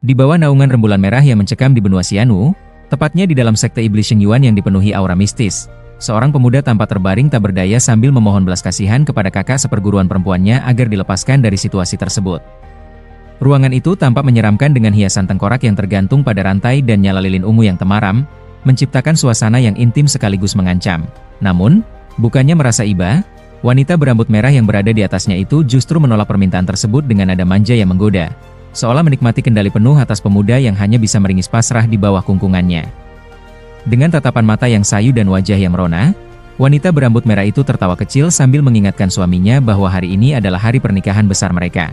Di bawah naungan rembulan merah yang mencekam di benua Xianu, tepatnya di dalam sekte iblis Sheng Yuan yang dipenuhi aura mistis, seorang pemuda tampak terbaring tak berdaya sambil memohon belas kasihan kepada kakak seperguruan perempuannya agar dilepaskan dari situasi tersebut. Ruangan itu tampak menyeramkan dengan hiasan tengkorak yang tergantung pada rantai dan nyala lilin ungu yang temaram, menciptakan suasana yang intim sekaligus mengancam. Namun, bukannya merasa iba, wanita berambut merah yang berada di atasnya itu justru menolak permintaan tersebut dengan nada manja yang menggoda, seolah menikmati kendali penuh atas pemuda yang hanya bisa meringis pasrah di bawah kungkungannya. Dengan tatapan mata yang sayu dan wajah yang merona, wanita berambut merah itu tertawa kecil sambil mengingatkan suaminya bahwa hari ini adalah hari pernikahan besar mereka.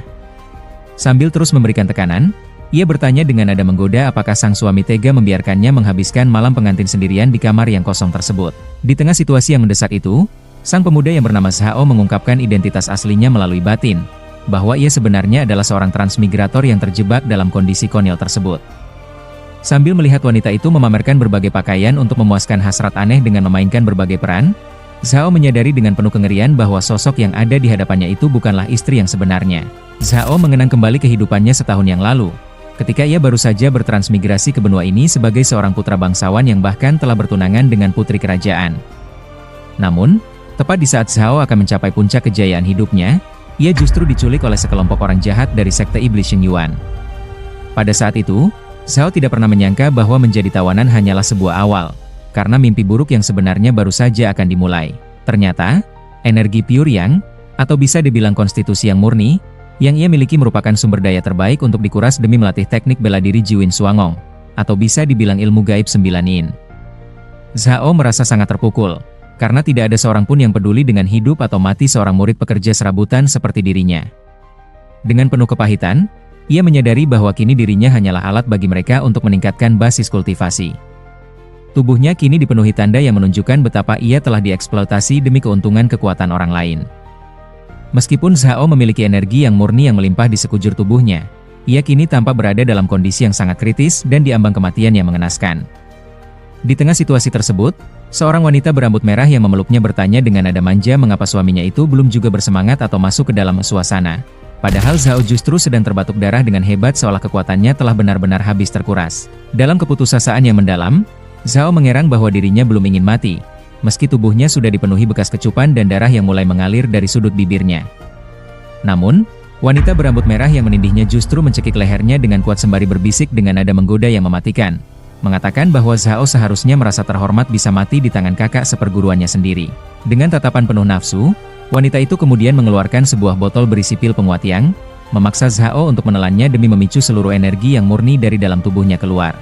Sambil terus memberikan tekanan, ia bertanya dengan nada menggoda apakah sang suami tega membiarkannya menghabiskan malam pengantin sendirian di kamar yang kosong tersebut. Di tengah situasi yang mendesak itu, sang pemuda yang bernama Zhao mengungkapkan identitas aslinya melalui batin, bahwa ia sebenarnya adalah seorang transmigrator yang terjebak dalam kondisi konyol tersebut. Sambil melihat wanita itu memamerkan berbagai pakaian untuk memuaskan hasrat aneh dengan memainkan berbagai peran, Zhao menyadari dengan penuh kengerian bahwa sosok yang ada di hadapannya itu bukanlah istri yang sebenarnya. Zhao mengenang kembali kehidupannya setahun yang lalu, ketika ia baru saja bertransmigrasi ke benua ini sebagai seorang putra bangsawan yang bahkan telah bertunangan dengan putri kerajaan. Namun, tepat di saat Zhao akan mencapai puncak kejayaan hidupnya, ia justru diculik oleh sekelompok orang jahat dari sekte iblis Sheng Yuan. Pada saat itu, Zhao tidak pernah menyangka bahwa menjadi tawanan hanyalah sebuah awal, karena mimpi buruk yang sebenarnya baru saja akan dimulai. Ternyata, energi pure yang, atau bisa dibilang konstitusi yang murni, yang ia miliki merupakan sumber daya terbaik untuk dikuras demi melatih teknik bela diri Jiwin Suangong, atau bisa dibilang ilmu gaib 9 yin. Zhao merasa sangat terpukul, karena tidak ada seorang pun yang peduli dengan hidup atau mati seorang murid pekerja serabutan seperti dirinya. Dengan penuh kepahitan, ia menyadari bahwa kini dirinya hanyalah alat bagi mereka untuk meningkatkan basis kultivasi. Tubuhnya kini dipenuhi tanda yang menunjukkan betapa ia telah dieksploitasi demi keuntungan kekuatan orang lain. Meskipun Zhao memiliki energi yang murni yang melimpah di sekujur tubuhnya, ia kini tampak berada dalam kondisi yang sangat kritis dan diambang kematian yang mengenaskan. Di tengah situasi tersebut, seorang wanita berambut merah yang memeluknya bertanya dengan nada manja mengapa suaminya itu belum juga bersemangat atau masuk ke dalam suasana. Padahal Zhao justru sedang terbatuk darah dengan hebat seolah kekuatannya telah benar-benar habis terkuras. Dalam keputusasaan yang mendalam, Zhao mengerang bahwa dirinya belum ingin mati, meski tubuhnya sudah dipenuhi bekas kecupan dan darah yang mulai mengalir dari sudut bibirnya. Namun, wanita berambut merah yang menindihnya justru mencekik lehernya dengan kuat sembari berbisik dengan nada menggoda yang mematikan, mengatakan bahwa Zhao seharusnya merasa terhormat bisa mati di tangan kakak seperguruannya sendiri. Dengan tatapan penuh nafsu, wanita itu kemudian mengeluarkan sebuah botol berisi pil penguat yang, memaksa Zhao untuk menelannya demi memicu seluruh energi yang murni dari dalam tubuhnya keluar.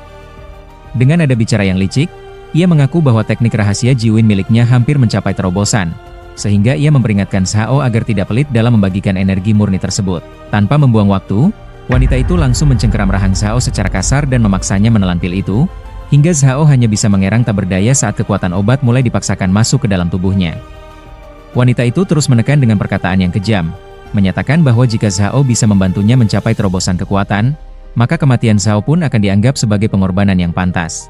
Dengan nada bicara yang licik, ia mengaku bahwa teknik rahasia Jiwin miliknya hampir mencapai terobosan, sehingga ia memperingatkan Zhao agar tidak pelit dalam membagikan energi murni tersebut. Tanpa membuang waktu, wanita itu langsung mencengkeram rahang Zhao secara kasar dan memaksanya menelan pil itu, hingga Zhao hanya bisa mengerang tak berdaya saat kekuatan obat mulai dipaksakan masuk ke dalam tubuhnya. Wanita itu terus menekan dengan perkataan yang kejam, menyatakan bahwa jika Zhao bisa membantunya mencapai terobosan kekuatan, maka kematian Zhao pun akan dianggap sebagai pengorbanan yang pantas.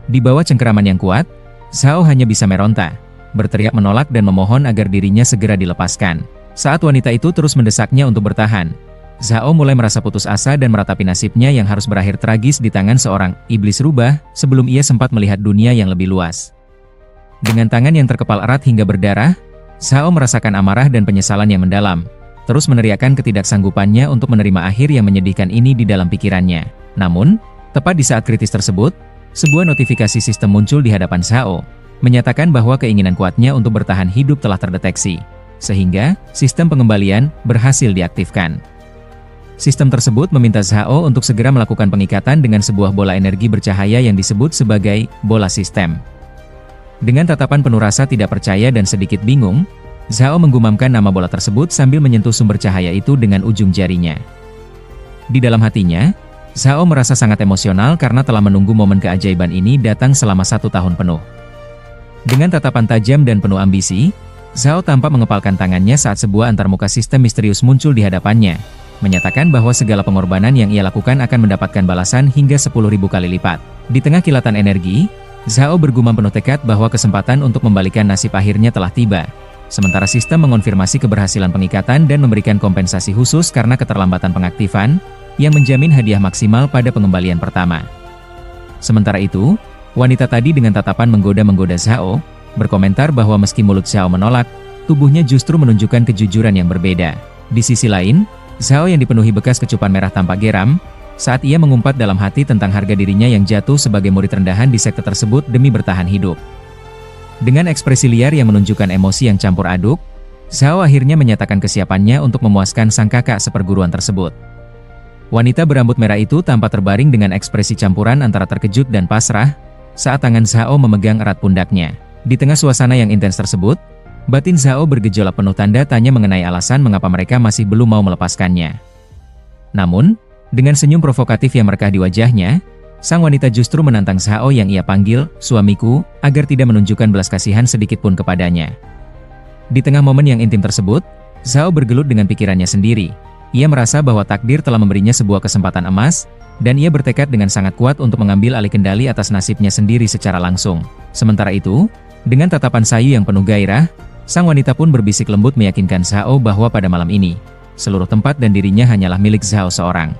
Di bawah cengkeraman yang kuat, Zhao hanya bisa meronta, berteriak menolak dan memohon agar dirinya segera dilepaskan. Saat wanita itu terus mendesaknya untuk bertahan, Zhao mulai merasa putus asa dan meratapi nasibnya yang harus berakhir tragis di tangan seorang iblis rubah sebelum ia sempat melihat dunia yang lebih luas. Dengan tangan yang terkepal erat hingga berdarah, Zhao merasakan amarah dan penyesalan yang mendalam, terus meneriakkan ketidaksanggupannya untuk menerima akhir yang menyedihkan ini di dalam pikirannya. Namun, tepat di saat kritis tersebut, sebuah notifikasi sistem muncul di hadapan Zhao, menyatakan bahwa keinginan kuatnya untuk bertahan hidup telah terdeteksi, sehingga sistem pengembalian berhasil diaktifkan. Sistem tersebut meminta Zhao untuk segera melakukan pengikatan dengan sebuah bola energi bercahaya yang disebut sebagai bola sistem. Dengan tatapan penuh rasa tidak percaya dan sedikit bingung, Zhao menggumamkan nama bola tersebut sambil menyentuh sumber cahaya itu dengan ujung jarinya. Di dalam hatinya, Zhao merasa sangat emosional karena telah menunggu momen keajaiban ini datang selama 1 tahun penuh. Dengan tatapan tajam dan penuh ambisi, Zhao tampak mengepalkan tangannya saat sebuah antarmuka sistem misterius muncul di hadapannya, menyatakan bahwa segala pengorbanan yang ia lakukan akan mendapatkan balasan hingga 10.000 kali lipat. Di tengah kilatan energi, Zhao bergumam penuh tekad bahwa kesempatan untuk membalikan nasib akhirnya telah tiba. Sementara sistem mengonfirmasi keberhasilan pengikatan dan memberikan kompensasi khusus karena keterlambatan pengaktifan, yang menjamin hadiah maksimal pada pengembalian pertama. Sementara itu, wanita tadi dengan tatapan menggoda-menggoda Zhao, berkomentar bahwa meski mulut Zhao menolak, tubuhnya justru menunjukkan kejujuran yang berbeda. Di sisi lain, Zhao yang dipenuhi bekas kecupan merah tampak geram, saat ia mengumpat dalam hati tentang harga dirinya yang jatuh sebagai murid rendahan di sekte tersebut demi bertahan hidup. Dengan ekspresi liar yang menunjukkan emosi yang campur aduk, Zhao akhirnya menyatakan kesiapannya untuk memuaskan sang kakak seperguruan tersebut. Wanita berambut merah itu tampak terbaring dengan ekspresi campuran antara terkejut dan pasrah, saat tangan Zhao memegang erat pundaknya. Di tengah suasana yang intens tersebut, batin Zhao bergejolak penuh tanda tanya mengenai alasan mengapa mereka masih belum mau melepaskannya. Namun, dengan senyum provokatif yang merekah di wajahnya, sang wanita justru menantang Zhao yang ia panggil suamiku agar tidak menunjukkan belas kasihan sedikitpun kepadanya. Di tengah momen yang intim tersebut, Zhao bergelut dengan pikirannya sendiri. Ia merasa bahwa takdir telah memberinya sebuah kesempatan emas, dan ia bertekad dengan sangat kuat untuk mengambil alih kendali atas nasibnya sendiri secara langsung. Sementara itu, dengan tatapan sayu yang penuh gairah, sang wanita pun berbisik lembut meyakinkan Zhao bahwa pada malam ini, seluruh tempat dan dirinya hanyalah milik Zhao seorang.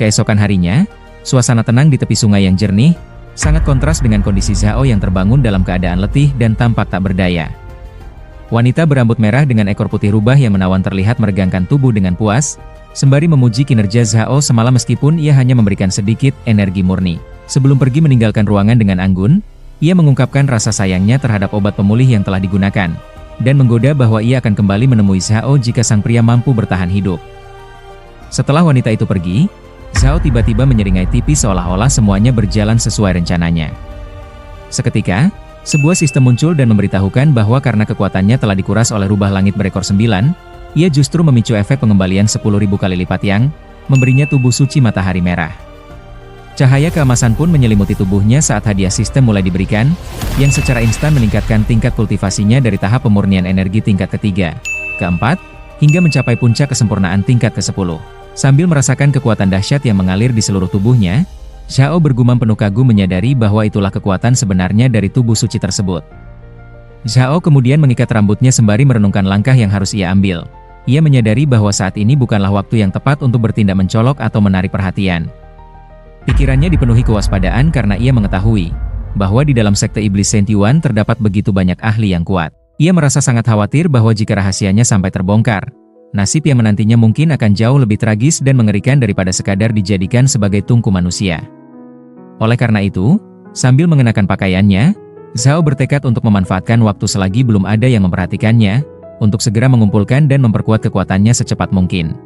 Keesokan harinya, suasana tenang di tepi sungai yang jernih, sangat kontras dengan kondisi Zhao yang terbangun dalam keadaan letih dan tampak tak berdaya. Wanita berambut merah dengan ekor putih rubah yang menawan terlihat meregangkan tubuh dengan puas, sembari memuji kinerja Zhao semalam meskipun ia hanya memberikan sedikit energi murni. Sebelum pergi meninggalkan ruangan dengan anggun, ia mengungkapkan rasa sayangnya terhadap obat pemulih yang telah digunakan, dan menggoda bahwa ia akan kembali menemui Zhao jika sang pria mampu bertahan hidup. Setelah wanita itu pergi, Zhao tiba-tiba menyeringai tipis seolah-olah semuanya berjalan sesuai rencananya. Seketika, sebuah sistem muncul dan memberitahukan bahwa karena kekuatannya telah dikuras oleh rubah langit berekor 9, ia justru memicu efek pengembalian 10.000 kali lipat yang memberinya tubuh suci matahari merah. Cahaya keemasan pun menyelimuti tubuhnya saat hadiah sistem mulai diberikan, yang secara instan meningkatkan tingkat kultivasinya dari tahap pemurnian energi tingkat ketiga, keempat, hingga mencapai puncak kesempurnaan tingkat ke-10. Sambil merasakan kekuatan dahsyat yang mengalir di seluruh tubuhnya, Zhao bergumam penuh kagum menyadari bahwa itulah kekuatan sebenarnya dari tubuh suci tersebut. Zhao kemudian mengikat rambutnya sembari merenungkan langkah yang harus ia ambil. Ia menyadari bahwa saat ini bukanlah waktu yang tepat untuk bertindak mencolok atau menarik perhatian. Pikirannya dipenuhi kewaspadaan karena ia mengetahui bahwa di dalam sekte iblis Saint Yuan terdapat begitu banyak ahli yang kuat. Ia merasa sangat khawatir bahwa jika rahasianya sampai terbongkar, nasib yang menantinya mungkin akan jauh lebih tragis dan mengerikan daripada sekadar dijadikan sebagai tungku manusia. Oleh karena itu, sambil mengenakan pakaiannya, Zhao bertekad untuk memanfaatkan waktu selagi belum ada yang memperhatikannya, untuk segera mengumpulkan dan memperkuat kekuatannya secepat mungkin.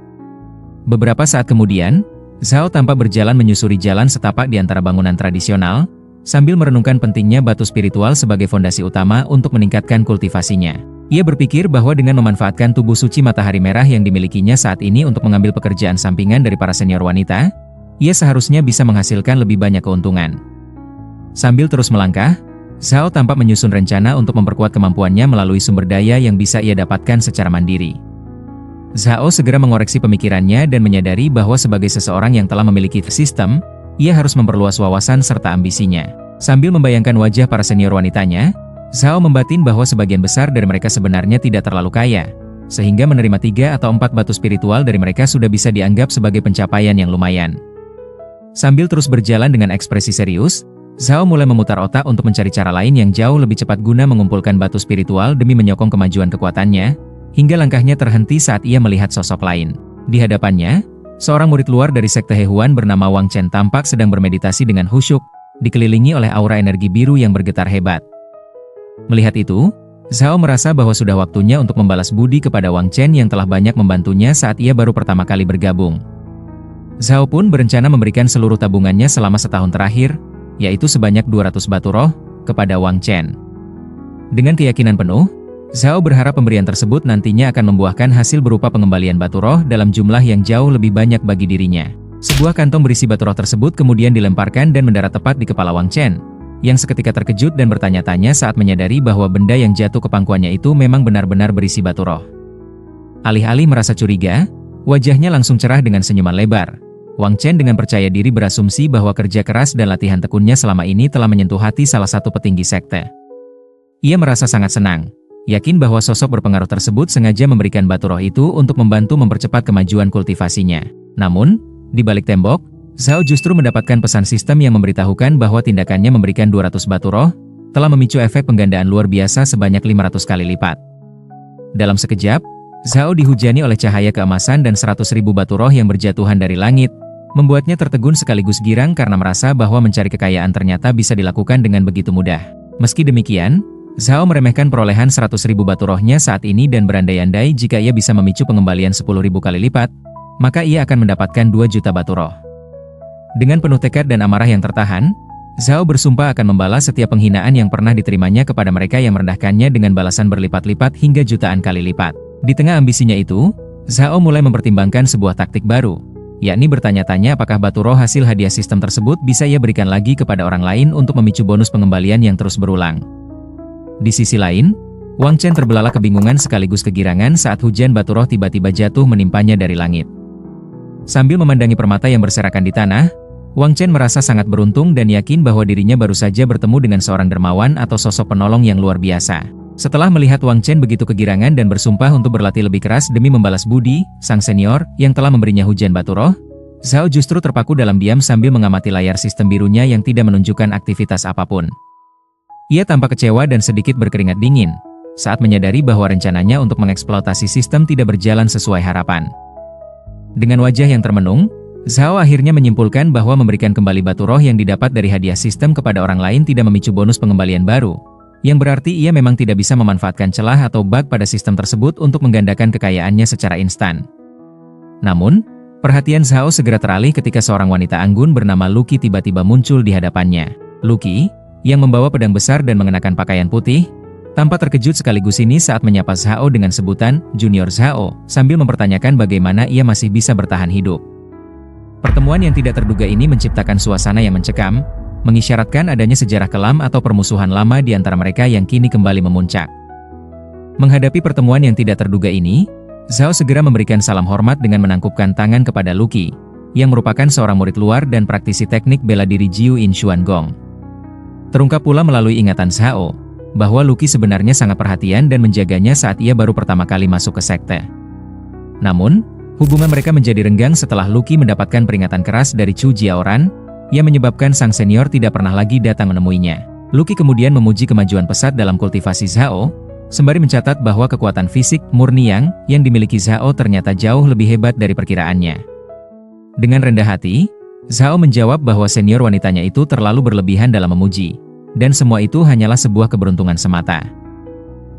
Beberapa saat kemudian, Zhao tampak berjalan menyusuri jalan setapak di antara bangunan tradisional, sambil merenungkan pentingnya batu spiritual sebagai fondasi utama untuk meningkatkan kultivasinya. Ia berpikir bahwa dengan memanfaatkan tubuh suci matahari merah yang dimilikinya saat ini untuk mengambil pekerjaan sampingan dari para senior wanita, ia seharusnya bisa menghasilkan lebih banyak keuntungan. Sambil terus melangkah, Zhao tampak menyusun rencana untuk memperkuat kemampuannya melalui sumber daya yang bisa ia dapatkan secara mandiri. Zhao segera mengoreksi pemikirannya dan menyadari bahwa sebagai seseorang yang telah memiliki sistem, ia harus memperluas wawasan serta ambisinya. Sambil membayangkan wajah para senior wanitanya, Zhao membatin bahwa sebagian besar dari mereka sebenarnya tidak terlalu kaya, sehingga menerima 3 atau 4 batu spiritual dari mereka sudah bisa dianggap sebagai pencapaian yang lumayan. Sambil terus berjalan dengan ekspresi serius, Zhao mulai memutar otak untuk mencari cara lain yang jauh lebih cepat guna mengumpulkan batu spiritual demi menyokong kemajuan kekuatannya, hingga langkahnya terhenti saat ia melihat sosok lain. Di hadapannya, seorang murid luar dari sekte Hehuan bernama Wang Chen tampak sedang bermeditasi dengan khusyuk, dikelilingi oleh aura energi biru yang bergetar hebat. Melihat itu, Zhao merasa bahwa sudah waktunya untuk membalas budi kepada Wang Chen yang telah banyak membantunya saat ia baru pertama kali bergabung. Zhao pun berencana memberikan seluruh tabungannya selama setahun terakhir, yaitu sebanyak 200 batu roh, kepada Wang Chen. Dengan keyakinan penuh, Zhao berharap pemberian tersebut nantinya akan membuahkan hasil berupa pengembalian batu roh dalam jumlah yang jauh lebih banyak bagi dirinya. Sebuah kantong berisi batu roh tersebut kemudian dilemparkan dan mendarat tepat di kepala Wang Chen, yang seketika terkejut dan bertanya-tanya saat menyadari bahwa benda yang jatuh ke pangkuannya itu memang benar-benar berisi batu roh. Alih-alih merasa curiga, wajahnya langsung cerah dengan senyuman lebar. Wang Chen dengan percaya diri berasumsi bahwa kerja keras dan latihan tekunnya selama ini telah menyentuh hati salah satu petinggi sekte. Ia merasa sangat senang, yakin bahwa sosok berpengaruh tersebut sengaja memberikan batu roh itu untuk membantu mempercepat kemajuan kultivasinya. Namun, Di balik tembok, Zhao justru mendapatkan pesan sistem yang memberitahukan bahwa tindakannya memberikan 200 batu roh, telah memicu efek penggandaan luar biasa sebanyak 500 kali lipat. Dalam sekejap, Zhao dihujani oleh cahaya keemasan dan 100.000 batu roh yang berjatuhan dari langit, membuatnya tertegun sekaligus girang karena merasa bahwa mencari kekayaan ternyata bisa dilakukan dengan begitu mudah. Meski demikian, Zhao meremehkan perolehan 100.000 batu rohnya saat ini dan berandai-andai jika ia bisa memicu pengembalian 10.000 kali lipat, maka ia akan mendapatkan 2 juta batu roh. Dengan penuh tekad dan amarah yang tertahan, Zhao bersumpah akan membalas setiap penghinaan yang pernah diterimanya kepada mereka yang merendahkannya dengan balasan berlipat-lipat hingga jutaan kali lipat. Di tengah ambisinya itu, Zhao mulai mempertimbangkan sebuah taktik baru, yakni bertanya-tanya apakah batu roh hasil hadiah sistem tersebut bisa ia berikan lagi kepada orang lain untuk memicu bonus pengembalian yang terus berulang. Di sisi lain, Wang Chen terbelalak kebingungan sekaligus kegirangan saat hujan batu roh tiba-tiba jatuh menimpanya dari langit. Sambil memandangi permata yang berserakan di tanah, Wang Chen merasa sangat beruntung dan yakin bahwa dirinya baru saja bertemu dengan seorang dermawan atau sosok penolong yang luar biasa. Setelah melihat Wang Chen begitu kegirangan dan bersumpah untuk berlatih lebih keras demi membalas budi sang senior yang telah memberinya hujan batu roh, Zhao justru terpaku dalam diam sambil mengamati layar sistem birunya yang tidak menunjukkan aktivitas apapun. Ia tampak kecewa dan sedikit berkeringat dingin saat menyadari bahwa rencananya untuk mengeksploitasi sistem tidak berjalan sesuai harapan. Dengan wajah yang termenung, Zhao akhirnya menyimpulkan bahwa memberikan kembali batu roh yang didapat dari hadiah sistem kepada orang lain tidak memicu bonus pengembalian baru, yang berarti ia memang tidak bisa memanfaatkan celah atau bug pada sistem tersebut untuk menggandakan kekayaannya secara instan. Namun, perhatian Zhao segera teralih ketika seorang wanita anggun bernama Luqi tiba-tiba muncul di hadapannya. Luqi, yang membawa pedang besar dan mengenakan pakaian putih, tampak terkejut sekaligus ini saat menyapa Zhao dengan sebutan Junior Zhao, sambil mempertanyakan bagaimana ia masih bisa bertahan hidup. Pertemuan yang tidak terduga ini menciptakan suasana yang mencekam, mengisyaratkan adanya sejarah kelam atau permusuhan lama di antara mereka yang kini kembali memuncak. Menghadapi pertemuan yang tidak terduga ini, Zhao segera memberikan salam hormat dengan menangkupkan tangan kepada Luqi, yang merupakan seorang murid luar dan praktisi teknik bela diri Jiu In Xuan Gong. Terungkap pula melalui ingatan Zhao, bahwa Luqi sebenarnya sangat perhatian dan menjaganya saat ia baru pertama kali masuk ke sekte. Namun, hubungan mereka menjadi renggang setelah Luqi mendapatkan peringatan keras dari Chu Jiaoran, yang menyebabkan sang senior tidak pernah lagi datang menemuinya. Luqi kemudian memuji kemajuan pesat dalam kultivasi Zhao, sembari mencatat bahwa kekuatan fisik murni yang dimiliki Zhao ternyata jauh lebih hebat dari perkiraannya. Dengan rendah hati, Zhao menjawab bahwa senior wanitanya itu terlalu berlebihan dalam memuji, dan semua itu hanyalah sebuah keberuntungan semata.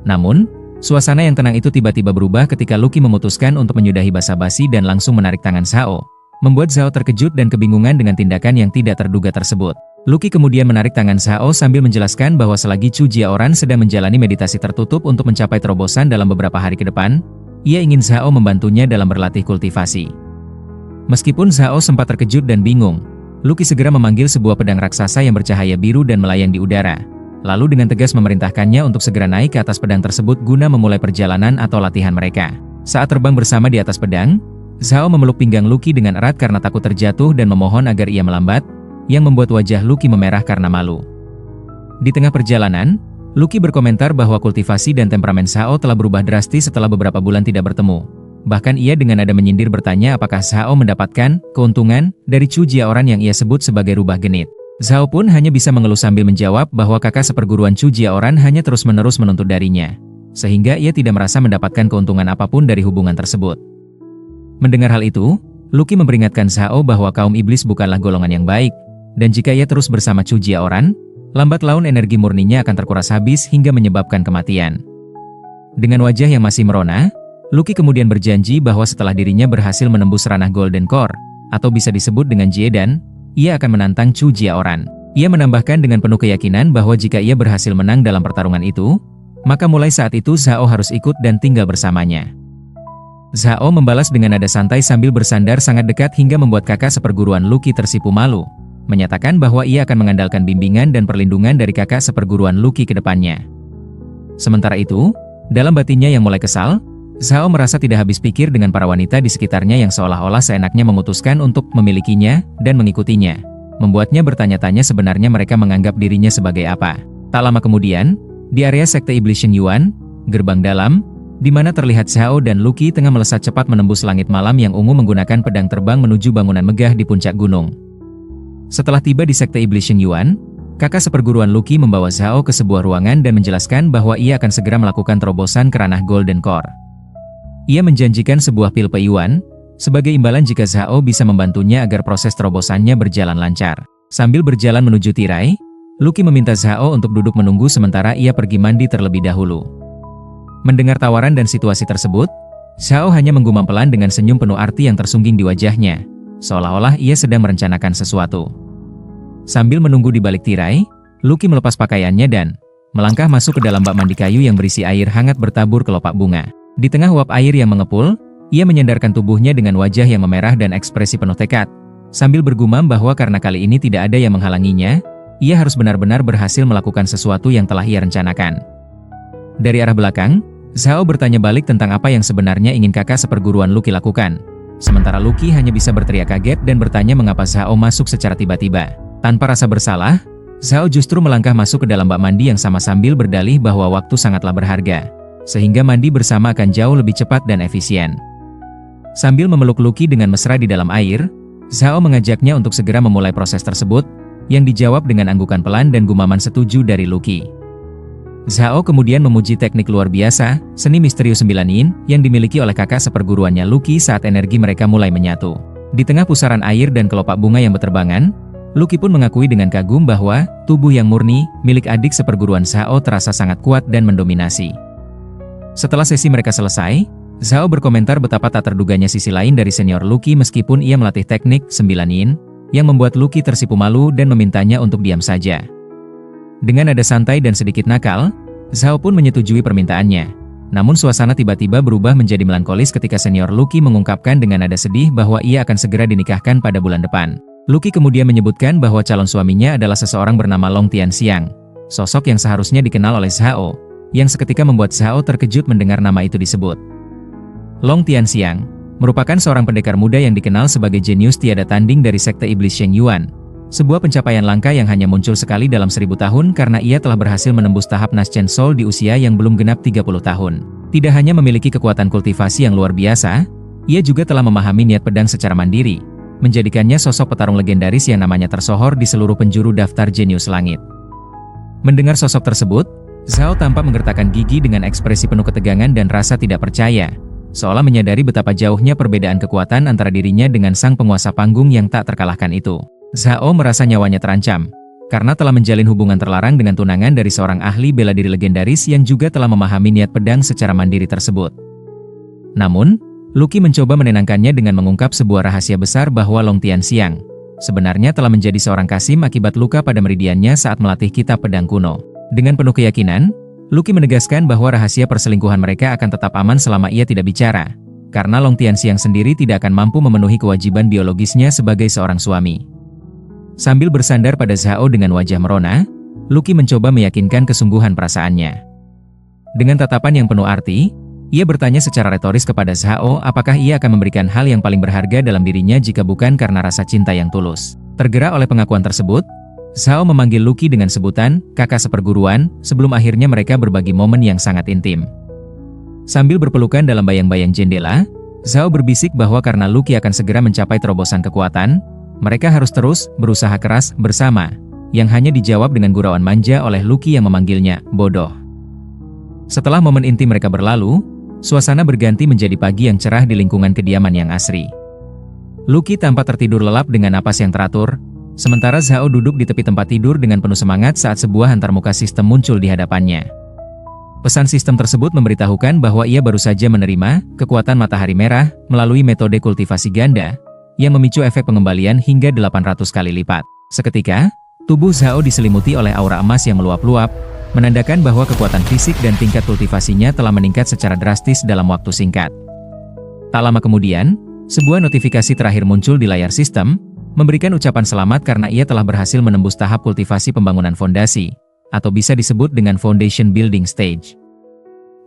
Namun, suasana yang tenang itu tiba-tiba berubah ketika Luqi memutuskan untuk menyudahi basa-basi dan langsung menarik tangan Zhao, membuat Zhao terkejut dan kebingungan dengan tindakan yang tidak terduga tersebut. Luqi kemudian menarik tangan Zhao sambil menjelaskan bahwa selagi Chu Jiaoran sedang menjalani meditasi tertutup untuk mencapai terobosan dalam beberapa hari ke depan, ia ingin Zhao membantunya dalam berlatih kultivasi. Meskipun Zhao sempat terkejut dan bingung, Luqi segera memanggil sebuah pedang raksasa yang bercahaya biru dan melayang di udara, lalu dengan tegas memerintahkannya untuk segera naik ke atas pedang tersebut guna memulai perjalanan atau latihan mereka. Saat terbang bersama di atas pedang, Zhao memeluk pinggang Luqi dengan erat karena takut terjatuh dan memohon agar ia melambat, yang membuat wajah Luqi memerah karena malu. Di tengah perjalanan, Luqi berkomentar bahwa kultivasi dan temperamen Zhao telah berubah drastis setelah beberapa bulan tidak bertemu. Bahkan ia dengan nada menyindir bertanya apakah Zhao mendapatkan keuntungan dari Chu Jiaoran yang ia sebut sebagai rubah genit. Zhao pun hanya bisa mengeluh sambil menjawab bahwa kakak seperguruan Chu Jiaoran hanya terus-menerus menuntut darinya, sehingga ia tidak merasa mendapatkan keuntungan apapun dari hubungan tersebut. Mendengar hal itu, Luqi memperingatkan Zhao bahwa kaum iblis bukanlah golongan yang baik, dan jika ia terus bersama Chu Jiaoran, lambat laun energi murninya akan terkuras habis hingga menyebabkan kematian. Dengan wajah yang masih merona, Luqi kemudian berjanji bahwa setelah dirinya berhasil menembus ranah Golden Core, atau bisa disebut dengan Jiedan, ia akan menantang Chu Jiaoran. Ia menambahkan dengan penuh keyakinan bahwa jika ia berhasil menang dalam pertarungan itu, maka mulai saat itu Zhao harus ikut dan tinggal bersamanya. Zhao membalas dengan nada santai sambil bersandar sangat dekat hingga membuat kakak seperguruan Luqi tersipu malu, menyatakan bahwa ia akan mengandalkan bimbingan dan perlindungan dari kakak seperguruan Luqi ke depannya. Sementara itu, dalam batinnya yang mulai kesal, Zhao merasa tidak habis pikir dengan para wanita di sekitarnya yang seolah-olah seenaknya memutuskan untuk memilikinya dan mengikutinya, membuatnya bertanya-tanya sebenarnya mereka menganggap dirinya sebagai apa. Tak lama kemudian, di area sekte Iblis Shen Yuan, gerbang dalam, di mana terlihat Zhao dan Lucky tengah melesat cepat menembus langit malam yang ungu menggunakan pedang terbang menuju bangunan megah di puncak gunung. Setelah tiba di Sekte Iblis Shengyuan, kakak seperguruan Lucky membawa Zhao ke sebuah ruangan dan menjelaskan bahwa ia akan segera melakukan terobosan ke ranah Golden Core. Ia menjanjikan sebuah pil Peiyuan, sebagai imbalan jika Zhao bisa membantunya agar proses terobosannya berjalan lancar. Sambil berjalan menuju tirai, Lucky meminta Zhao untuk duduk menunggu sementara ia pergi mandi terlebih dahulu. Mendengar tawaran dan situasi tersebut, Zhao hanya menggumam pelan dengan senyum penuh arti yang tersungging di wajahnya, seolah-olah ia sedang merencanakan sesuatu. Sambil menunggu di balik tirai, Lucky melepas pakaiannya dan melangkah masuk ke dalam bak mandi kayu yang berisi air hangat bertabur kelopak bunga. Di tengah uap air yang mengepul, ia menyandarkan tubuhnya dengan wajah yang memerah dan ekspresi penuh tekad, sambil bergumam bahwa karena kali ini tidak ada yang menghalanginya, ia harus benar-benar berhasil melakukan sesuatu yang telah ia rencanakan. Dari arah belakang, Zhao bertanya balik tentang apa yang sebenarnya ingin kakak seperguruan Lucky lakukan. Sementara Lucky hanya bisa berteriak kaget dan bertanya mengapa Zhao masuk secara tiba-tiba. Tanpa rasa bersalah, Zhao justru melangkah masuk ke dalam bak mandi yang sama sambil berdalih bahwa waktu sangatlah berharga, sehingga mandi bersama akan jauh lebih cepat dan efisien. Sambil memeluk Lucky dengan mesra di dalam air, Zhao mengajaknya untuk segera memulai proses tersebut, yang dijawab dengan anggukan pelan dan gumaman setuju dari Lucky. Zhao kemudian memuji teknik luar biasa, seni misterius 9 yin, yang dimiliki oleh kakak seperguruannya Lucky saat energi mereka mulai menyatu. Di tengah pusaran air dan kelopak bunga yang berterbangan, Lucky pun mengakui dengan kagum bahwa tubuh yang murni, milik adik seperguruan Zhao terasa sangat kuat dan mendominasi. Setelah sesi mereka selesai, Zhao berkomentar betapa tak terduganya sisi lain dari senior Lucky meskipun ia melatih teknik 9 yin, yang membuat Lucky tersipu malu dan memintanya untuk diam saja. Dengan nada santai dan sedikit nakal, Zhao pun menyetujui permintaannya. Namun suasana tiba-tiba berubah menjadi melankolis ketika senior Lucky mengungkapkan dengan nada sedih bahwa ia akan segera dinikahkan pada bulan depan. Lucky kemudian menyebutkan bahwa calon suaminya adalah seseorang bernama Long Tianxiang, sosok yang seharusnya dikenal oleh Zhao, yang seketika membuat Zhao terkejut mendengar nama itu disebut. Long Tianxiang merupakan seorang pendekar muda yang dikenal sebagai jenius tiada tanding dari Sekte Iblis Shengyuan, sebuah pencapaian langka yang hanya muncul sekali dalam 1000 tahun karena ia telah berhasil menembus tahap Naschen Soul di usia yang belum genap 30 tahun. Tidak hanya memiliki kekuatan kultivasi yang luar biasa, ia juga telah memahami niat pedang secara mandiri, menjadikannya sosok petarung legendaris yang namanya tersohor di seluruh penjuru daftar jenius langit. Mendengar sosok tersebut, Zhao tampak menggertakkan gigi dengan ekspresi penuh ketegangan dan rasa tidak percaya, seolah menyadari betapa jauhnya perbedaan kekuatan antara dirinya dengan sang penguasa panggung yang tak terkalahkan itu. Zhao merasa nyawanya terancam, karena telah menjalin hubungan terlarang dengan tunangan dari seorang ahli bela diri legendaris yang juga telah memahami niat pedang secara mandiri tersebut. Namun, Lucky mencoba menenangkannya dengan mengungkap sebuah rahasia besar bahwa Long Tianxiang sebenarnya telah menjadi seorang kasim akibat luka pada meridiannya saat melatih kitab pedang kuno. Dengan penuh keyakinan, Lucky menegaskan bahwa rahasia perselingkuhan mereka akan tetap aman selama ia tidak bicara, karena Long Tianxiang sendiri tidak akan mampu memenuhi kewajiban biologisnya sebagai seorang suami. Sambil bersandar pada Zhao dengan wajah merona, Lucky mencoba meyakinkan kesungguhan perasaannya. Dengan tatapan yang penuh arti, ia bertanya secara retoris kepada Zhao apakah ia akan memberikan hal yang paling berharga dalam dirinya jika bukan karena rasa cinta yang tulus. Tergerak oleh pengakuan tersebut, Zhao memanggil Lucky dengan sebutan kakak seperguruan sebelum akhirnya mereka berbagi momen yang sangat intim. Sambil berpelukan dalam bayang-bayang jendela, Zhao berbisik bahwa karena Lucky akan segera mencapai terobosan kekuatan, mereka harus terus berusaha keras bersama, yang hanya dijawab dengan gurauan manja oleh Lucky yang memanggilnya bodoh. Setelah momen intim mereka berlalu, suasana berganti menjadi pagi yang cerah di lingkungan kediaman yang asri. Lucky tampak tertidur lelap dengan napas yang teratur, sementara Zhao duduk di tepi tempat tidur dengan penuh semangat saat sebuah antarmuka sistem muncul di hadapannya. Pesan sistem tersebut memberitahukan bahwa ia baru saja menerima kekuatan matahari merah melalui metode kultivasi ganda, yang memicu efek pengembalian hingga 800 kali lipat. Seketika, tubuh Zhao diselimuti oleh aura emas yang meluap-luap, menandakan bahwa kekuatan fisik dan tingkat kultivasinya telah meningkat secara drastis dalam waktu singkat. Tak lama kemudian, sebuah notifikasi terakhir muncul di layar sistem, memberikan ucapan selamat karena ia telah berhasil menembus tahap kultivasi pembangunan fondasi, atau bisa disebut dengan Foundation Building Stage.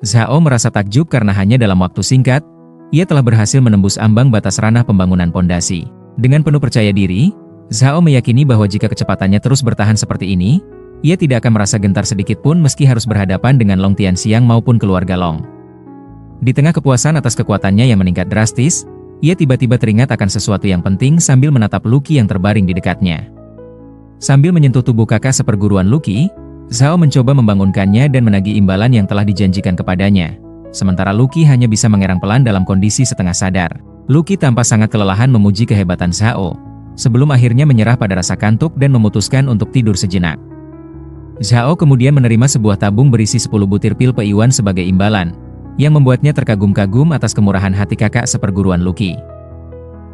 Zhao merasa takjub karena hanya dalam waktu singkat, ia telah berhasil menembus ambang batas ranah pembangunan fondasi. Dengan penuh percaya diri, Zhao meyakini bahwa jika kecepatannya terus bertahan seperti ini, ia tidak akan merasa gentar sedikit pun meski harus berhadapan dengan Long Tianxiang maupun keluarga Long. Di tengah kepuasan atas kekuatannya yang meningkat drastis, ia tiba-tiba teringat akan sesuatu yang penting sambil menatap Lucky yang terbaring di dekatnya. Sambil menyentuh tubuh kakak seperguruan Lucky, Zhao mencoba membangunkannya dan menagih imbalan yang telah dijanjikan kepadanya. Sementara Lucky hanya bisa mengerang pelan dalam kondisi setengah sadar. Lucky tampak sangat kelelahan memuji kehebatan Zhao, sebelum akhirnya menyerah pada rasa kantuk dan memutuskan untuk tidur sejenak. Zhao kemudian menerima sebuah tabung berisi 10 butir pil Peiyuan sebagai imbalan, yang membuatnya terkagum-kagum atas kemurahan hati kakak seperguruan Lucky.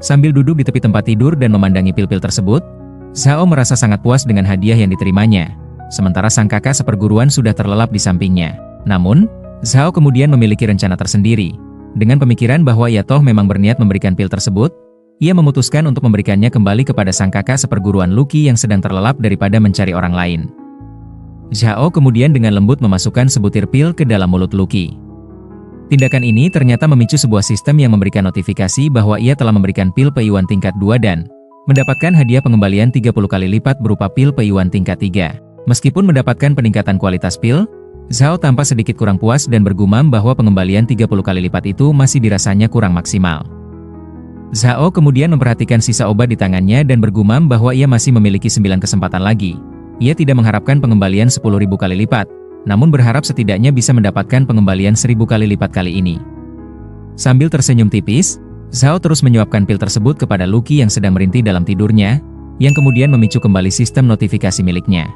Sambil duduk di tepi tempat tidur dan memandangi pil-pil tersebut, Zhao merasa sangat puas dengan hadiah yang diterimanya, sementara sang kakak seperguruan sudah terlelap di sampingnya. Namun, Zhao kemudian memiliki rencana tersendiri. Dengan pemikiran bahwa ia toh memang berniat memberikan pil tersebut, ia memutuskan untuk memberikannya kembali kepada sang kakak seperguruan Lucky yang sedang terlelap daripada mencari orang lain. Zhao kemudian dengan lembut memasukkan sebutir pil ke dalam mulut Lucky. Tindakan ini ternyata memicu sebuah sistem yang memberikan notifikasi bahwa ia telah memberikan pil Peiyuan tingkat 2 dan mendapatkan hadiah pengembalian 30 kali lipat berupa pil Peiyuan tingkat 3. Meskipun mendapatkan peningkatan kualitas pil, Zhao tampak sedikit kurang puas dan bergumam bahwa pengembalian 30 kali lipat itu masih dirasanya kurang maksimal. Zhao kemudian memperhatikan sisa obat di tangannya dan bergumam bahwa ia masih memiliki 9 kesempatan lagi. Ia tidak mengharapkan pengembalian 10.000 kali lipat, namun berharap setidaknya bisa mendapatkan pengembalian 1.000 kali lipat kali ini. Sambil tersenyum tipis, Zhao terus menyuapkan pil tersebut kepada Lucky yang sedang merintih dalam tidurnya, yang kemudian memicu kembali sistem notifikasi miliknya.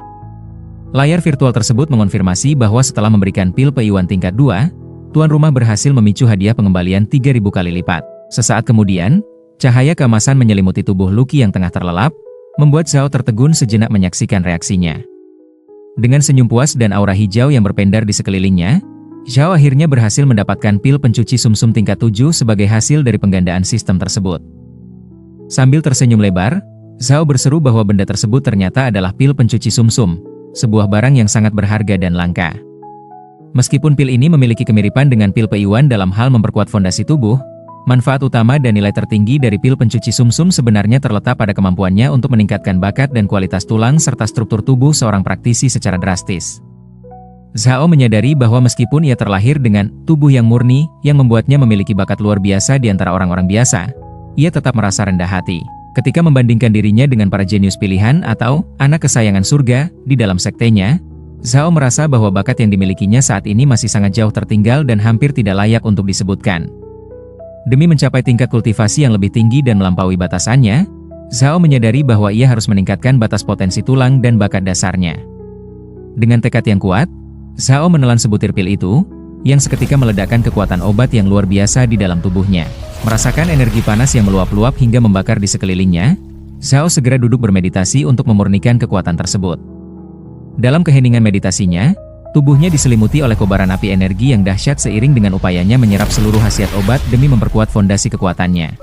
Layar virtual tersebut mengonfirmasi bahwa setelah memberikan pil Peiyuan tingkat 2, tuan rumah berhasil memicu hadiah pengembalian 3.000 kali lipat. Sesaat kemudian, cahaya keemasan menyelimuti tubuh Lucky yang tengah terlelap, membuat Zhao tertegun sejenak menyaksikan reaksinya. Dengan senyum puas dan aura hijau yang berpendar di sekelilingnya, Zhao akhirnya berhasil mendapatkan pil pencuci sumsum tingkat 7 sebagai hasil dari penggandaan sistem tersebut. Sambil tersenyum lebar, Zhao berseru bahwa benda tersebut ternyata adalah pil pencuci sumsum, sebuah barang yang sangat berharga dan langka. Meskipun pil ini memiliki kemiripan dengan pil Peiyuan dalam hal memperkuat fondasi tubuh, manfaat utama dan nilai tertinggi dari pil pencuci sumsum sebenarnya terletak pada kemampuannya untuk meningkatkan bakat dan kualitas tulang serta struktur tubuh seorang praktisi secara drastis. Zhao menyadari bahwa meskipun ia terlahir dengan tubuh yang murni yang membuatnya memiliki bakat luar biasa di antara orang-orang biasa, ia tetap merasa rendah hati ketika membandingkan dirinya dengan para jenius pilihan atau anak kesayangan surga di dalam sektenya. Zhao merasa bahwa bakat yang dimilikinya saat ini masih sangat jauh tertinggal dan hampir tidak layak untuk disebutkan. Demi mencapai tingkat kultivasi yang lebih tinggi dan melampaui batasannya, Zhao menyadari bahwa ia harus meningkatkan batas potensi tulang dan bakat dasarnya. Dengan tekad yang kuat, Zhao menelan sebutir pil itu, yang seketika meledakkan kekuatan obat yang luar biasa di dalam tubuhnya. Merasakan energi panas yang meluap-luap hingga membakar di sekelilingnya, Zhao segera duduk bermeditasi untuk memurnikan kekuatan tersebut. Dalam keheningan meditasinya, tubuhnya diselimuti oleh kobaran api energi yang dahsyat seiring dengan upayanya menyerap seluruh khasiat obat demi memperkuat fondasi kekuatannya.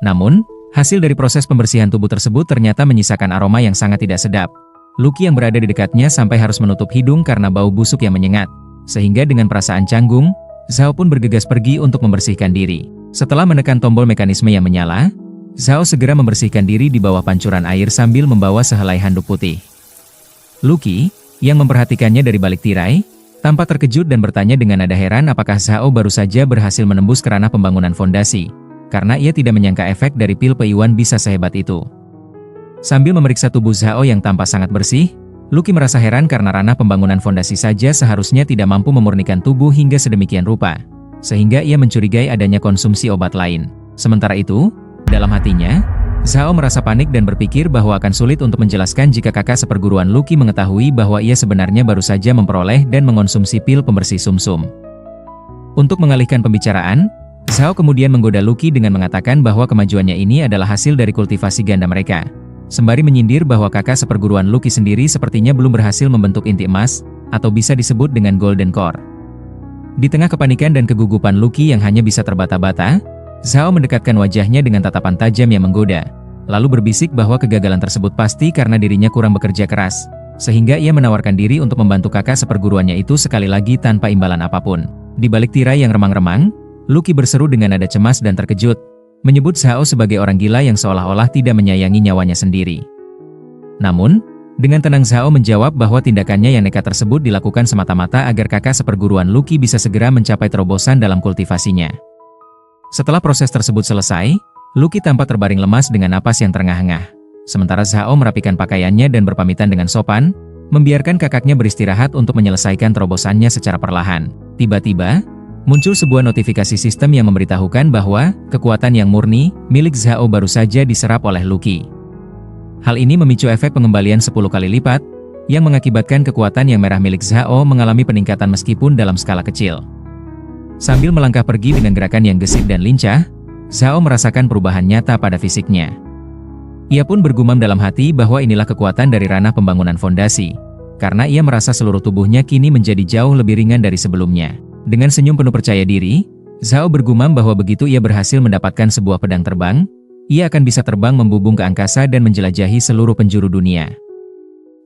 Namun, hasil dari proses pembersihan tubuh tersebut ternyata menyisakan aroma yang sangat tidak sedap. Lucky yang berada di dekatnya sampai harus menutup hidung karena bau busuk yang menyengat. Sehingga dengan perasaan canggung, Zhao pun bergegas pergi untuk membersihkan diri. Setelah menekan tombol mekanisme yang menyala, Zhao segera membersihkan diri di bawah pancuran air sambil membawa sehelai handuk putih. Lucky, yang memperhatikannya dari balik tirai, tampak terkejut dan bertanya dengan nada heran apakah Zhao baru saja berhasil menembus kerana pembangunan fondasi, karena ia tidak menyangka efek dari pil Peiyuan bisa sehebat itu. Sambil memeriksa tubuh Zhao yang tampak sangat bersih, Lucky merasa heran karena ranah pembangunan fondasi saja seharusnya tidak mampu memurnikan tubuh hingga sedemikian rupa, sehingga ia mencurigai adanya konsumsi obat lain. Sementara itu, dalam hatinya, Zhao merasa panik dan berpikir bahwa akan sulit untuk menjelaskan jika kakak seperguruan Lucky mengetahui bahwa ia sebenarnya baru saja memperoleh dan mengonsumsi pil pembersih sumsum. Untuk mengalihkan pembicaraan, Zhao kemudian menggoda Lucky dengan mengatakan bahwa kemajuannya ini adalah hasil dari kultivasi ganda mereka. Sembari menyindir bahwa kakak seperguruan Lucky sendiri sepertinya belum berhasil membentuk inti emas, atau bisa disebut dengan Golden Core. Di tengah kepanikan dan kegugupan Lucky yang hanya bisa terbata-bata, Zhao mendekatkan wajahnya dengan tatapan tajam yang menggoda, lalu berbisik bahwa kegagalan tersebut pasti karena dirinya kurang bekerja keras, sehingga ia menawarkan diri untuk membantu kakak seperguruannya itu sekali lagi tanpa imbalan apapun. Di balik tirai yang remang-remang, Lucky berseru dengan nada cemas dan terkejut, menyebut Zhao sebagai orang gila yang seolah-olah tidak menyayangi nyawanya sendiri. Namun, Dengan tenang Zhao menjawab bahwa tindakannya yang nekat tersebut dilakukan semata-mata agar kakak seperguruan Lucky bisa segera mencapai terobosan dalam kultivasinya. Setelah proses tersebut selesai, Lucky tampak terbaring lemas dengan napas yang terengah-engah. Sementara Zhao merapikan pakaiannya dan berpamitan dengan sopan, membiarkan kakaknya beristirahat untuk menyelesaikan terobosannya secara perlahan. Tiba-tiba, muncul sebuah notifikasi sistem yang memberitahukan bahwa kekuatan yang murni milik Zhao baru saja diserap oleh Lucky. Hal ini memicu efek pengembalian 10 kali lipat, yang mengakibatkan kekuatan yang merah milik Zhao mengalami peningkatan meskipun dalam skala kecil. Sambil melangkah pergi dengan gerakan yang gesit dan lincah, Zhao merasakan perubahan nyata pada fisiknya. Ia pun bergumam dalam hati bahwa inilah kekuatan dari ranah pembangunan fondasi, karena ia merasa seluruh tubuhnya kini menjadi jauh lebih ringan dari sebelumnya. Dengan senyum penuh percaya diri, Zhao bergumam bahwa begitu ia berhasil mendapatkan sebuah pedang terbang, ia akan bisa terbang membubung ke angkasa dan menjelajahi seluruh penjuru dunia.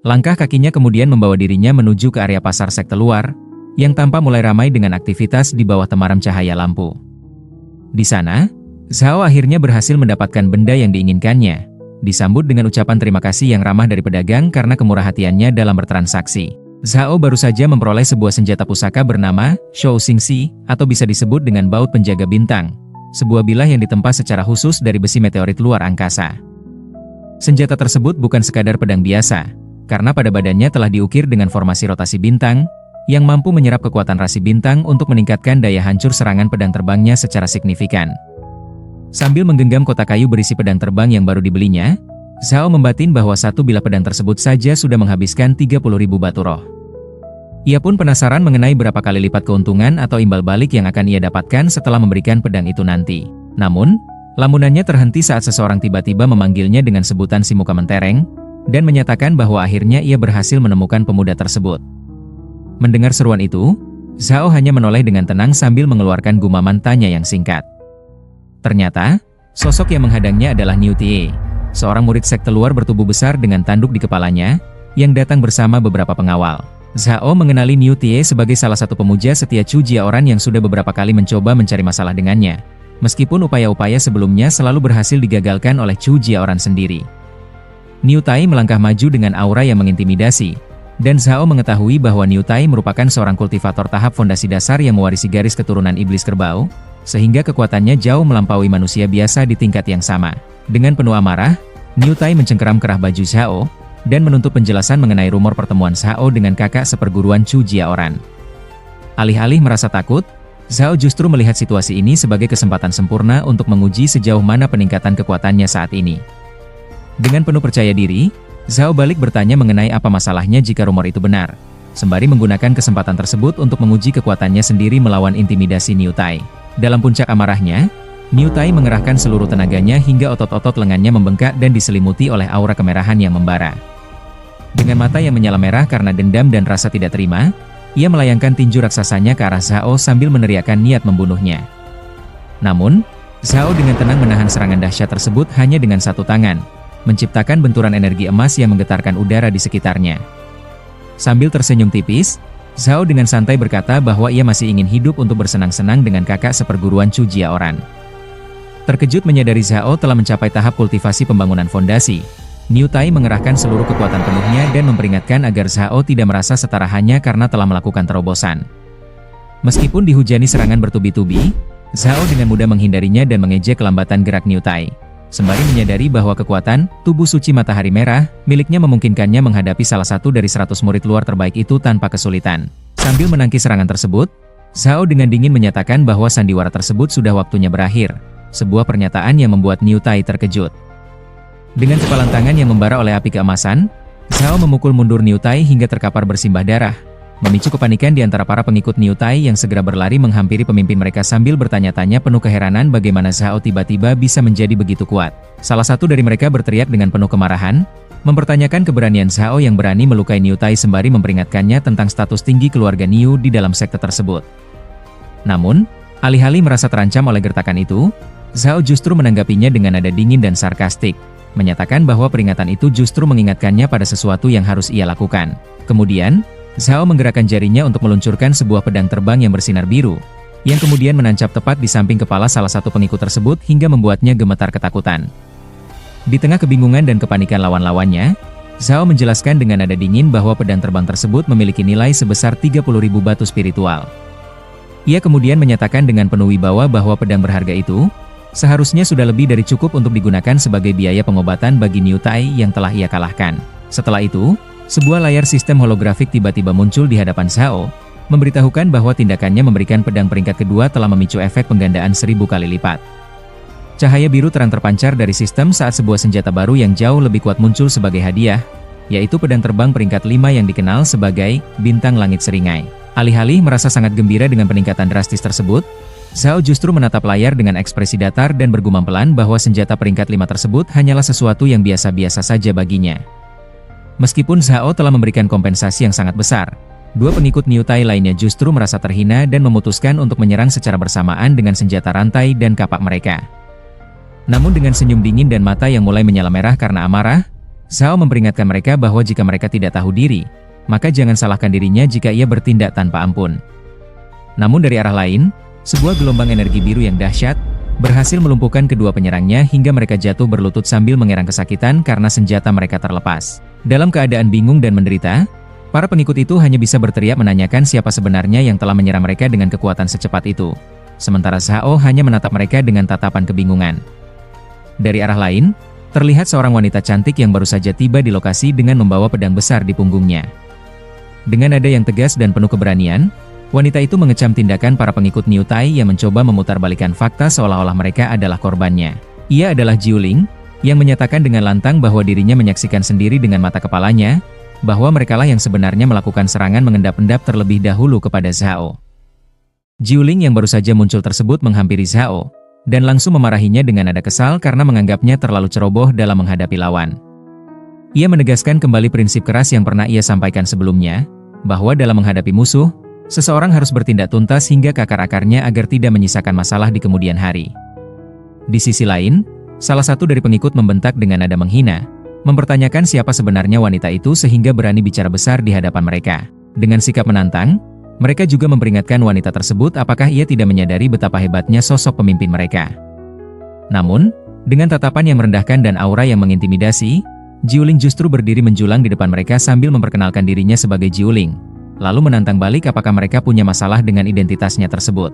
Langkah kakinya kemudian membawa dirinya menuju ke area pasar sekte luar, yang tampak mulai ramai dengan aktivitas di bawah temaram cahaya lampu. Di sana, Zhao akhirnya berhasil mendapatkan benda yang diinginkannya, disambut dengan ucapan terima kasih yang ramah dari pedagang karena kemurah hatiannya dalam bertransaksi. Zhao baru saja memperoleh sebuah senjata pusaka bernama Shou Xingxi, atau bisa disebut dengan baut penjaga bintang, sebuah bilah yang ditempa secara khusus dari besi meteorit luar angkasa. Senjata tersebut bukan sekadar pedang biasa, karena pada badannya telah diukir dengan formasi rotasi bintang, yang mampu menyerap kekuatan rasi bintang untuk meningkatkan daya hancur serangan pedang terbangnya secara signifikan. Sambil menggenggam kotak kayu berisi pedang terbang yang baru dibelinya, Zhao membatin bahwa satu bilah pedang tersebut saja sudah menghabiskan 30.000 batu roh. Ia pun penasaran mengenai berapa kali lipat keuntungan atau imbal balik yang akan ia dapatkan setelah memberikan pedang itu nanti. Namun, lamunannya terhenti saat seseorang tiba-tiba memanggilnya dengan sebutan si muka mentereng, dan menyatakan bahwa akhirnya ia berhasil menemukan pemuda tersebut. Mendengar seruan itu, Zhao hanya menoleh dengan tenang sambil mengeluarkan gumaman tanya yang singkat. Ternyata, sosok yang menghadangnya adalah Niu Tie, seorang murid sekte luar bertubuh besar dengan tanduk di kepalanya, yang datang bersama beberapa pengawal. Zhao mengenali Niu Tie sebagai salah satu pemuja setia Chu Jiaoran yang sudah beberapa kali mencoba mencari masalah dengannya, meskipun upaya-upaya sebelumnya selalu berhasil digagalkan oleh Chu Jiaoran sendiri. Niu Tai melangkah maju dengan aura yang mengintimidasi, dan Zhao mengetahui bahwa Niu Tai merupakan seorang kultivator tahap fondasi dasar yang mewarisi garis keturunan iblis kerbau, sehingga kekuatannya jauh melampaui manusia biasa di tingkat yang sama. Dengan penuh amarah, Niu Tai mencengkeram kerah baju Zhao, dan menuntut penjelasan mengenai rumor pertemuan Zhao dengan kakak seperguruan Chu Jiaoran. Alih-alih merasa takut, Zhao justru melihat situasi ini sebagai kesempatan sempurna untuk menguji sejauh mana peningkatan kekuatannya saat ini. Dengan penuh percaya diri, Zhao balik bertanya mengenai apa masalahnya jika rumor itu benar, sembari menggunakan kesempatan tersebut untuk menguji kekuatannya sendiri melawan intimidasi Niu Tai. Dalam puncak amarahnya, Niu Tai mengerahkan seluruh tenaganya hingga otot-otot lengannya membengkak dan diselimuti oleh aura kemerahan yang membara. Dengan mata yang menyala merah karena dendam dan rasa tidak terima, ia melayangkan tinju raksasanya ke arah Zhao sambil meneriakkan niat membunuhnya. Namun, Zhao dengan tenang menahan serangan dahsyat tersebut hanya dengan satu tangan, menciptakan benturan energi emas yang menggetarkan udara di sekitarnya. Sambil tersenyum tipis, Zhao dengan santai berkata bahwa ia masih ingin hidup untuk bersenang-senang dengan kakak seperguruan Chu Jiaoran. Terkejut menyadari Zhao telah mencapai tahap kultivasi pembangunan fondasi, Niu Tai mengerahkan seluruh kekuatan penuhnya dan memperingatkan agar Zhao tidak merasa setara hanya karena telah melakukan terobosan. Meskipun dihujani serangan bertubi-tubi, Zhao dengan mudah menghindarinya dan mengejek kelambatan gerak Niu Tai, sembari menyadari bahwa kekuatan tubuh suci matahari merah miliknya memungkinkannya menghadapi salah satu dari 100 murid luar terbaik itu tanpa kesulitan. Sambil menangkis serangan tersebut, Zhao dengan dingin menyatakan bahwa sandiwara tersebut sudah waktunya berakhir, sebuah pernyataan yang membuat Niu Tai terkejut. Dengan kepalan tangan yang membara oleh api keemasan, Zhao memukul mundur Niu Tai hingga terkapar bersimbah darah, memicu kepanikan di antara para pengikut Niu Tai yang segera berlari menghampiri pemimpin mereka sambil bertanya-tanya penuh keheranan bagaimana Zhao tiba-tiba bisa menjadi begitu kuat. Salah satu dari mereka berteriak dengan penuh kemarahan, mempertanyakan keberanian Zhao yang berani melukai Niu Tai sembari memperingatkannya tentang status tinggi keluarga Niu di dalam sekte tersebut. Namun, alih-alih merasa terancam oleh gertakan itu, Zhao justru menanggapinya dengan nada dingin dan sarkastik, menyatakan bahwa peringatan itu justru mengingatkannya pada sesuatu yang harus ia lakukan. Kemudian, Zhao menggerakkan jarinya untuk meluncurkan sebuah pedang terbang yang bersinar biru, yang kemudian menancap tepat di samping kepala salah satu pengikut tersebut hingga membuatnya gemetar ketakutan. Di tengah kebingungan dan kepanikan lawan-lawannya, Zhao menjelaskan dengan nada dingin bahwa pedang terbang tersebut memiliki nilai sebesar 30.000 batu spiritual. Ia kemudian menyatakan dengan penuh wibawa bahwa pedang berharga itu seharusnya sudah lebih dari cukup untuk digunakan sebagai biaya pengobatan bagi Niu Tai yang telah ia kalahkan. Setelah itu, sebuah layar sistem holografik tiba-tiba muncul di hadapan Zhao, memberitahukan bahwa tindakannya memberikan pedang peringkat kedua telah memicu efek penggandaan 1000 kali lipat. Cahaya biru terang terpancar dari sistem saat sebuah senjata baru yang jauh lebih kuat muncul sebagai hadiah, yaitu pedang terbang peringkat 5 yang dikenal sebagai Bintang Langit Seringai. Alih-alih merasa sangat gembira dengan peningkatan drastis tersebut, Zhao justru menatap layar dengan ekspresi datar dan bergumam pelan bahwa senjata peringkat 5 tersebut hanyalah sesuatu yang biasa-biasa saja baginya. Meskipun Zhao telah memberikan kompensasi yang sangat besar, dua pengikut Niu Tai lainnya justru merasa terhina dan memutuskan untuk menyerang secara bersamaan dengan senjata rantai dan kapak mereka. Namun dengan senyum dingin dan mata yang mulai menyala merah karena amarah, Zhao memperingatkan mereka bahwa jika mereka tidak tahu diri, maka jangan salahkan dirinya jika ia bertindak tanpa ampun. Namun dari arah lain, sebuah gelombang energi biru yang dahsyat berhasil melumpuhkan kedua penyerangnya hingga mereka jatuh berlutut sambil mengerang kesakitan karena senjata mereka terlepas. Dalam keadaan bingung dan menderita, para pengikut itu hanya bisa berteriak menanyakan siapa sebenarnya yang telah menyerang mereka dengan kekuatan secepat itu. Sementara Zhao hanya menatap mereka dengan tatapan kebingungan. Dari arah lain, terlihat seorang wanita cantik yang baru saja tiba di lokasi dengan membawa pedang besar di punggungnya. Dengan nada yang tegas dan penuh keberanian, wanita itu mengecam tindakan para pengikut Niu Tai yang mencoba memutarbalikkan fakta seolah-olah mereka adalah korbannya. Ia adalah Jiuling, yang menyatakan dengan lantang bahwa dirinya menyaksikan sendiri dengan mata kepalanya, bahwa merekalah yang sebenarnya melakukan serangan mengendap-endap terlebih dahulu kepada Zhao. Jiuling yang baru saja muncul tersebut menghampiri Zhao, dan langsung memarahinya dengan nada kesal karena menganggapnya terlalu ceroboh dalam menghadapi lawan. Ia menegaskan kembali prinsip keras yang pernah ia sampaikan sebelumnya, bahwa dalam menghadapi musuh, seseorang harus bertindak tuntas hingga ke akar-akarnya agar tidak menyisakan masalah di kemudian hari. Di sisi lain, salah satu dari pengikut membentak dengan nada menghina, mempertanyakan siapa sebenarnya wanita itu sehingga berani bicara besar di hadapan mereka. Dengan sikap menantang, mereka juga memperingatkan wanita tersebut apakah ia tidak menyadari betapa hebatnya sosok pemimpin mereka. Namun, dengan tatapan yang merendahkan dan aura yang mengintimidasi, Jiuling justru berdiri menjulang di depan mereka sambil memperkenalkan dirinya sebagai Jiuling, lalu menantang balik apakah mereka punya masalah dengan identitasnya tersebut.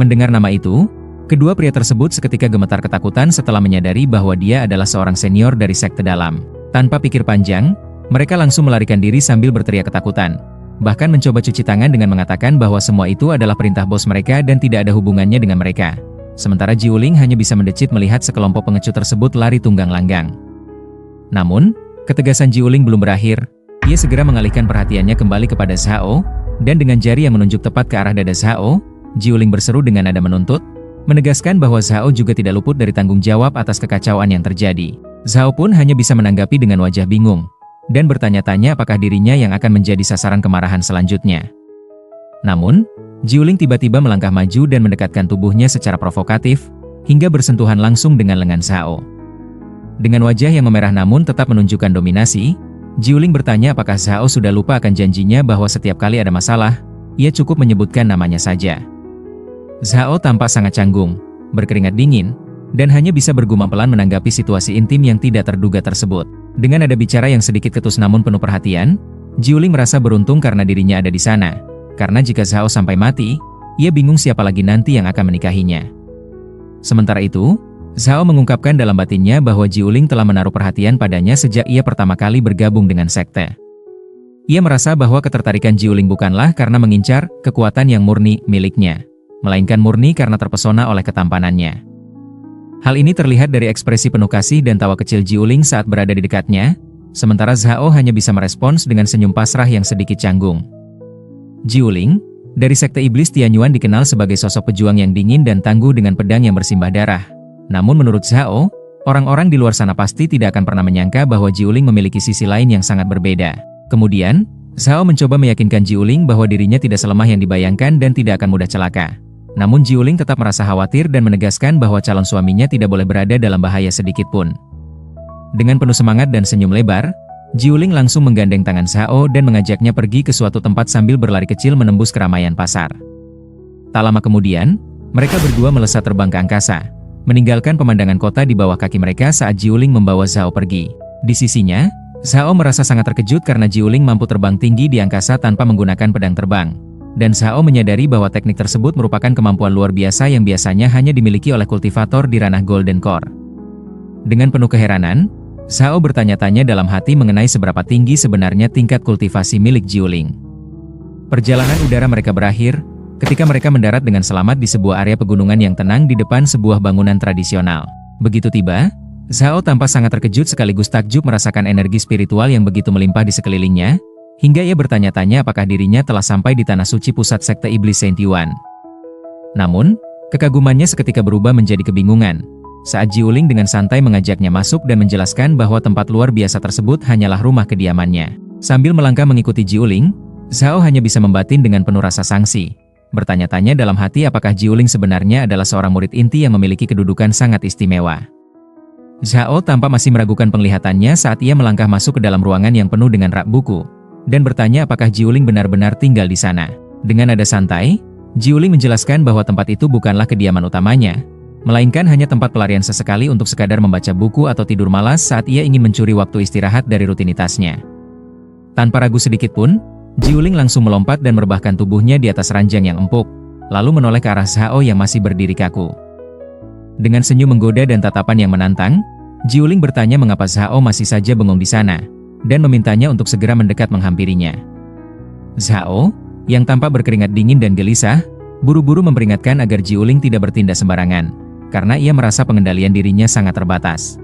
Mendengar nama itu, kedua pria tersebut seketika gemetar ketakutan setelah menyadari bahwa dia adalah seorang senior dari sekte dalam. Tanpa pikir panjang, mereka langsung melarikan diri sambil berteriak ketakutan. Bahkan mencoba cuci tangan dengan mengatakan bahwa semua itu adalah perintah bos mereka dan tidak ada hubungannya dengan mereka. Sementara Jiuling hanya bisa mendecit melihat sekelompok pengecut tersebut lari tunggang langgang. Namun, ketegasan Jiuling belum berakhir. Ia segera mengalihkan perhatiannya kembali kepada Zhao, dan dengan jari yang menunjuk tepat ke arah dada Zhao, Jiuling berseru dengan nada menuntut, menegaskan bahwa Zhao juga tidak luput dari tanggung jawab atas kekacauan yang terjadi. Zhao pun hanya bisa menanggapi dengan wajah bingung, dan bertanya-tanya apakah dirinya yang akan menjadi sasaran kemarahan selanjutnya. Namun, Jiuling tiba-tiba melangkah maju dan mendekatkan tubuhnya secara provokatif, hingga bersentuhan langsung dengan lengan Zhao. Dengan wajah yang memerah namun tetap menunjukkan dominasi, Jiuling bertanya apakah Zhao sudah lupa akan janjinya bahwa setiap kali ada masalah, ia cukup menyebutkan namanya saja. Zhao tampak sangat canggung, berkeringat dingin, dan hanya bisa bergumam pelan menanggapi situasi intim yang tidak terduga tersebut. Dengan nada bicara yang sedikit ketus namun penuh perhatian, Jiuling merasa beruntung karena dirinya ada di sana. Karena jika Zhao sampai mati, ia bingung siapa lagi nanti yang akan menikahinya. Sementara itu, Zhao mengungkapkan dalam batinnya bahwa Jiuling telah menaruh perhatian padanya sejak ia pertama kali bergabung dengan sekte. Ia merasa bahwa ketertarikan Jiuling bukanlah karena mengincar kekuatan yang murni miliknya, melainkan murni karena terpesona oleh ketampanannya. Hal ini terlihat dari ekspresi penuh kasih dan tawa kecil Jiuling saat berada di dekatnya, sementara Zhao hanya bisa merespons dengan senyum pasrah yang sedikit canggung. Jiuling, dari sekte iblis Tianyuan dikenal sebagai sosok pejuang yang dingin dan tangguh dengan pedang yang bersimbah darah. Namun menurut Zhao, orang-orang di luar sana pasti tidak akan pernah menyangka bahwa Jiuling memiliki sisi lain yang sangat berbeda. Kemudian, Zhao mencoba meyakinkan Jiuling bahwa dirinya tidak selemah yang dibayangkan dan tidak akan mudah celaka. Namun Jiuling tetap merasa khawatir dan menegaskan bahwa calon suaminya tidak boleh berada dalam bahaya sedikit pun. Dengan penuh semangat dan senyum lebar, Jiuling langsung menggandeng tangan Zhao dan mengajaknya pergi ke suatu tempat sambil berlari kecil menembus keramaian pasar. Tak lama kemudian, mereka berdua melesat terbang ke angkasa, meninggalkan pemandangan kota di bawah kaki mereka saat Jiuling membawa Zhao pergi. Di sisinya, Zhao merasa sangat terkejut karena Jiuling mampu terbang tinggi di angkasa tanpa menggunakan pedang terbang. Dan Zhao menyadari bahwa teknik tersebut merupakan kemampuan luar biasa yang biasanya hanya dimiliki oleh kultivator di ranah Golden Core. Dengan penuh keheranan, Zhao bertanya-tanya dalam hati mengenai seberapa tinggi sebenarnya tingkat kultivasi milik Jiuling. Perjalanan udara mereka berakhir, ketika mereka mendarat dengan selamat di sebuah area pegunungan yang tenang di depan sebuah bangunan tradisional. Begitu tiba, Zhao tampak sangat terkejut sekaligus takjub merasakan energi spiritual yang begitu melimpah di sekelilingnya, hingga ia bertanya-tanya apakah dirinya telah sampai di tanah suci pusat sekte iblis Saint Yuan. Namun, kekagumannya seketika berubah menjadi kebingungan, saat Jiuling dengan santai mengajaknya masuk dan menjelaskan bahwa tempat luar biasa tersebut hanyalah rumah kediamannya. Sambil melangkah mengikuti Jiuling, Zhao hanya bisa membatin dengan penuh rasa sangsi, bertanya-tanya dalam hati apakah Jiuling sebenarnya adalah seorang murid inti yang memiliki kedudukan sangat istimewa. Zhao tampak masih meragukan penglihatannya saat ia melangkah masuk ke dalam ruangan yang penuh dengan rak buku, dan bertanya apakah Jiuling benar-benar tinggal di sana. Dengan nada santai, Jiuling menjelaskan bahwa tempat itu bukanlah kediaman utamanya, melainkan hanya tempat pelarian sesekali untuk sekadar membaca buku atau tidur malas saat ia ingin mencuri waktu istirahat dari rutinitasnya. Tanpa ragu sedikit pun, Jiuling langsung melompat dan merebahkan tubuhnya di atas ranjang yang empuk, lalu menoleh ke arah Zhao yang masih berdiri kaku. Dengan senyum menggoda dan tatapan yang menantang, Jiuling bertanya mengapa Zhao masih saja bengong di sana, dan memintanya untuk segera mendekat menghampirinya. Zhao, yang tampak berkeringat dingin dan gelisah, buru-buru memperingatkan agar Jiuling tidak bertindak sembarangan, karena ia merasa pengendalian dirinya sangat terbatas.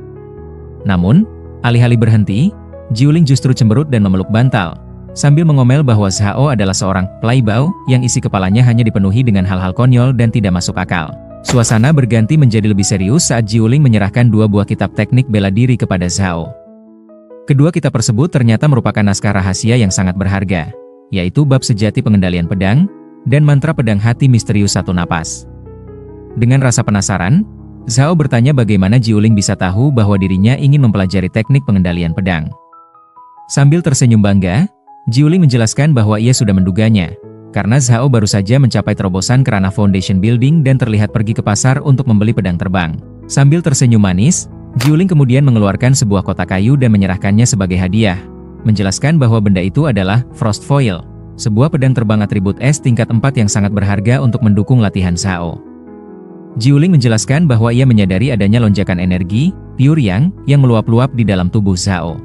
Namun, alih-alih berhenti, Jiuling justru cemberut dan memeluk bantal, sambil mengomel bahwa Zhao adalah seorang playboy yang isi kepalanya hanya dipenuhi dengan hal-hal konyol dan tidak masuk akal. Suasana berganti menjadi lebih serius saat Jiuling menyerahkan dua buah kitab teknik bela diri kepada Zhao. Kedua kitab tersebut ternyata merupakan naskah rahasia yang sangat berharga, yaitu Bab Sejati Pengendalian Pedang, dan Mantra Pedang Hati Misterius Satu Napas. Dengan rasa penasaran, Zhao bertanya bagaimana Jiuling bisa tahu bahwa dirinya ingin mempelajari teknik pengendalian pedang. Sambil tersenyum bangga, Jiuling menjelaskan bahwa ia sudah menduganya, karena Zhao baru saja mencapai terobosan ke ranah Foundation Building dan terlihat pergi ke pasar untuk membeli pedang terbang. Sambil tersenyum manis, Jiuling kemudian mengeluarkan sebuah kotak kayu dan menyerahkannya sebagai hadiah, menjelaskan bahwa benda itu adalah Frost Foil, sebuah pedang terbang atribut es tingkat 4 yang sangat berharga untuk mendukung latihan Zhao. Jiuling menjelaskan bahwa ia menyadari adanya lonjakan energi, pure yang meluap-luap di dalam tubuh Zhao.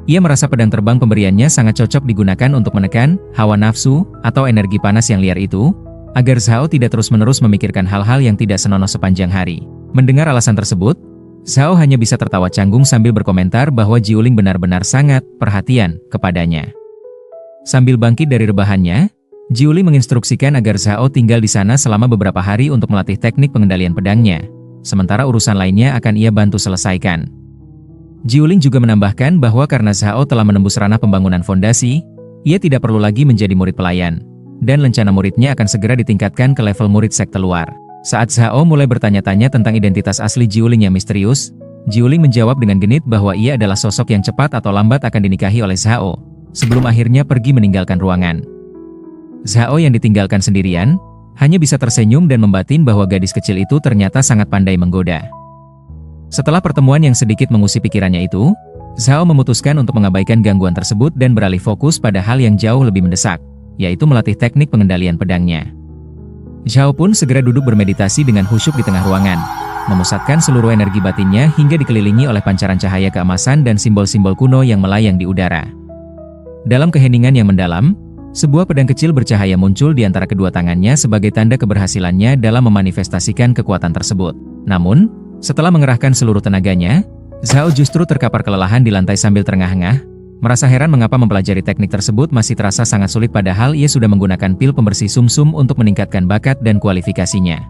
Ia merasa pedang terbang pemberiannya sangat cocok digunakan untuk menekan hawa nafsu atau energi panas yang liar itu, agar Zhao tidak terus-menerus memikirkan hal-hal yang tidak senonoh sepanjang hari. Mendengar alasan tersebut, Zhao hanya bisa tertawa canggung sambil berkomentar bahwa Jiuling benar-benar sangat perhatian kepadanya. Sambil bangkit dari rebahannya, Jiuling menginstruksikan agar Zhao tinggal di sana selama beberapa hari untuk melatih teknik pengendalian pedangnya, sementara urusan lainnya akan ia bantu selesaikan. Jiuling juga menambahkan bahwa karena Zhao telah menembus ranah pembangunan fondasi, ia tidak perlu lagi menjadi murid pelayan, dan lencana muridnya akan segera ditingkatkan ke level murid sekte luar. Saat Zhao mulai bertanya-tanya tentang identitas asli Jiuling yang misterius, Jiuling menjawab dengan genit bahwa ia adalah sosok yang cepat atau lambat akan dinikahi oleh Zhao, sebelum akhirnya pergi meninggalkan ruangan. Zhao yang ditinggalkan sendirian, hanya bisa tersenyum dan membatin bahwa gadis kecil itu ternyata sangat pandai menggoda. Setelah pertemuan yang sedikit mengusik pikirannya itu, Zhao memutuskan untuk mengabaikan gangguan tersebut dan beralih fokus pada hal yang jauh lebih mendesak, yaitu melatih teknik pengendalian pedangnya. Zhao pun segera duduk bermeditasi dengan khusyuk di tengah ruangan, memusatkan seluruh energi batinnya hingga dikelilingi oleh pancaran cahaya keemasan dan simbol-simbol kuno yang melayang di udara. Dalam keheningan yang mendalam, sebuah pedang kecil bercahaya muncul di antara kedua tangannya sebagai tanda keberhasilannya dalam memanifestasikan kekuatan tersebut. Namun, setelah mengerahkan seluruh tenaganya, Zhao justru terkapar kelelahan di lantai sambil terengah-engah, merasa heran mengapa mempelajari teknik tersebut masih terasa sangat sulit padahal ia sudah menggunakan pil pembersih sumsum untuk meningkatkan bakat dan kualifikasinya.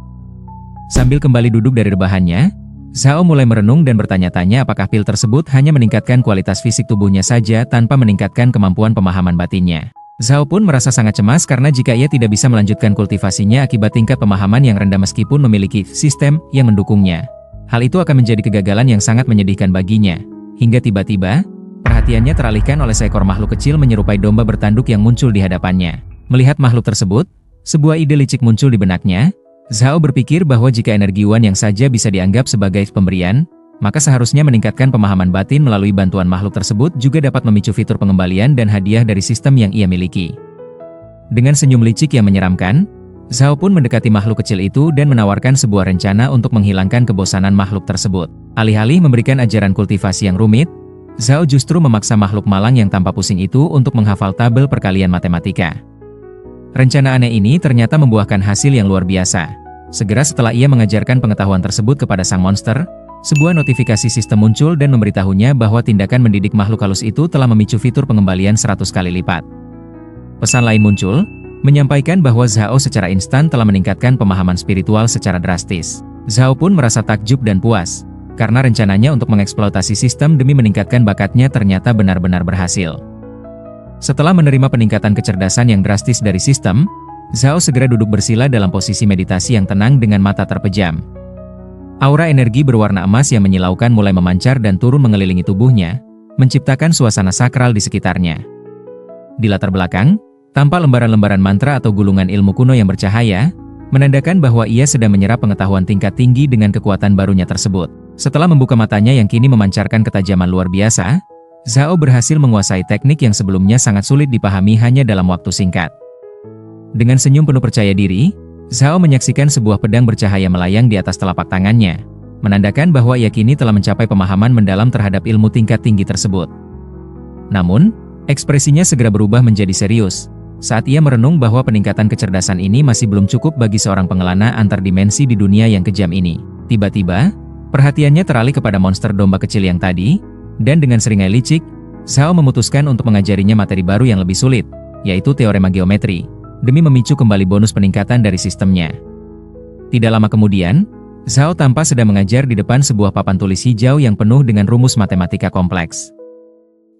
Sambil kembali duduk dari rebahannya, Zhao mulai merenung dan bertanya-tanya apakah pil tersebut hanya meningkatkan kualitas fisik tubuhnya saja tanpa meningkatkan kemampuan pemahaman batinnya. Zhao pun merasa sangat cemas karena jika ia tidak bisa melanjutkan kultivasinya akibat tingkat pemahaman yang rendah meskipun memiliki sistem yang mendukungnya, hal itu akan menjadi kegagalan yang sangat menyedihkan baginya. Hingga tiba-tiba, perhatiannya teralihkan oleh seekor makhluk kecil menyerupai domba bertanduk yang muncul di hadapannya. Melihat makhluk tersebut, sebuah ide licik muncul di benaknya. Zhao berpikir bahwa jika energi Yuan yang saja bisa dianggap sebagai pemberian, maka seharusnya meningkatkan pemahaman batin melalui bantuan makhluk tersebut juga dapat memicu fitur pengembalian dan hadiah dari sistem yang ia miliki. Dengan senyum licik yang menyeramkan, Zhao pun mendekati makhluk kecil itu dan menawarkan sebuah rencana untuk menghilangkan kebosanan makhluk tersebut. Alih-alih memberikan ajaran kultivasi yang rumit, Zhao justru memaksa makhluk malang yang tanpa pusing itu untuk menghafal tabel perkalian matematika. Rencana aneh ini ternyata membuahkan hasil yang luar biasa. Segera setelah ia mengajarkan pengetahuan tersebut kepada sang monster, sebuah notifikasi sistem muncul dan memberitahunya bahwa tindakan mendidik makhluk halus itu telah memicu fitur pengembalian 100 kali lipat. Pesan lain muncul, menyampaikan bahwa Zhao secara instan telah meningkatkan pemahaman spiritual secara drastis. Zhao pun merasa takjub dan puas, karena rencananya untuk mengeksploitasi sistem demi meningkatkan bakatnya ternyata benar-benar berhasil. Setelah menerima peningkatan kecerdasan yang drastis dari sistem, Zhao segera duduk bersila dalam posisi meditasi yang tenang dengan mata terpejam. Aura energi berwarna emas yang menyilaukan mulai memancar dan turun mengelilingi tubuhnya, menciptakan suasana sakral di sekitarnya. Di latar belakang, tampak lembaran-lembaran mantra atau gulungan ilmu kuno yang bercahaya, menandakan bahwa ia sedang menyerap pengetahuan tingkat tinggi dengan kekuatan barunya tersebut. Setelah membuka matanya yang kini memancarkan ketajaman luar biasa, Zhao berhasil menguasai teknik yang sebelumnya sangat sulit dipahami hanya dalam waktu singkat. Dengan senyum penuh percaya diri, Zhao menyaksikan sebuah pedang bercahaya melayang di atas telapak tangannya, menandakan bahwa ia kini telah mencapai pemahaman mendalam terhadap ilmu tingkat tinggi tersebut. Namun, ekspresinya segera berubah menjadi serius, saat ia merenung bahwa peningkatan kecerdasan ini masih belum cukup bagi seorang pengelana antar dimensi di dunia yang kejam ini. Tiba-tiba, perhatiannya teralih kepada monster domba kecil yang tadi, dan dengan seringai licik, Zhao memutuskan untuk mengajarinya materi baru yang lebih sulit, yaitu teorema geometri, demi memicu kembali bonus peningkatan dari sistemnya. Tidak lama kemudian, Zhao tampak sedang mengajar di depan sebuah papan tulis hijau yang penuh dengan rumus matematika kompleks.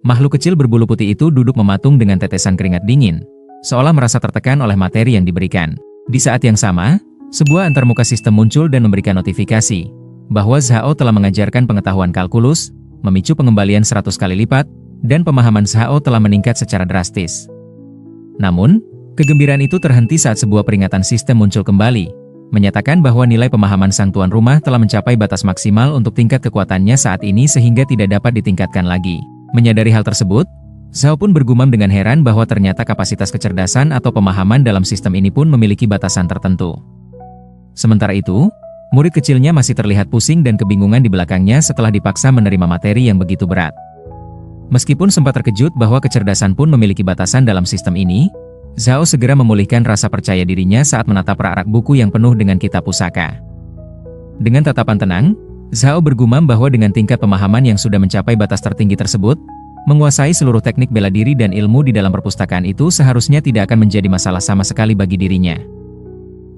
Makhluk kecil berbulu putih itu duduk mematung dengan tetesan keringat dingin, seolah merasa tertekan oleh materi yang diberikan. Di saat yang sama, sebuah antarmuka sistem muncul dan memberikan notifikasi bahwa Zhao telah mengajarkan pengetahuan kalkulus, memicu pengembalian 100 kali lipat, dan pemahaman Zhao telah meningkat secara drastis. Namun, kegembiraan itu terhenti saat sebuah peringatan sistem muncul kembali, menyatakan bahwa nilai pemahaman sang tuan rumah telah mencapai batas maksimal untuk tingkat kekuatannya saat ini sehingga tidak dapat ditingkatkan lagi. Menyadari hal tersebut, Zhao pun bergumam dengan heran bahwa ternyata kapasitas kecerdasan atau pemahaman dalam sistem ini pun memiliki batasan tertentu. Sementara itu, murid kecilnya masih terlihat pusing dan kebingungan di belakangnya setelah dipaksa menerima materi yang begitu berat. Meskipun sempat terkejut bahwa kecerdasan pun memiliki batasan dalam sistem ini, Zhao segera memulihkan rasa percaya dirinya saat menatap rak-rak buku yang penuh dengan kitab pusaka. Dengan tatapan tenang, Zhao bergumam bahwa dengan tingkat pemahaman yang sudah mencapai batas tertinggi tersebut, menguasai seluruh teknik bela diri dan ilmu di dalam perpustakaan itu seharusnya tidak akan menjadi masalah sama sekali bagi dirinya.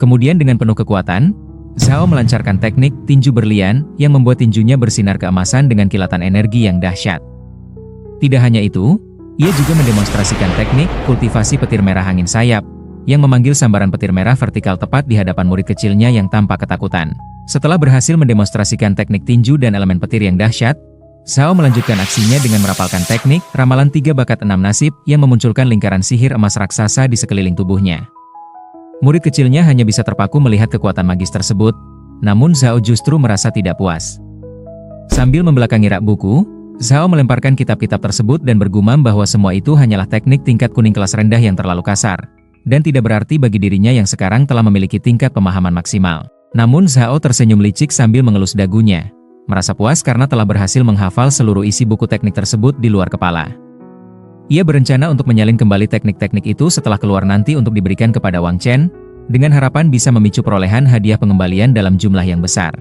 Kemudian dengan penuh kekuatan, Zhao melancarkan teknik tinju berlian yang membuat tinjunya bersinar keemasan dengan kilatan energi yang dahsyat. Tidak hanya itu, ia juga mendemonstrasikan teknik kultivasi petir merah angin sayap, yang memanggil sambaran petir merah vertikal tepat di hadapan murid kecilnya yang tampak ketakutan. Setelah berhasil mendemonstrasikan teknik tinju dan elemen petir yang dahsyat, Zhao melanjutkan aksinya dengan merapalkan teknik ramalan 3 bakat 6 nasib yang memunculkan lingkaran sihir emas raksasa di sekeliling tubuhnya. Murid kecilnya hanya bisa terpaku melihat kekuatan magis tersebut, namun Zhao justru merasa tidak puas. Sambil membelakangi rak buku, Zhao melemparkan kitab-kitab tersebut dan bergumam bahwa semua itu hanyalah teknik tingkat kuning kelas rendah yang terlalu kasar, dan tidak berarti bagi dirinya yang sekarang telah memiliki tingkat pemahaman maksimal. Namun Zhao tersenyum licik sambil mengelus dagunya, merasa puas karena telah berhasil menghafal seluruh isi buku teknik tersebut di luar kepala. Ia berencana untuk menyalin kembali teknik-teknik itu setelah keluar nanti untuk diberikan kepada Wang Chen, dengan harapan bisa memicu perolehan hadiah pengembalian dalam jumlah yang besar.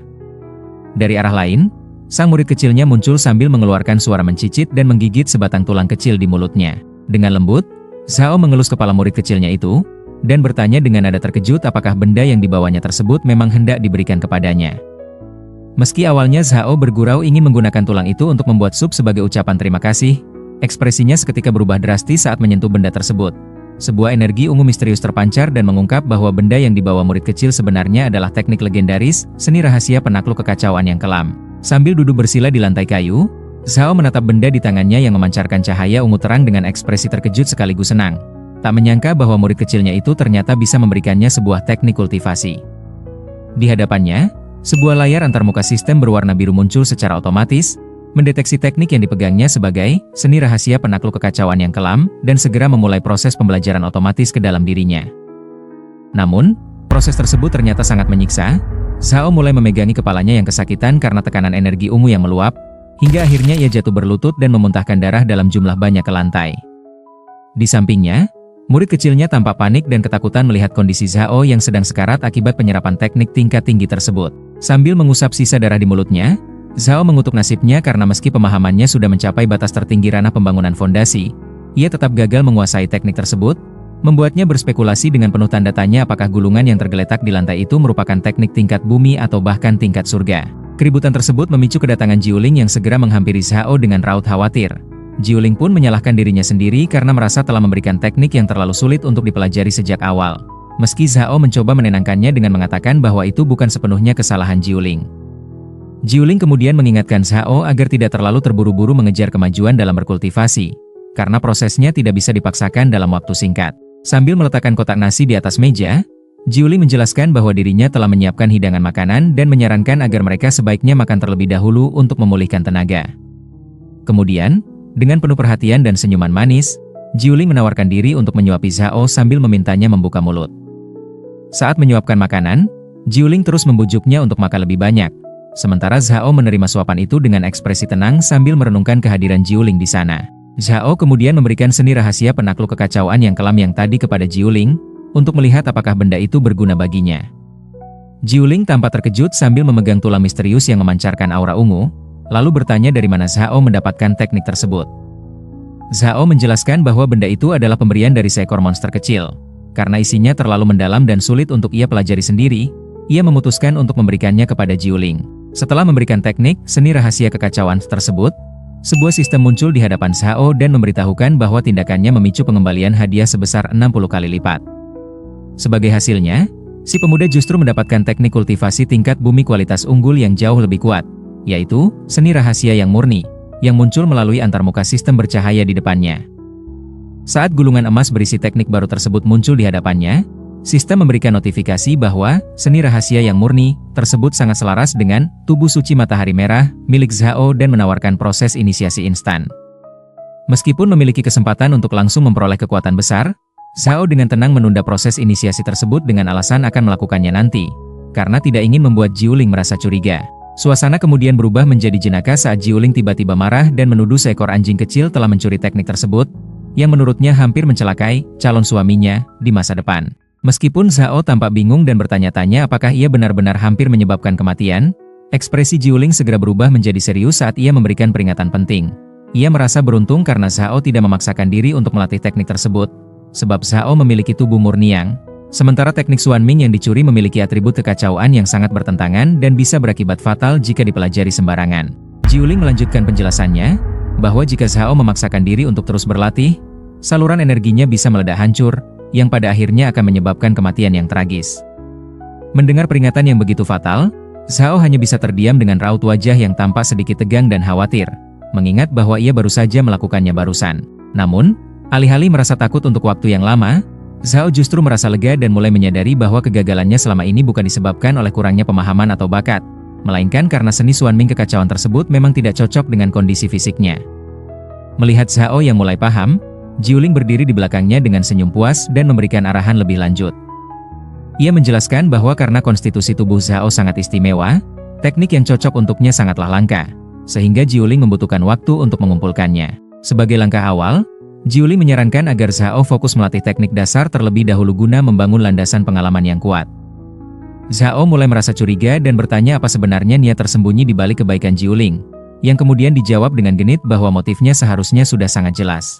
Dari arah lain, sang murid kecilnya muncul sambil mengeluarkan suara mencicit dan menggigit sebatang tulang kecil di mulutnya. Dengan lembut, Zhao mengelus kepala murid kecilnya itu, dan bertanya dengan nada terkejut apakah benda yang dibawanya tersebut memang hendak diberikan kepadanya. Meski awalnya Zhao bergurau ingin menggunakan tulang itu untuk membuat sup sebagai ucapan terima kasih, ekspresinya seketika berubah drastis saat menyentuh benda tersebut. Sebuah energi ungu misterius terpancar dan mengungkap bahwa benda yang dibawa murid kecil sebenarnya adalah teknik legendaris, seni rahasia penakluk kekacauan yang kelam. Sambil duduk bersila di lantai kayu, Zhao menatap benda di tangannya yang memancarkan cahaya ungu terang dengan ekspresi terkejut sekaligus senang. Tak menyangka bahwa murid kecilnya itu ternyata bisa memberikannya sebuah teknik kultivasi. Di hadapannya, Sebuah layar antarmuka sistem berwarna biru muncul secara otomatis, mendeteksi teknik yang dipegangnya sebagai seni rahasia penakluk kekacauan yang kelam, dan segera memulai proses pembelajaran otomatis ke dalam dirinya. Namun, proses tersebut ternyata sangat menyiksa. Zhao mulai memegangi kepalanya yang kesakitan karena tekanan energi ungu yang meluap, hingga akhirnya ia jatuh berlutut dan memuntahkan darah dalam jumlah banyak ke lantai. Di sampingnya, murid kecilnya tampak panik dan ketakutan melihat kondisi Zhao yang sedang sekarat akibat penyerapan teknik tingkat tinggi tersebut. Sambil mengusap sisa darah di mulutnya, Zhao mengutuk nasibnya karena meski pemahamannya sudah mencapai batas tertinggi ranah pembangunan fondasi, ia tetap gagal menguasai teknik tersebut, membuatnya berspekulasi dengan penuh tanda tanya apakah gulungan yang tergeletak di lantai itu merupakan teknik tingkat bumi atau bahkan tingkat surga. Keributan tersebut memicu kedatangan Jiuling yang segera menghampiri Zhao dengan raut khawatir. Jiuling pun menyalahkan dirinya sendiri karena merasa telah memberikan teknik yang terlalu sulit untuk dipelajari sejak awal. Meski Zhao mencoba menenangkannya dengan mengatakan bahwa itu bukan sepenuhnya kesalahan Jiuling. Jiuling kemudian mengingatkan Zhao agar tidak terlalu terburu-buru mengejar kemajuan dalam berkultivasi, karena prosesnya tidak bisa dipaksakan dalam waktu singkat. Sambil meletakkan kotak nasi di atas meja, Jiuling menjelaskan bahwa dirinya telah menyiapkan hidangan makanan dan menyarankan agar mereka sebaiknya makan terlebih dahulu untuk memulihkan tenaga. Kemudian, dengan penuh perhatian dan senyuman manis, Jiuling menawarkan diri untuk menyuapi Zhao sambil memintanya membuka mulut. Saat menyuapkan makanan, Jiuling terus membujuknya untuk makan lebih banyak, sementara Zhao menerima suapan itu dengan ekspresi tenang sambil merenungkan kehadiran Jiuling di sana. Zhao kemudian memberikan seni rahasia penakluk kekacauan yang kelam yang tadi kepada Jiuling, untuk melihat apakah benda itu berguna baginya. Jiuling tampak terkejut sambil memegang tulang misterius yang memancarkan aura ungu, lalu bertanya dari mana Zhao mendapatkan teknik tersebut. Zhao menjelaskan bahwa benda itu adalah pemberian dari seekor monster kecil. Karena isinya terlalu mendalam dan sulit untuk ia pelajari sendiri, ia memutuskan untuk memberikannya kepada Jiuling. Setelah memberikan teknik seni rahasia kekacauan tersebut, sebuah sistem muncul di hadapan Zhao dan memberitahukan bahwa tindakannya memicu pengembalian hadiah sebesar 60 kali lipat. Sebagai hasilnya, si pemuda justru mendapatkan teknik kultivasi tingkat bumi kualitas unggul yang jauh lebih kuat, yaitu seni rahasia yang murni, yang muncul melalui antarmuka sistem bercahaya di depannya. Saat gulungan emas berisi teknik baru tersebut muncul di hadapannya, sistem memberikan notifikasi bahwa seni rahasia yang murni tersebut sangat selaras dengan tubuh suci matahari merah milik Zhao dan menawarkan proses inisiasi instan. Meskipun memiliki kesempatan untuk langsung memperoleh kekuatan besar, Zhao dengan tenang menunda proses inisiasi tersebut dengan alasan akan melakukannya nanti, karena tidak ingin membuat Jiuling merasa curiga. Suasana kemudian berubah menjadi jenaka saat Jiuling tiba-tiba marah dan menuduh seekor anjing kecil telah mencuri teknik tersebut, yang menurutnya hampir mencelakai calon suaminya di masa depan. Meskipun Zhao tampak bingung dan bertanya-tanya apakah ia benar-benar hampir menyebabkan kematian, ekspresi Jiuling segera berubah menjadi serius saat ia memberikan peringatan penting. Ia merasa beruntung karena Zhao tidak memaksakan diri untuk melatih teknik tersebut, sebab Zhao memiliki tubuh murni yang, sementara teknik Xuanming yang dicuri memiliki atribut kekacauan yang sangat bertentangan dan bisa berakibat fatal jika dipelajari sembarangan. Jiuling melanjutkan penjelasannya, bahwa jika Zhao memaksakan diri untuk terus berlatih, saluran energinya bisa meledak hancur, yang pada akhirnya akan menyebabkan kematian yang tragis. Mendengar peringatan yang begitu fatal, Zhao hanya bisa terdiam dengan raut wajah yang tampak sedikit tegang dan khawatir, mengingat bahwa ia baru saja melakukannya barusan. Namun, alih-alih merasa takut untuk waktu yang lama, Zhao justru merasa lega dan mulai menyadari bahwa kegagalannya selama ini bukan disebabkan oleh kurangnya pemahaman atau bakat, melainkan karena seni Xuanming kekacauan tersebut memang tidak cocok dengan kondisi fisiknya. Melihat Zhao yang mulai paham, Jiuling berdiri di belakangnya dengan senyum puas dan memberikan arahan lebih lanjut. Ia menjelaskan bahwa karena konstitusi tubuh Zhao sangat istimewa, teknik yang cocok untuknya sangatlah langka, sehingga Jiuling membutuhkan waktu untuk mengumpulkannya. Sebagai langkah awal, Jiuling menyarankan agar Zhao fokus melatih teknik dasar terlebih dahulu guna membangun landasan pengalaman yang kuat. Zhao mulai merasa curiga dan bertanya apa sebenarnya niat tersembunyi di balik kebaikan Jiuling, yang kemudian dijawab dengan genit bahwa motifnya seharusnya sudah sangat jelas.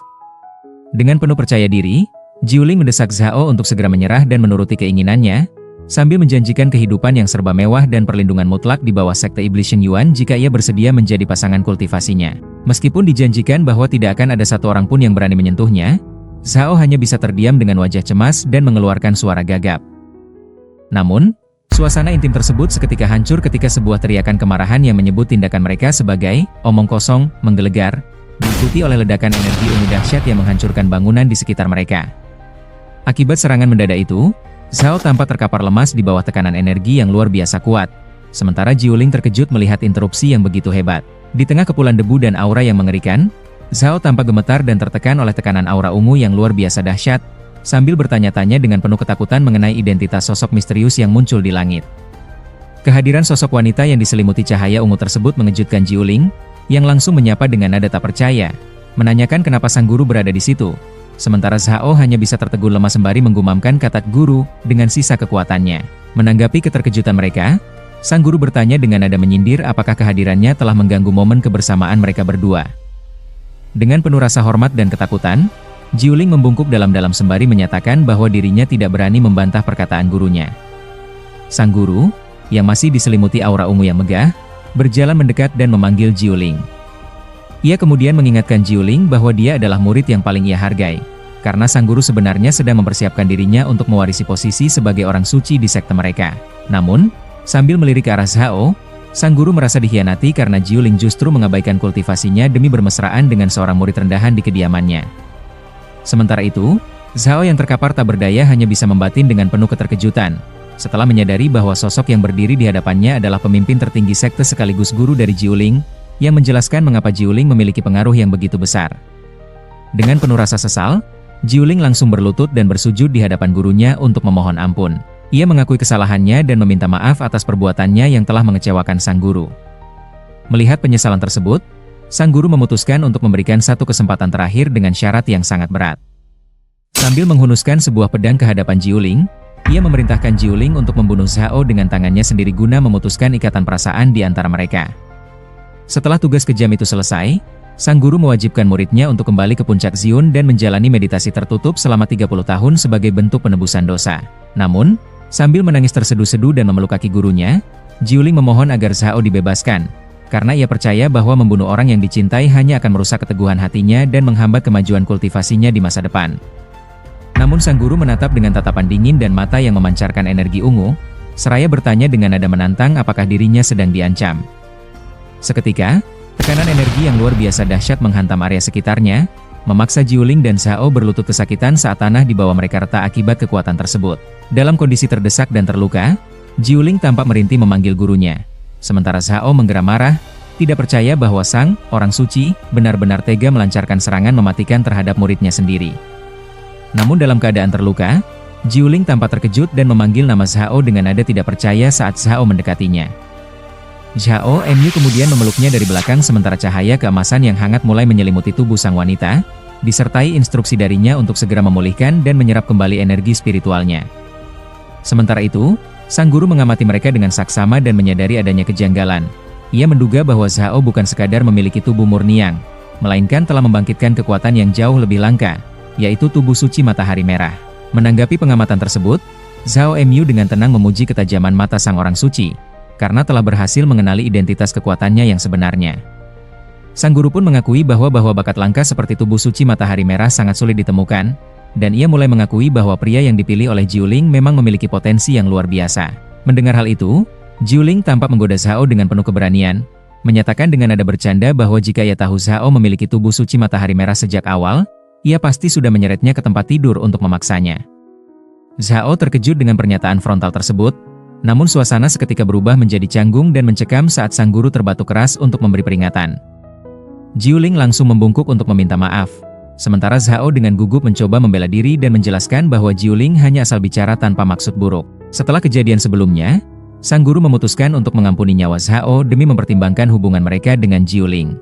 Dengan penuh percaya diri, Jiuling mendesak Zhao untuk segera menyerah dan menuruti keinginannya, sambil menjanjikan kehidupan yang serba mewah dan perlindungan mutlak di bawah sekte iblis Sheng Yuan jika ia bersedia menjadi pasangan kultivasinya. Meskipun dijanjikan bahwa tidak akan ada satu orang pun yang berani menyentuhnya, Zhao hanya bisa terdiam dengan wajah cemas dan mengeluarkan suara gagap. Namun, suasana intim tersebut seketika hancur ketika sebuah teriakan kemarahan yang menyebut tindakan mereka sebagai omong kosong menggelegar, diikuti oleh ledakan energi ungu dahsyat yang menghancurkan bangunan di sekitar mereka. Akibat serangan mendadak itu, Zhao tampak terkapar lemas di bawah tekanan energi yang luar biasa kuat, Sementara Jiuling terkejut melihat interupsi yang begitu hebat. Di tengah kepulan debu dan aura yang mengerikan, Zhao tampak gemetar dan tertekan oleh tekanan aura ungu yang luar biasa dahsyat, sambil bertanya-tanya dengan penuh ketakutan mengenai identitas sosok misterius yang muncul di langit. Kehadiran sosok wanita yang diselimuti cahaya ungu tersebut mengejutkan Jiuling, yang langsung menyapa dengan nada tak percaya, menanyakan kenapa sang guru berada di situ. Sementara Zhao hanya bisa tertegun lemas sembari menggumamkan kata guru dengan sisa kekuatannya. Menanggapi keterkejutan mereka, sang guru bertanya dengan nada menyindir apakah kehadirannya telah mengganggu momen kebersamaan mereka berdua. Dengan penuh rasa hormat dan ketakutan, Jiuling membungkuk dalam-dalam sembari menyatakan bahwa dirinya tidak berani membantah perkataan gurunya. Sang guru, yang masih diselimuti aura ungu yang megah, berjalan mendekat dan memanggil Jiuling. Ia kemudian mengingatkan Jiuling bahwa dia adalah murid yang paling ia hargai, karena sang guru sebenarnya sedang mempersiapkan dirinya untuk mewarisi posisi sebagai orang suci di sekte mereka. Namun, sambil melirik ke arah Zhao, sang guru merasa dikhianati karena Jiuling justru mengabaikan kultivasinya demi bermesraan dengan seorang murid rendahan di kediamannya. Sementara itu, Zhao yang terkapar tak berdaya hanya bisa membatin dengan penuh keterkejutan, setelah menyadari bahwa sosok yang berdiri di hadapannya adalah pemimpin tertinggi sekte sekaligus guru dari Jiuling, yang menjelaskan mengapa Jiuling memiliki pengaruh yang begitu besar. Dengan penuh rasa sesal, Jiuling langsung berlutut dan bersujud di hadapan gurunya untuk memohon ampun. Ia mengakui kesalahannya dan meminta maaf atas perbuatannya yang telah mengecewakan sang guru. Melihat penyesalan tersebut, sang guru memutuskan untuk memberikan satu kesempatan terakhir dengan syarat yang sangat berat. Sambil menghunuskan sebuah pedang ke hadapan Jiuling, ia memerintahkan Jiuling untuk membunuh Zhao dengan tangannya sendiri guna memutuskan ikatan perasaan di antara mereka. Setelah tugas kejam itu selesai, sang guru mewajibkan muridnya untuk kembali ke puncak Ziun dan menjalani meditasi tertutup selama 30 tahun sebagai bentuk penebusan dosa. Namun, sambil menangis terseduh-seduh dan memeluk kaki gurunya, Jiuling memohon agar Zhao dibebaskan, karena ia percaya bahwa membunuh orang yang dicintai hanya akan merusak keteguhan hatinya dan menghambat kemajuan kultivasinya di masa depan. Namun sang guru menatap dengan tatapan dingin dan mata yang memancarkan energi ungu, seraya bertanya dengan nada menantang apakah dirinya sedang diancam. Seketika, tekanan energi yang luar biasa dahsyat menghantam area sekitarnya, memaksa Jiuling dan Zhao berlutut kesakitan saat tanah di bawah mereka retak akibat kekuatan tersebut. Dalam kondisi terdesak dan terluka, Jiuling tampak merintih memanggil gurunya. Sementara Zhao menggeram marah, tidak percaya bahwa sang orang suci benar-benar tega melancarkan serangan mematikan terhadap muridnya sendiri. Namun dalam keadaan terluka, Jiuling tampak terkejut dan memanggil nama Zhao dengan nada tidak percaya saat Zhao mendekatinya. Zhao Mu kemudian memeluknya dari belakang sementara cahaya keemasan yang hangat mulai menyelimuti tubuh sang wanita, disertai instruksi darinya untuk segera memulihkan dan menyerap kembali energi spiritualnya. Sementara itu, sang guru mengamati mereka dengan saksama dan menyadari adanya kejanggalan. Ia menduga bahwa Zhao bukan sekadar memiliki tubuh murniang, melainkan telah membangkitkan kekuatan yang jauh lebih langka, yaitu tubuh suci matahari merah. Menanggapi pengamatan tersebut, Zhao Mu dengan tenang memuji ketajaman mata sang orang suci, karena telah berhasil mengenali identitas kekuatannya yang sebenarnya. Sang guru pun mengakui bahwa bakat langka seperti tubuh suci matahari merah sangat sulit ditemukan, dan ia mulai mengakui bahwa pria yang dipilih oleh Jiuling memang memiliki potensi yang luar biasa. Mendengar hal itu, Jiuling tampak menggoda Zhao dengan penuh keberanian, menyatakan dengan nada bercanda bahwa jika ia tahu Zhao memiliki tubuh suci matahari merah sejak awal, ia pasti sudah menyeretnya ke tempat tidur untuk memaksanya. Zhao terkejut dengan pernyataan frontal tersebut, namun suasana seketika berubah menjadi canggung dan mencekam saat sang guru terbatuk keras untuk memberi peringatan. Jiuling langsung membungkuk untuk meminta maaf, sementara Zhao dengan gugup mencoba membela diri dan menjelaskan bahwa Jiuling hanya asal bicara tanpa maksud buruk. Setelah kejadian sebelumnya, sang guru memutuskan untuk mengampuni nyawa Zhao demi mempertimbangkan hubungan mereka dengan Jiuling.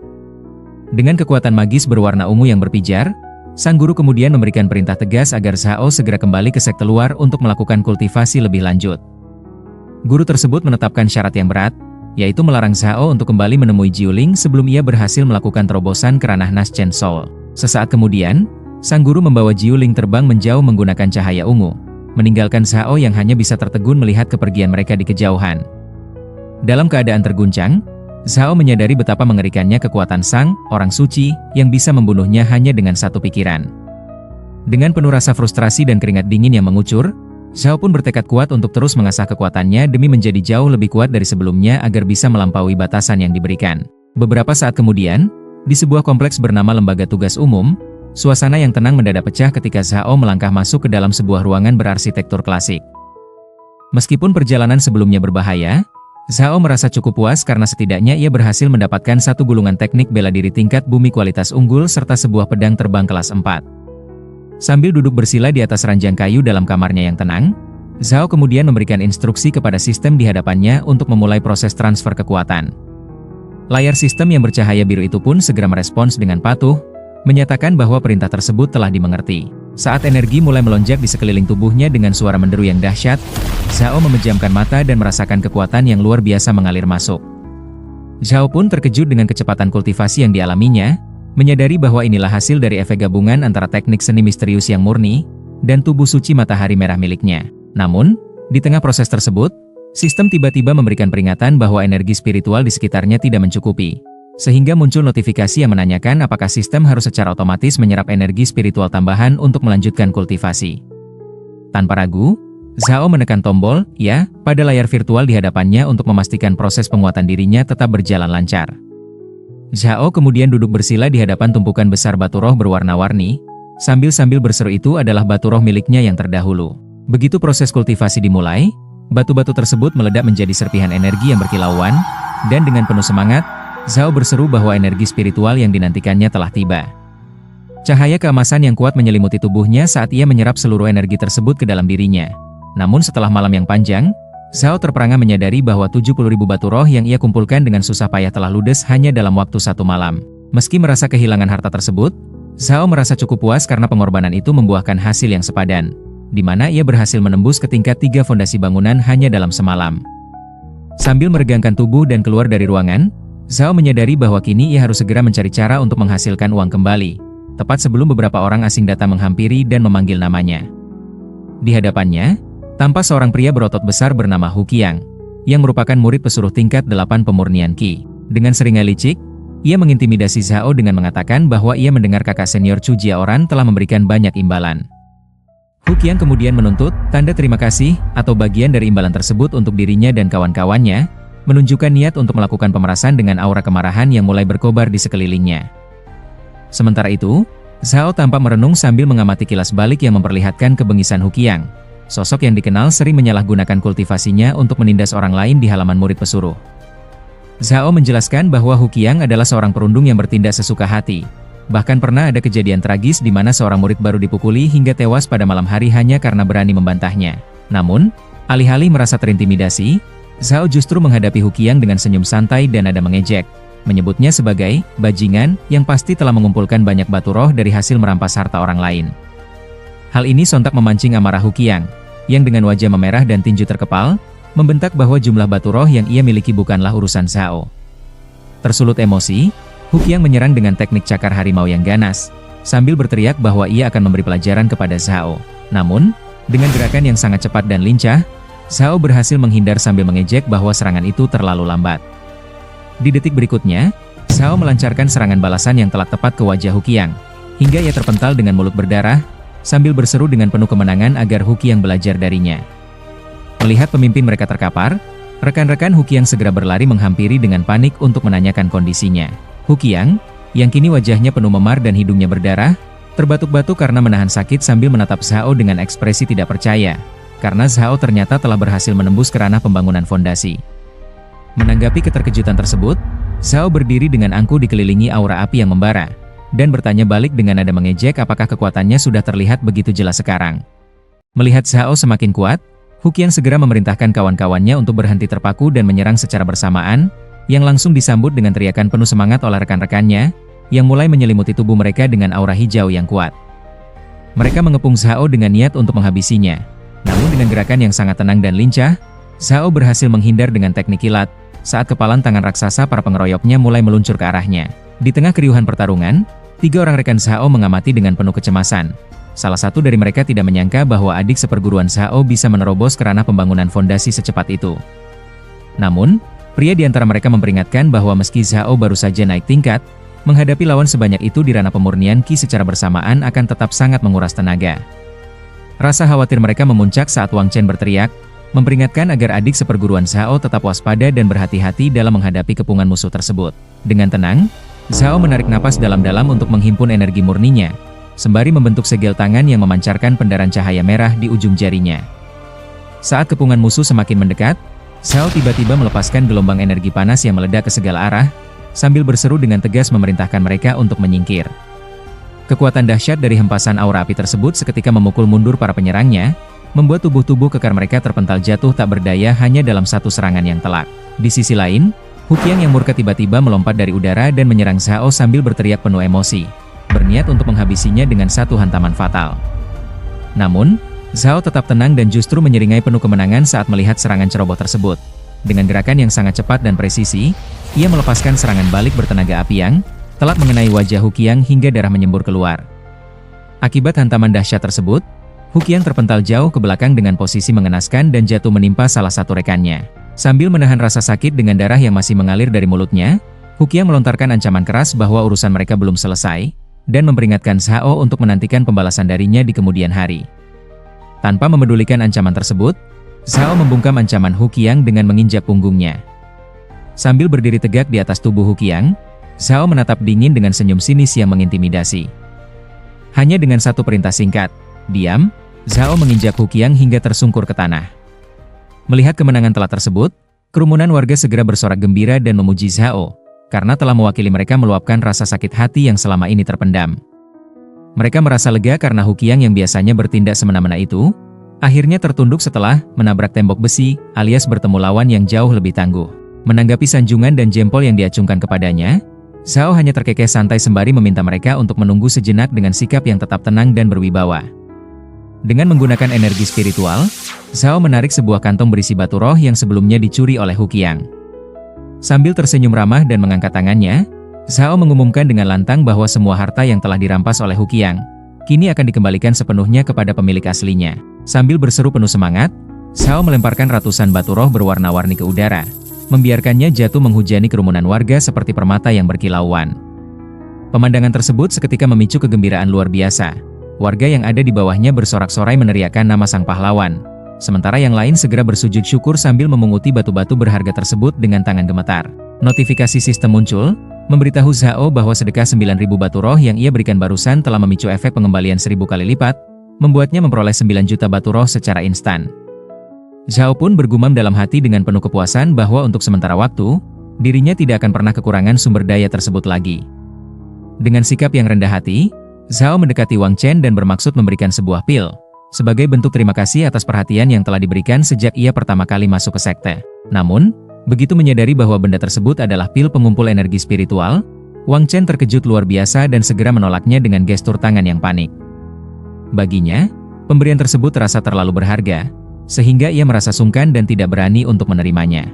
Dengan kekuatan magis berwarna ungu yang berpijar, sang guru kemudian memberikan perintah tegas agar Zhao segera kembali ke sekte luar untuk melakukan kultivasi lebih lanjut. Guru tersebut menetapkan syarat yang berat, yaitu melarang Zhao untuk kembali menemui Jiuling sebelum ia berhasil melakukan terobosan ke ranah Naschen Soul. Sesaat kemudian, sang guru membawa Jiuling terbang menjauh menggunakan cahaya ungu, meninggalkan Zhao yang hanya bisa tertegun melihat kepergian mereka di kejauhan. Dalam keadaan terguncang, Zhao menyadari betapa mengerikannya kekuatan sang orang suci yang bisa membunuhnya hanya dengan satu pikiran. Dengan penuh rasa frustrasi dan keringat dingin yang mengucur, Zhao pun bertekad kuat untuk terus mengasah kekuatannya demi menjadi jauh lebih kuat dari sebelumnya agar bisa melampaui batasan yang diberikan. Beberapa saat kemudian, di sebuah kompleks bernama Lembaga Tugas Umum, suasana yang tenang mendadak pecah ketika Zhao melangkah masuk ke dalam sebuah ruangan berarsitektur klasik. Meskipun perjalanan sebelumnya berbahaya, Zhao merasa cukup puas karena setidaknya ia berhasil mendapatkan satu gulungan teknik bela diri tingkat bumi kualitas unggul serta sebuah pedang terbang kelas 4. Sambil duduk bersila di atas ranjang kayu dalam kamarnya yang tenang, Zhao kemudian memberikan instruksi kepada sistem di hadapannya untuk memulai proses transfer kekuatan. Layar sistem yang bercahaya biru itu pun segera merespons dengan patuh, menyatakan bahwa perintah tersebut telah dimengerti. Saat energi mulai melonjak di sekeliling tubuhnya dengan suara menderu yang dahsyat, Zhao memejamkan mata dan merasakan kekuatan yang luar biasa mengalir masuk. Zhao pun terkejut dengan kecepatan kultivasi yang dialaminya, menyadari bahwa inilah hasil dari efek gabungan antara teknik seni misterius yang murni dan tubuh suci matahari merah miliknya. Namun, di tengah proses tersebut, sistem tiba-tiba memberikan peringatan bahwa energi spiritual di sekitarnya tidak mencukupi. Sehingga muncul notifikasi yang menanyakan apakah sistem harus secara otomatis menyerap energi spiritual tambahan untuk melanjutkan kultivasi. Tanpa ragu, Zhao menekan tombol "Ya" pada layar virtual di hadapannya untuk memastikan proses penguatan dirinya tetap berjalan lancar. Zhao kemudian duduk bersila di hadapan tumpukan besar batu roh berwarna-warni, sambil berseru itu adalah batu roh miliknya yang terdahulu. Begitu proses kultivasi dimulai, batu-batu tersebut meledak menjadi serpihan energi yang berkilauan, dan dengan penuh semangat, Zhao berseru bahwa energi spiritual yang dinantikannya telah tiba. Cahaya keemasan yang kuat menyelimuti tubuhnya saat ia menyerap seluruh energi tersebut ke dalam dirinya. Namun setelah malam yang panjang, Zhao terperangah menyadari bahwa 70.000 batu roh yang ia kumpulkan dengan susah payah telah ludes hanya dalam waktu satu malam. Meski merasa kehilangan harta tersebut, Zhao merasa cukup puas karena pengorbanan itu membuahkan hasil yang sepadan, di mana ia berhasil menembus ke tingkat 3 fondasi bangunan hanya dalam semalam. Sambil meregangkan tubuh dan keluar dari ruangan, Zhao menyadari bahwa kini ia harus segera mencari cara untuk menghasilkan uang kembali, tepat sebelum beberapa orang asing datang menghampiri dan memanggil namanya. Di hadapannya, tampak seorang pria berotot besar bernama Hu Qiang, yang merupakan murid pesuruh tingkat 8 pemurnian Qi. Dengan seringai licik, ia mengintimidasi Zhao dengan mengatakan bahwa ia mendengar kakak senior Chu Jiaoran telah memberikan banyak imbalan. Hu Qiang kemudian menuntut tanda terima kasih atau bagian dari imbalan tersebut untuk dirinya dan kawan-kawannya, menunjukkan niat untuk melakukan pemerasan dengan aura kemarahan yang mulai berkobar di sekelilingnya. Sementara itu, Zhao tampak merenung sambil mengamati kilas balik yang memperlihatkan kebengisan Hu Qiang. Sosok yang dikenal sering menyalahgunakan kultivasinya untuk menindas orang lain di halaman murid pesuruh. Zhao menjelaskan bahwa Hu Qiang adalah seorang perundung yang bertindak sesuka hati. Bahkan pernah ada kejadian tragis di mana seorang murid baru dipukuli hingga tewas pada malam hari hanya karena berani membantahnya. Namun, alih-alih merasa terintimidasi, Zhao justru menghadapi Hu Qiang dengan senyum santai dan nada mengejek, menyebutnya sebagai bajingan yang pasti telah mengumpulkan banyak batu roh dari hasil merampas harta orang lain. Hal ini sontak memancing amarah Hu Qiang, yang dengan wajah memerah dan tinju terkepal, membentak bahwa jumlah batu roh yang ia miliki bukanlah urusan Zhao. Tersulut emosi, Hu Qiang menyerang dengan teknik cakar harimau yang ganas, sambil berteriak bahwa ia akan memberi pelajaran kepada Zhao. Namun, dengan gerakan yang sangat cepat dan lincah, Zhao berhasil menghindar sambil mengejek bahwa serangan itu terlalu lambat. Di detik berikutnya, Zhao melancarkan serangan balasan yang telah tepat ke wajah Hu Qiang, hingga ia terpental dengan mulut berdarah, sambil berseru dengan penuh kemenangan agar Hu Qiang belajar darinya. Melihat pemimpin mereka terkapar, rekan-rekan Hu Qiang segera berlari menghampiri dengan panik untuk menanyakan kondisinya. Hu Qiang, yang kini wajahnya penuh memar dan hidungnya berdarah, terbatuk-batuk karena menahan sakit sambil menatap Zhao dengan ekspresi tidak percaya, karena Zhao ternyata telah berhasil menembus ke ranah pembangunan fondasi. Menanggapi keterkejutan tersebut, Zhao berdiri dengan angkuh dikelilingi aura api yang membara, dan bertanya balik dengan nada mengejek apakah kekuatannya sudah terlihat begitu jelas sekarang. Melihat Zhao semakin kuat, Hu Qiang segera memerintahkan kawan-kawannya untuk berhenti terpaku dan menyerang secara bersamaan, yang langsung disambut dengan teriakan penuh semangat oleh rekan-rekannya, yang mulai menyelimuti tubuh mereka dengan aura hijau yang kuat. Mereka mengepung Zhao dengan niat untuk menghabisinya. Namun dengan gerakan yang sangat tenang dan lincah, Zhao berhasil menghindar dengan teknik kilat, saat kepalan tangan raksasa para pengeroyoknya mulai meluncur ke arahnya. Di tengah keriuhan pertarungan, 3 orang rekan Zhao mengamati dengan penuh kecemasan. Salah satu dari mereka tidak menyangka bahwa adik seperguruan Zhao bisa menerobos ke ranah pembangunan fondasi secepat itu. Namun, pria di antara mereka memperingatkan bahwa meski Zhao baru saja naik tingkat, menghadapi lawan sebanyak itu di ranah pemurnian Qi secara bersamaan akan tetap sangat menguras tenaga. Rasa khawatir mereka memuncak saat Wang Chen berteriak, memperingatkan agar adik seperguruan Zhao tetap waspada dan berhati-hati dalam menghadapi kepungan musuh tersebut. Dengan tenang, Zhao menarik napas dalam-dalam untuk menghimpun energi murninya, sembari membentuk segel tangan yang memancarkan pendaran cahaya merah di ujung jarinya. Saat kepungan musuh semakin mendekat, Zhao tiba-tiba melepaskan gelombang energi panas yang meledak ke segala arah, sambil berseru dengan tegas memerintahkan mereka untuk menyingkir. Kekuatan dahsyat dari hempasan aura api tersebut seketika memukul mundur para penyerangnya, membuat tubuh-tubuh kekar mereka terpental jatuh tak berdaya hanya dalam satu serangan yang telak. Di sisi lain, Hu Qiang yang murka tiba-tiba melompat dari udara dan menyerang Zhao sambil berteriak penuh emosi, berniat untuk menghabisinya dengan satu hantaman fatal. Namun, Zhao tetap tenang dan justru menyeringai penuh kemenangan saat melihat serangan ceroboh tersebut. Dengan gerakan yang sangat cepat dan presisi, ia melepaskan serangan balik bertenaga api yang telak mengenai wajah Hu Qiang hingga darah menyembur keluar. Akibat hantaman dahsyat tersebut, Hu Qiang terpental jauh ke belakang dengan posisi mengenaskan dan jatuh menimpa salah satu rekannya. Sambil menahan rasa sakit dengan darah yang masih mengalir dari mulutnya, Hu Qiang melontarkan ancaman keras bahwa urusan mereka belum selesai, dan memperingatkan Zhao untuk menantikan pembalasan darinya di kemudian hari. Tanpa memedulikan ancaman tersebut, Zhao membungkam ancaman Hu Qiang dengan menginjak punggungnya. Sambil berdiri tegak di atas tubuh Hu Qiang, Zhao menatap dingin dengan senyum sinis yang mengintimidasi. Hanya dengan satu perintah singkat, diam, Zhao menginjak Hu Qiang hingga tersungkur ke tanah. Melihat kemenangan telat tersebut, kerumunan warga segera bersorak gembira dan memuji Zhao, karena telah mewakili mereka meluapkan rasa sakit hati yang selama ini terpendam. Mereka merasa lega karena Hu Qiang yang biasanya bertindak semena-mena itu, akhirnya tertunduk setelah menabrak tembok besi, alias bertemu lawan yang jauh lebih tangguh. Menanggapi sanjungan dan jempol yang diacungkan kepadanya, Zhao hanya terkekeh santai sembari meminta mereka untuk menunggu sejenak dengan sikap yang tetap tenang dan berwibawa. Dengan menggunakan energi spiritual, Zhao menarik sebuah kantong berisi batu roh yang sebelumnya dicuri oleh Hu Qiang. Sambil tersenyum ramah dan mengangkat tangannya, Zhao mengumumkan dengan lantang bahwa semua harta yang telah dirampas oleh Hu Qiang, kini akan dikembalikan sepenuhnya kepada pemilik aslinya. Sambil berseru penuh semangat, Zhao melemparkan ratusan batu roh berwarna-warni ke udara, membiarkannya jatuh menghujani kerumunan warga seperti permata yang berkilauan. Pemandangan tersebut seketika memicu kegembiraan luar biasa. Warga yang ada di bawahnya bersorak-sorai meneriakkan nama sang pahlawan, sementara yang lain segera bersujud syukur sambil memunguti batu-batu berharga tersebut dengan tangan gemetar. Notifikasi sistem muncul, memberitahu Zhao bahwa sedekah 9.000 batu roh yang ia berikan barusan telah memicu efek pengembalian 1.000 kali lipat, membuatnya memperoleh 9 juta batu roh secara instan. Zhao pun bergumam dalam hati dengan penuh kepuasan bahwa untuk sementara waktu, dirinya tidak akan pernah kekurangan sumber daya tersebut lagi. Dengan sikap yang rendah hati, Zhao mendekati Wang Chen dan bermaksud memberikan sebuah pil, sebagai bentuk terima kasih atas perhatian yang telah diberikan sejak ia pertama kali masuk ke sekte. Namun, begitu menyadari bahwa benda tersebut adalah pil pengumpul energi spiritual, Wang Chen terkejut luar biasa dan segera menolaknya dengan gestur tangan yang panik. Baginya, pemberian tersebut terasa terlalu berharga, sehingga ia merasa sungkan dan tidak berani untuk menerimanya.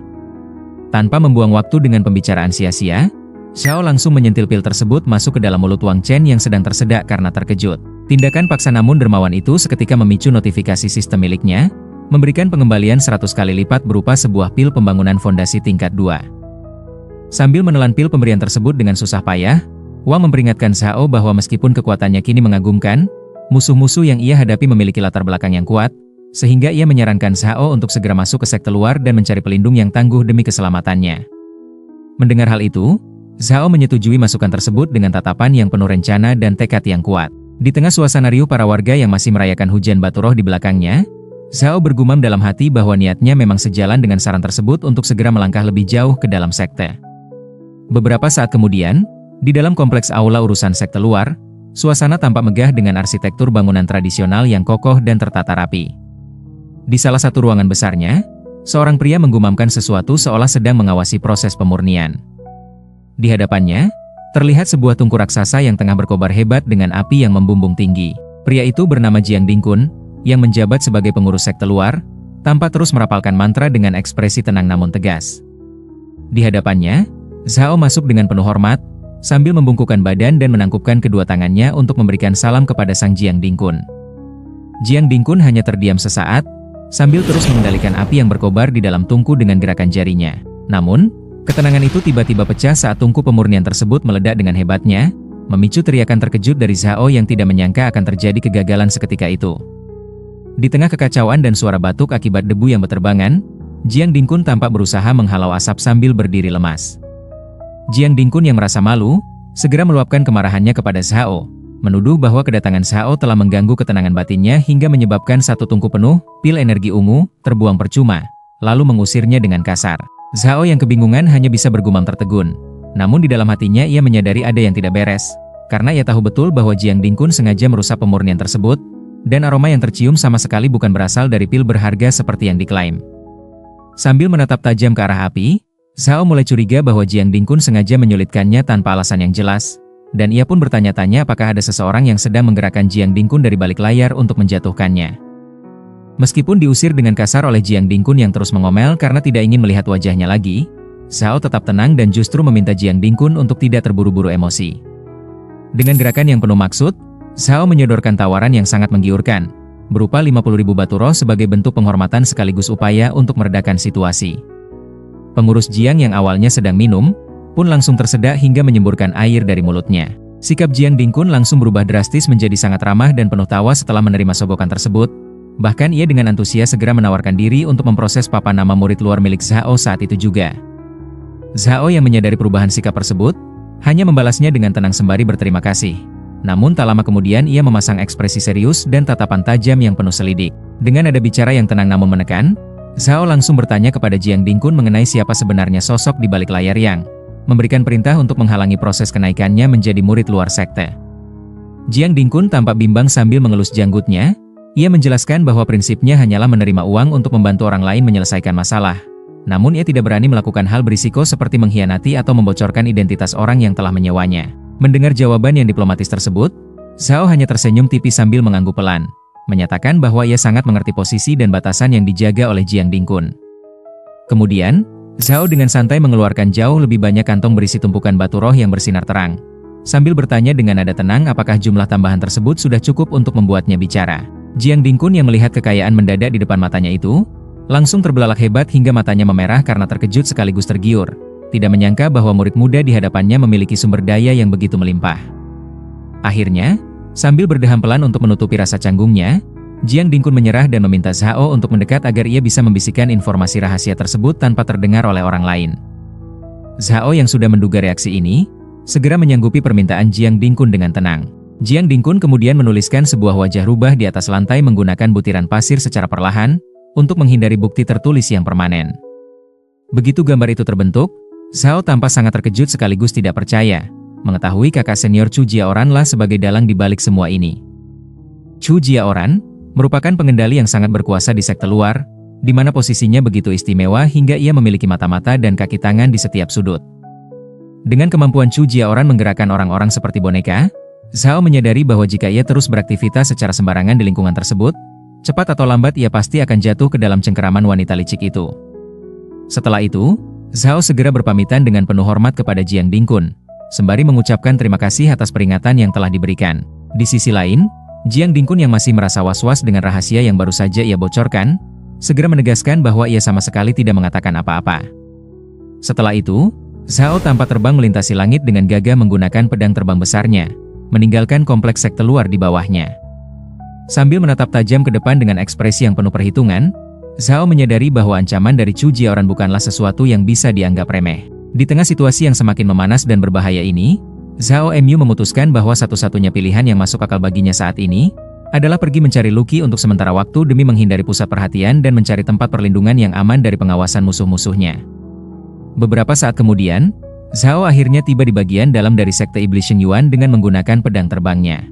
Tanpa membuang waktu dengan pembicaraan sia-sia, Zhao langsung menyentil pil tersebut masuk ke dalam mulut Wang Chen yang sedang tersedak karena terkejut. Tindakan paksa namun dermawan itu seketika memicu notifikasi sistem miliknya, memberikan pengembalian 100 kali lipat berupa sebuah pil pembangunan fondasi tingkat 2. Sambil menelan pil pemberian tersebut dengan susah payah, Wang memperingatkan Zhao bahwa meskipun kekuatannya kini mengagumkan, musuh-musuh yang ia hadapi memiliki latar belakang yang kuat, sehingga ia menyarankan Zhao untuk segera masuk ke sekte luar dan mencari pelindung yang tangguh demi keselamatannya. Mendengar hal itu, Zhao menyetujui masukan tersebut dengan tatapan yang penuh rencana dan tekad yang kuat. Di tengah suasana riuh para warga yang masih merayakan hujan batu roh di belakangnya, Zhao bergumam dalam hati bahwa niatnya memang sejalan dengan saran tersebut untuk segera melangkah lebih jauh ke dalam sekte. Beberapa saat kemudian, di dalam kompleks aula urusan sekte luar, suasana tampak megah dengan arsitektur bangunan tradisional yang kokoh dan tertata rapi. Di salah satu ruangan besarnya, seorang pria menggumamkan sesuatu seolah sedang mengawasi proses pemurnian. Di hadapannya, terlihat sebuah tungku raksasa yang tengah berkobar hebat dengan api yang membumbung tinggi. Pria itu bernama Jiang Dingkun, yang menjabat sebagai pengurus sekte luar, tampak terus merapalkan mantra dengan ekspresi tenang namun tegas. Di hadapannya, Zhao masuk dengan penuh hormat, sambil membungkukkan badan dan menangkupkan kedua tangannya untuk memberikan salam kepada sang Jiang Dingkun. Jiang Dingkun hanya terdiam sesaat, sambil terus mengendalikan api yang berkobar di dalam tungku dengan gerakan jarinya. Namun, ketenangan itu tiba-tiba pecah saat tungku pemurnian tersebut meledak dengan hebatnya, memicu teriakan terkejut dari Zhao yang tidak menyangka akan terjadi kegagalan seketika itu. Di tengah kekacauan dan suara batuk akibat debu yang berterbangan, Jiang Dingkun tampak berusaha menghalau asap sambil berdiri lemas. Jiang Dingkun yang merasa malu, segera meluapkan kemarahannya kepada Zhao, menuduh bahwa kedatangan Zhao telah mengganggu ketenangan batinnya hingga menyebabkan satu tungku penuh pil energi ungu terbuang percuma. lalu mengusirnya dengan kasar. Zhao yang kebingungan hanya bisa bergumam tertegun. Namun di dalam hatinya ia menyadari ada yang tidak beres, karena ia tahu betul bahwa Jiang Dingkun sengaja merusak pemurnian tersebut, dan aroma yang tercium sama sekali bukan berasal dari pil berharga seperti yang diklaim. Sambil menatap tajam ke arah api, Zhao mulai curiga bahwa Jiang Dingkun sengaja menyulitkannya tanpa alasan yang jelas, dan ia pun bertanya-tanya apakah ada seseorang yang sedang menggerakkan Jiang Dingkun dari balik layar untuk menjatuhkannya. Meskipun diusir dengan kasar oleh Jiang Dingkun yang terus mengomel karena tidak ingin melihat wajahnya lagi, Zhao tetap tenang dan justru meminta Jiang Dingkun untuk tidak terburu-buru emosi. Dengan gerakan yang penuh maksud, Zhao menyodorkan tawaran yang sangat menggiurkan, berupa 50.000 batu roh sebagai bentuk penghormatan sekaligus upaya untuk meredakan situasi. Pengurus Jiang yang awalnya sedang minum, pun langsung tersedak hingga menyemburkan air dari mulutnya. Sikap Jiang Dingkun langsung berubah drastis menjadi sangat ramah dan penuh tawa setelah menerima sogokan tersebut. Bahkan ia dengan antusias segera menawarkan diri untuk memproses papan nama murid luar milik Zhao saat itu juga. Zhao yang menyadari perubahan sikap tersebut, hanya membalasnya dengan tenang sembari berterima kasih. Namun tak lama kemudian ia memasang ekspresi serius dan tatapan tajam yang penuh selidik. Dengan nada bicara yang tenang namun menekan, Zhao langsung bertanya kepada Jiang Dingkun mengenai siapa sebenarnya sosok di balik layar yang memberikan perintah untuk menghalangi proses kenaikannya menjadi murid luar sekte. Jiang Dingkun tampak bimbang sambil mengelus janggutnya. Ia menjelaskan bahwa prinsipnya hanyalah menerima uang untuk membantu orang lain menyelesaikan masalah. Namun ia tidak berani melakukan hal berisiko seperti mengkhianati atau membocorkan identitas orang yang telah menyewanya. Mendengar jawaban yang diplomatis tersebut, Zhao hanya tersenyum tipis sambil mengangguk pelan, menyatakan bahwa ia sangat mengerti posisi dan batasan yang dijaga oleh Jiang Dingkun. Kemudian, Zhao dengan santai mengeluarkan jauh lebih banyak kantong berisi tumpukan batu roh yang bersinar terang, sambil bertanya dengan nada tenang apakah jumlah tambahan tersebut sudah cukup untuk membuatnya bicara. Jiang Dingkun yang melihat kekayaan mendadak di depan matanya itu, langsung terbelalak hebat hingga matanya memerah karena terkejut sekaligus tergiur. Tidak menyangka bahwa murid muda di hadapannya memiliki sumber daya yang begitu melimpah. Akhirnya, sambil berdeham pelan untuk menutupi rasa canggungnya, Jiang Dingkun menyerah dan meminta Zhao untuk mendekat agar ia bisa membisikkan informasi rahasia tersebut tanpa terdengar oleh orang lain. Zhao yang sudah menduga reaksi ini, segera menyanggupi permintaan Jiang Dingkun dengan tenang. Jiang Dingkun kemudian menuliskan sebuah wajah rubah di atas lantai menggunakan butiran pasir secara perlahan, untuk menghindari bukti tertulis yang permanen. Begitu gambar itu terbentuk, Zhao tampak sangat terkejut sekaligus tidak percaya, mengetahui kakak senior Chu Jiaoran lah sebagai dalang di balik semua ini. Chu Jiaoran merupakan pengendali yang sangat berkuasa di sekte luar, di mana posisinya begitu istimewa hingga ia memiliki mata-mata dan kaki tangan di setiap sudut. Dengan kemampuan Chu Jiaoran menggerakkan orang-orang seperti boneka, Zhao menyadari bahwa jika ia terus beraktivitas secara sembarangan di lingkungan tersebut, cepat atau lambat ia pasti akan jatuh ke dalam cengkeraman wanita licik itu. Setelah itu, Zhao segera berpamitan dengan penuh hormat kepada Jiang Dingkun, sembari mengucapkan terima kasih atas peringatan yang telah diberikan. Di sisi lain, Jiang Dingkun yang masih merasa was-was dengan rahasia yang baru saja ia bocorkan, segera menegaskan bahwa ia sama sekali tidak mengatakan apa-apa. Setelah itu, Zhao tampak terbang melintasi langit dengan gagah menggunakan pedang terbang besarnya, meninggalkan kompleks sekte luar di bawahnya. Sambil menatap tajam ke depan dengan ekspresi yang penuh perhitungan, Zhao menyadari bahwa ancaman dari Chu Jiaoran bukanlah sesuatu yang bisa dianggap remeh. Di tengah situasi yang semakin memanas dan berbahaya ini, Zhao Mu memutuskan bahwa satu-satunya pilihan yang masuk akal baginya saat ini adalah pergi mencari Luqi untuk sementara waktu demi menghindari pusat perhatian dan mencari tempat perlindungan yang aman dari pengawasan musuh-musuhnya. Beberapa saat kemudian, Zhao akhirnya tiba di bagian dalam dari sekte iblis Sheng Yuan dengan menggunakan pedang terbangnya.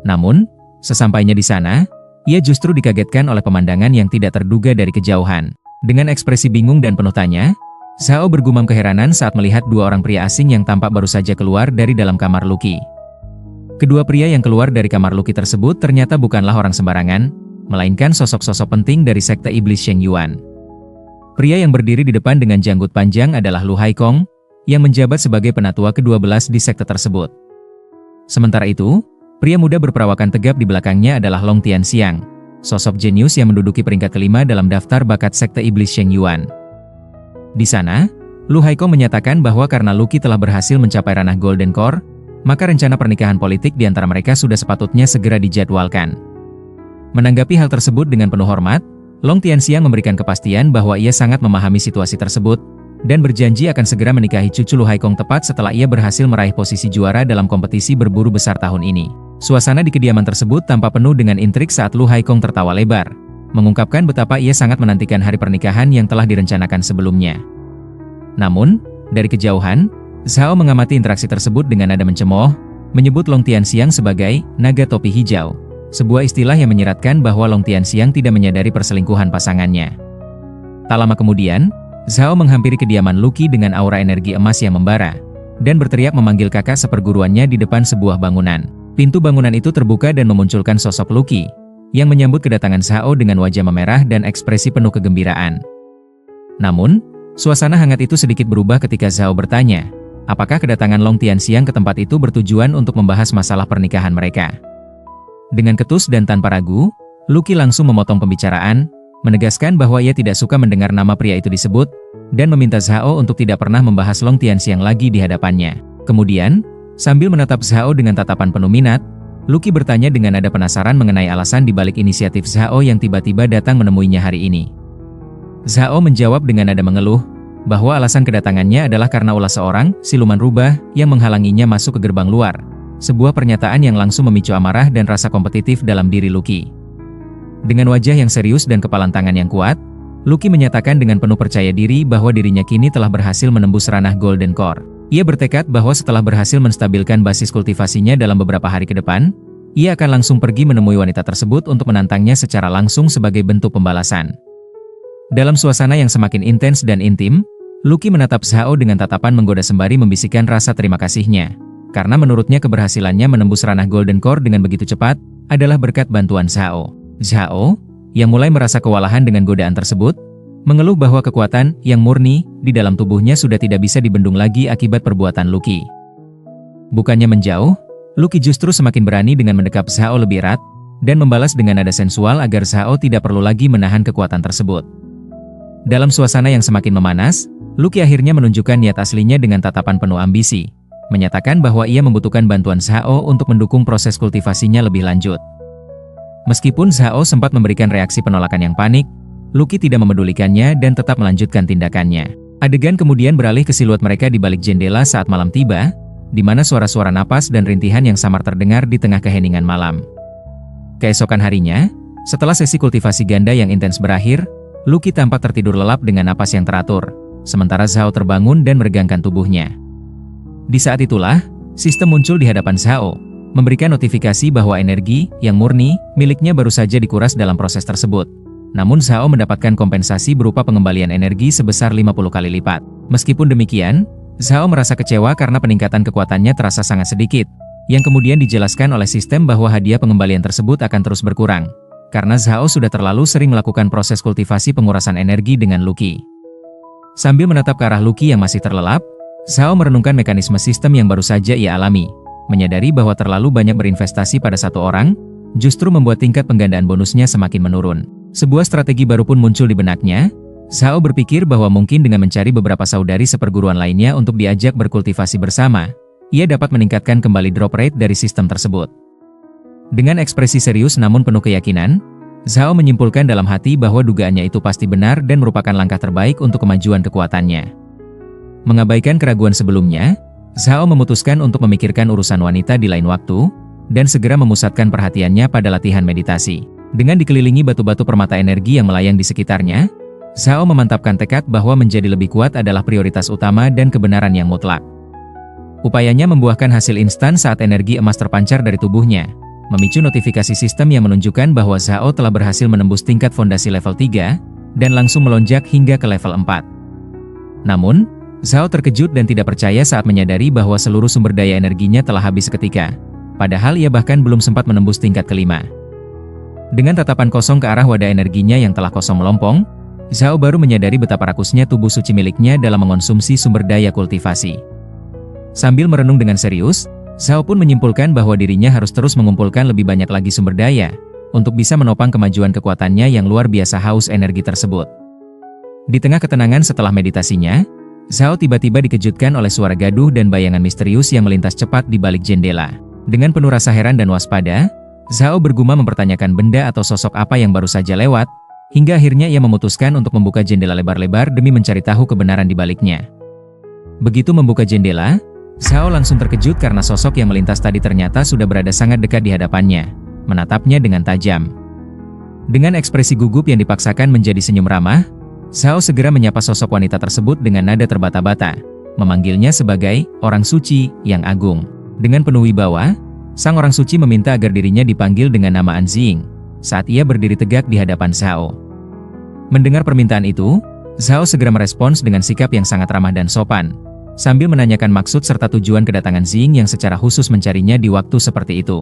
Namun, sesampainya di sana, ia justru dikagetkan oleh pemandangan yang tidak terduga dari kejauhan. Dengan ekspresi bingung dan penuh tanya, Zhao bergumam keheranan saat melihat dua orang pria asing yang tampak baru saja keluar dari dalam kamar Luqi. Kedua pria yang keluar dari kamar Luqi tersebut ternyata bukanlah orang sembarangan, melainkan sosok-sosok penting dari sekte iblis Sheng Yuan. Pria yang berdiri di depan dengan janggut panjang adalah Lu Haikong, yang menjabat sebagai penatua ke-12 di sekte tersebut. Sementara itu, pria muda berperawakan tegap di belakangnya adalah Long Tianxiang, sosok jenius yang menduduki peringkat kelima dalam daftar bakat sekte iblis Sheng Yuan. Di sana, Lu Haikong menyatakan bahwa karena Luqi telah berhasil mencapai ranah Golden Core, maka rencana pernikahan politik di antara mereka sudah sepatutnya segera dijadwalkan. Menanggapi hal tersebut dengan penuh hormat, Long Tianxiang memberikan kepastian bahwa ia sangat memahami situasi tersebut, dan berjanji akan segera menikahi cucu Lu Haikong tepat setelah ia berhasil meraih posisi juara dalam kompetisi berburu besar tahun ini. Suasana di kediaman tersebut tampak penuh dengan intrik saat Lu Haikong tertawa lebar, mengungkapkan betapa ia sangat menantikan hari pernikahan yang telah direncanakan sebelumnya. Namun, dari kejauhan, Zhao mengamati interaksi tersebut dengan nada mencemooh, menyebut Long Tianxiang sebagai naga topi hijau, sebuah istilah yang menyiratkan bahwa Long Tianxiang tidak menyadari perselingkuhan pasangannya. Tak lama kemudian, Zhao menghampiri kediaman Luqi dengan aura energi emas yang membara, dan berteriak memanggil kakak seperguruannya di depan sebuah bangunan. Pintu bangunan itu terbuka dan memunculkan sosok Luqi, yang menyambut kedatangan Zhao dengan wajah memerah dan ekspresi penuh kegembiraan. Namun, suasana hangat itu sedikit berubah ketika Zhao bertanya, apakah kedatangan Long Tianxiang ke tempat itu bertujuan untuk membahas masalah pernikahan mereka. Dengan ketus dan tanpa ragu, Luqi langsung memotong pembicaraan, menegaskan bahwa ia tidak suka mendengar nama pria itu disebut, dan meminta Zhao untuk tidak pernah membahas Long Tianxiang lagi di hadapannya. Kemudian, sambil menatap Zhao dengan tatapan penuh minat, Luqi bertanya dengan nada penasaran mengenai alasan dibalik inisiatif Zhao yang tiba-tiba datang menemuinya hari ini. Zhao menjawab dengan nada mengeluh, bahwa alasan kedatangannya adalah karena ulah seorang siluman rubah yang menghalanginya masuk ke gerbang luar. Sebuah pernyataan yang langsung memicu amarah dan rasa kompetitif dalam diri Luqi. Dengan wajah yang serius dan kepalan tangan yang kuat, Luqi menyatakan dengan penuh percaya diri bahwa dirinya kini telah berhasil menembus ranah Golden Core. Ia bertekad bahwa setelah berhasil menstabilkan basis kultivasinya dalam beberapa hari ke depan, ia akan langsung pergi menemui wanita tersebut untuk menantangnya secara langsung sebagai bentuk pembalasan. Dalam suasana yang semakin intens dan intim, Luqi menatap Zhao dengan tatapan menggoda sembari membisikkan rasa terima kasihnya. Karena menurutnya keberhasilannya menembus ranah Golden Core dengan begitu cepat, adalah berkat bantuan Zhao. Zhao, yang mulai merasa kewalahan dengan godaan tersebut, mengeluh bahwa kekuatan yang murni di dalam tubuhnya sudah tidak bisa dibendung lagi akibat perbuatan Luqi. Bukannya menjauh, Luqi justru semakin berani dengan mendekap Zhao lebih erat, dan membalas dengan nada sensual agar Zhao tidak perlu lagi menahan kekuatan tersebut. Dalam suasana yang semakin memanas, Luqi akhirnya menunjukkan niat aslinya dengan tatapan penuh ambisi, menyatakan bahwa ia membutuhkan bantuan Zhao untuk mendukung proses kultivasinya lebih lanjut. Meskipun Zhao sempat memberikan reaksi penolakan yang panik, Luqi tidak memedulikannya dan tetap melanjutkan tindakannya. Adegan kemudian beralih ke siluet mereka di balik jendela saat malam tiba, di mana suara-suara napas dan rintihan yang samar terdengar di tengah keheningan malam. Keesokan harinya, setelah sesi kultivasi ganda yang intens berakhir, Luqi tampak tertidur lelap dengan napas yang teratur, sementara Zhao terbangun dan meregangkan tubuhnya. Di saat itulah, sistem muncul di hadapan Zhao, memberikan notifikasi bahwa energi yang murni miliknya baru saja dikuras dalam proses tersebut. Namun Zhao mendapatkan kompensasi berupa pengembalian energi sebesar 50 kali lipat. Meskipun demikian, Zhao merasa kecewa karena peningkatan kekuatannya terasa sangat sedikit, yang kemudian dijelaskan oleh sistem bahwa hadiah pengembalian tersebut akan terus berkurang, karena Zhao sudah terlalu sering melakukan proses kultivasi pengurasan energi dengan Luqi. Sambil menatap ke arah Luqi yang masih terlelap, Zhao merenungkan mekanisme sistem yang baru saja ia alami, menyadari bahwa terlalu banyak berinvestasi pada satu orang, justru membuat tingkat penggandaan bonusnya semakin menurun. Sebuah strategi baru pun muncul di benaknya. Zhao berpikir bahwa mungkin dengan mencari beberapa saudari seperguruan lainnya untuk diajak berkultivasi bersama, ia dapat meningkatkan kembali drop rate dari sistem tersebut. Dengan ekspresi serius namun penuh keyakinan, Zhao menyimpulkan dalam hati bahwa dugaannya itu pasti benar dan merupakan langkah terbaik untuk kemajuan kekuatannya. Mengabaikan keraguan sebelumnya, Zhao memutuskan untuk memikirkan urusan wanita di lain waktu, dan segera memusatkan perhatiannya pada latihan meditasi. Dengan dikelilingi batu-batu permata energi yang melayang di sekitarnya, Zhao memantapkan tekad bahwa menjadi lebih kuat adalah prioritas utama dan kebenaran yang mutlak. Upayanya membuahkan hasil instan saat energi emas terpancar dari tubuhnya, memicu notifikasi sistem yang menunjukkan bahwa Zhao telah berhasil menembus tingkat fondasi level 3, dan langsung melonjak hingga ke level 4. Namun, Zhao terkejut dan tidak percaya saat menyadari bahwa seluruh sumber daya energinya telah habis seketika, padahal ia bahkan belum sempat menembus tingkat kelima. Dengan tatapan kosong ke arah wadah energinya yang telah kosong melompong, Zhao baru menyadari betapa rakusnya tubuh suci miliknya dalam mengonsumsi sumber daya kultivasi. Sambil merenung dengan serius, Zhao pun menyimpulkan bahwa dirinya harus terus mengumpulkan lebih banyak lagi sumber daya, untuk bisa menopang kemajuan kekuatannya yang luar biasa haus energi tersebut. Di tengah ketenangan setelah meditasinya, Zhao tiba-tiba dikejutkan oleh suara gaduh dan bayangan misterius yang melintas cepat di balik jendela. Dengan penuh rasa heran dan waspada, Zhao bergumam mempertanyakan benda atau sosok apa yang baru saja lewat, hingga akhirnya ia memutuskan untuk membuka jendela lebar-lebar demi mencari tahu kebenaran di baliknya. Begitu membuka jendela, Zhao langsung terkejut karena sosok yang melintas tadi ternyata sudah berada sangat dekat di hadapannya, menatapnya dengan tajam. Dengan ekspresi gugup yang dipaksakan menjadi senyum ramah, Zhao segera menyapa sosok wanita tersebut dengan nada terbata-bata, memanggilnya sebagai orang suci yang agung. Dengan penuh wibawa, sang orang suci meminta agar dirinya dipanggil dengan nama Anjing saat ia berdiri tegak di hadapan Zhao. Mendengar permintaan itu, Zhao segera merespons dengan sikap yang sangat ramah dan sopan, sambil menanyakan maksud serta tujuan kedatangan Jing yang secara khusus mencarinya di waktu seperti itu.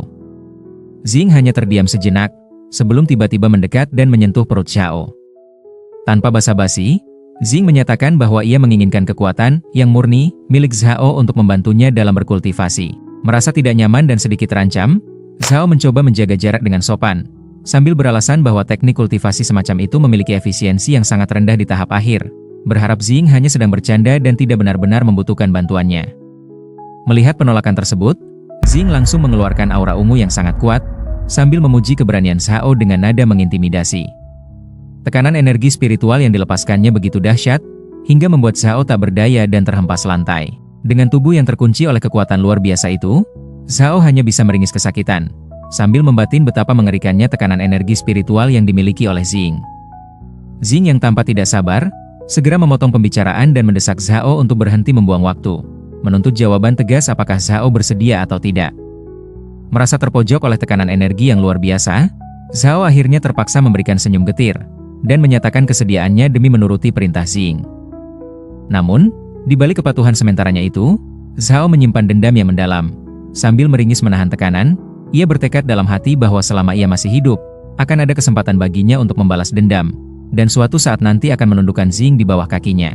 Jing hanya terdiam sejenak, sebelum tiba-tiba mendekat dan menyentuh perut Zhao. Tanpa basa-basi, Jing menyatakan bahwa ia menginginkan kekuatan yang murni milik Zhao untuk membantunya dalam berkultivasi. Merasa tidak nyaman dan sedikit terancam, Zhao mencoba menjaga jarak dengan sopan, sambil beralasan bahwa teknik kultivasi semacam itu memiliki efisiensi yang sangat rendah di tahap akhir, berharap Jing hanya sedang bercanda dan tidak benar-benar membutuhkan bantuannya. Melihat penolakan tersebut, Jing langsung mengeluarkan aura ungu yang sangat kuat, sambil memuji keberanian Zhao dengan nada mengintimidasi. Tekanan energi spiritual yang dilepaskannya begitu dahsyat, hingga membuat Zhao tak berdaya dan terhempas lantai. Dengan tubuh yang terkunci oleh kekuatan luar biasa itu, Zhao hanya bisa meringis kesakitan, sambil membatin betapa mengerikannya tekanan energi spiritual yang dimiliki oleh Jing. Jing yang tampak tidak sabar, segera memotong pembicaraan dan mendesak Zhao untuk berhenti membuang waktu, menuntut jawaban tegas apakah Zhao bersedia atau tidak. Merasa terpojok oleh tekanan energi yang luar biasa, Zhao akhirnya terpaksa memberikan senyum getir, dan menyatakan kesediaannya demi menuruti perintah Jing. Namun, di balik kepatuhan sementaranya itu, Zhao menyimpan dendam yang mendalam. Sambil meringis menahan tekanan, ia bertekad dalam hati bahwa selama ia masih hidup, akan ada kesempatan baginya untuk membalas dendam, dan suatu saat nanti akan menundukkan Jing di bawah kakinya.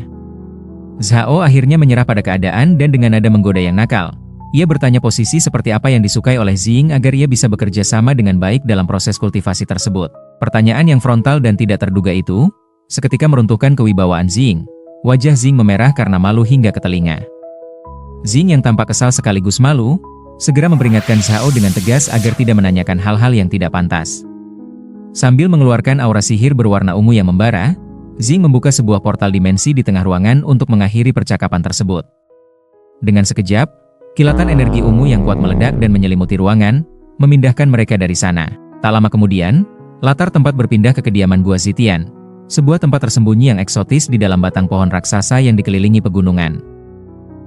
Zhao akhirnya menyerah pada keadaan dan dengan nada menggoda yang nakal, ia bertanya posisi seperti apa yang disukai oleh Jing agar ia bisa bekerja sama dengan baik dalam proses kultivasi tersebut. Pertanyaan yang frontal dan tidak terduga itu, seketika meruntuhkan kewibawaan Jing. Wajah Jing memerah karena malu hingga ke telinga. Jing yang tampak kesal sekaligus malu, segera memperingatkan Zhao dengan tegas agar tidak menanyakan hal-hal yang tidak pantas. Sambil mengeluarkan aura sihir berwarna ungu yang membara, Jing membuka sebuah portal dimensi di tengah ruangan untuk mengakhiri percakapan tersebut. Dengan sekejap, kilatan energi ungu yang kuat meledak dan menyelimuti ruangan, memindahkan mereka dari sana. Tak lama kemudian, latar tempat berpindah ke kediaman Gua Zitian, sebuah tempat tersembunyi yang eksotis di dalam batang pohon raksasa yang dikelilingi pegunungan.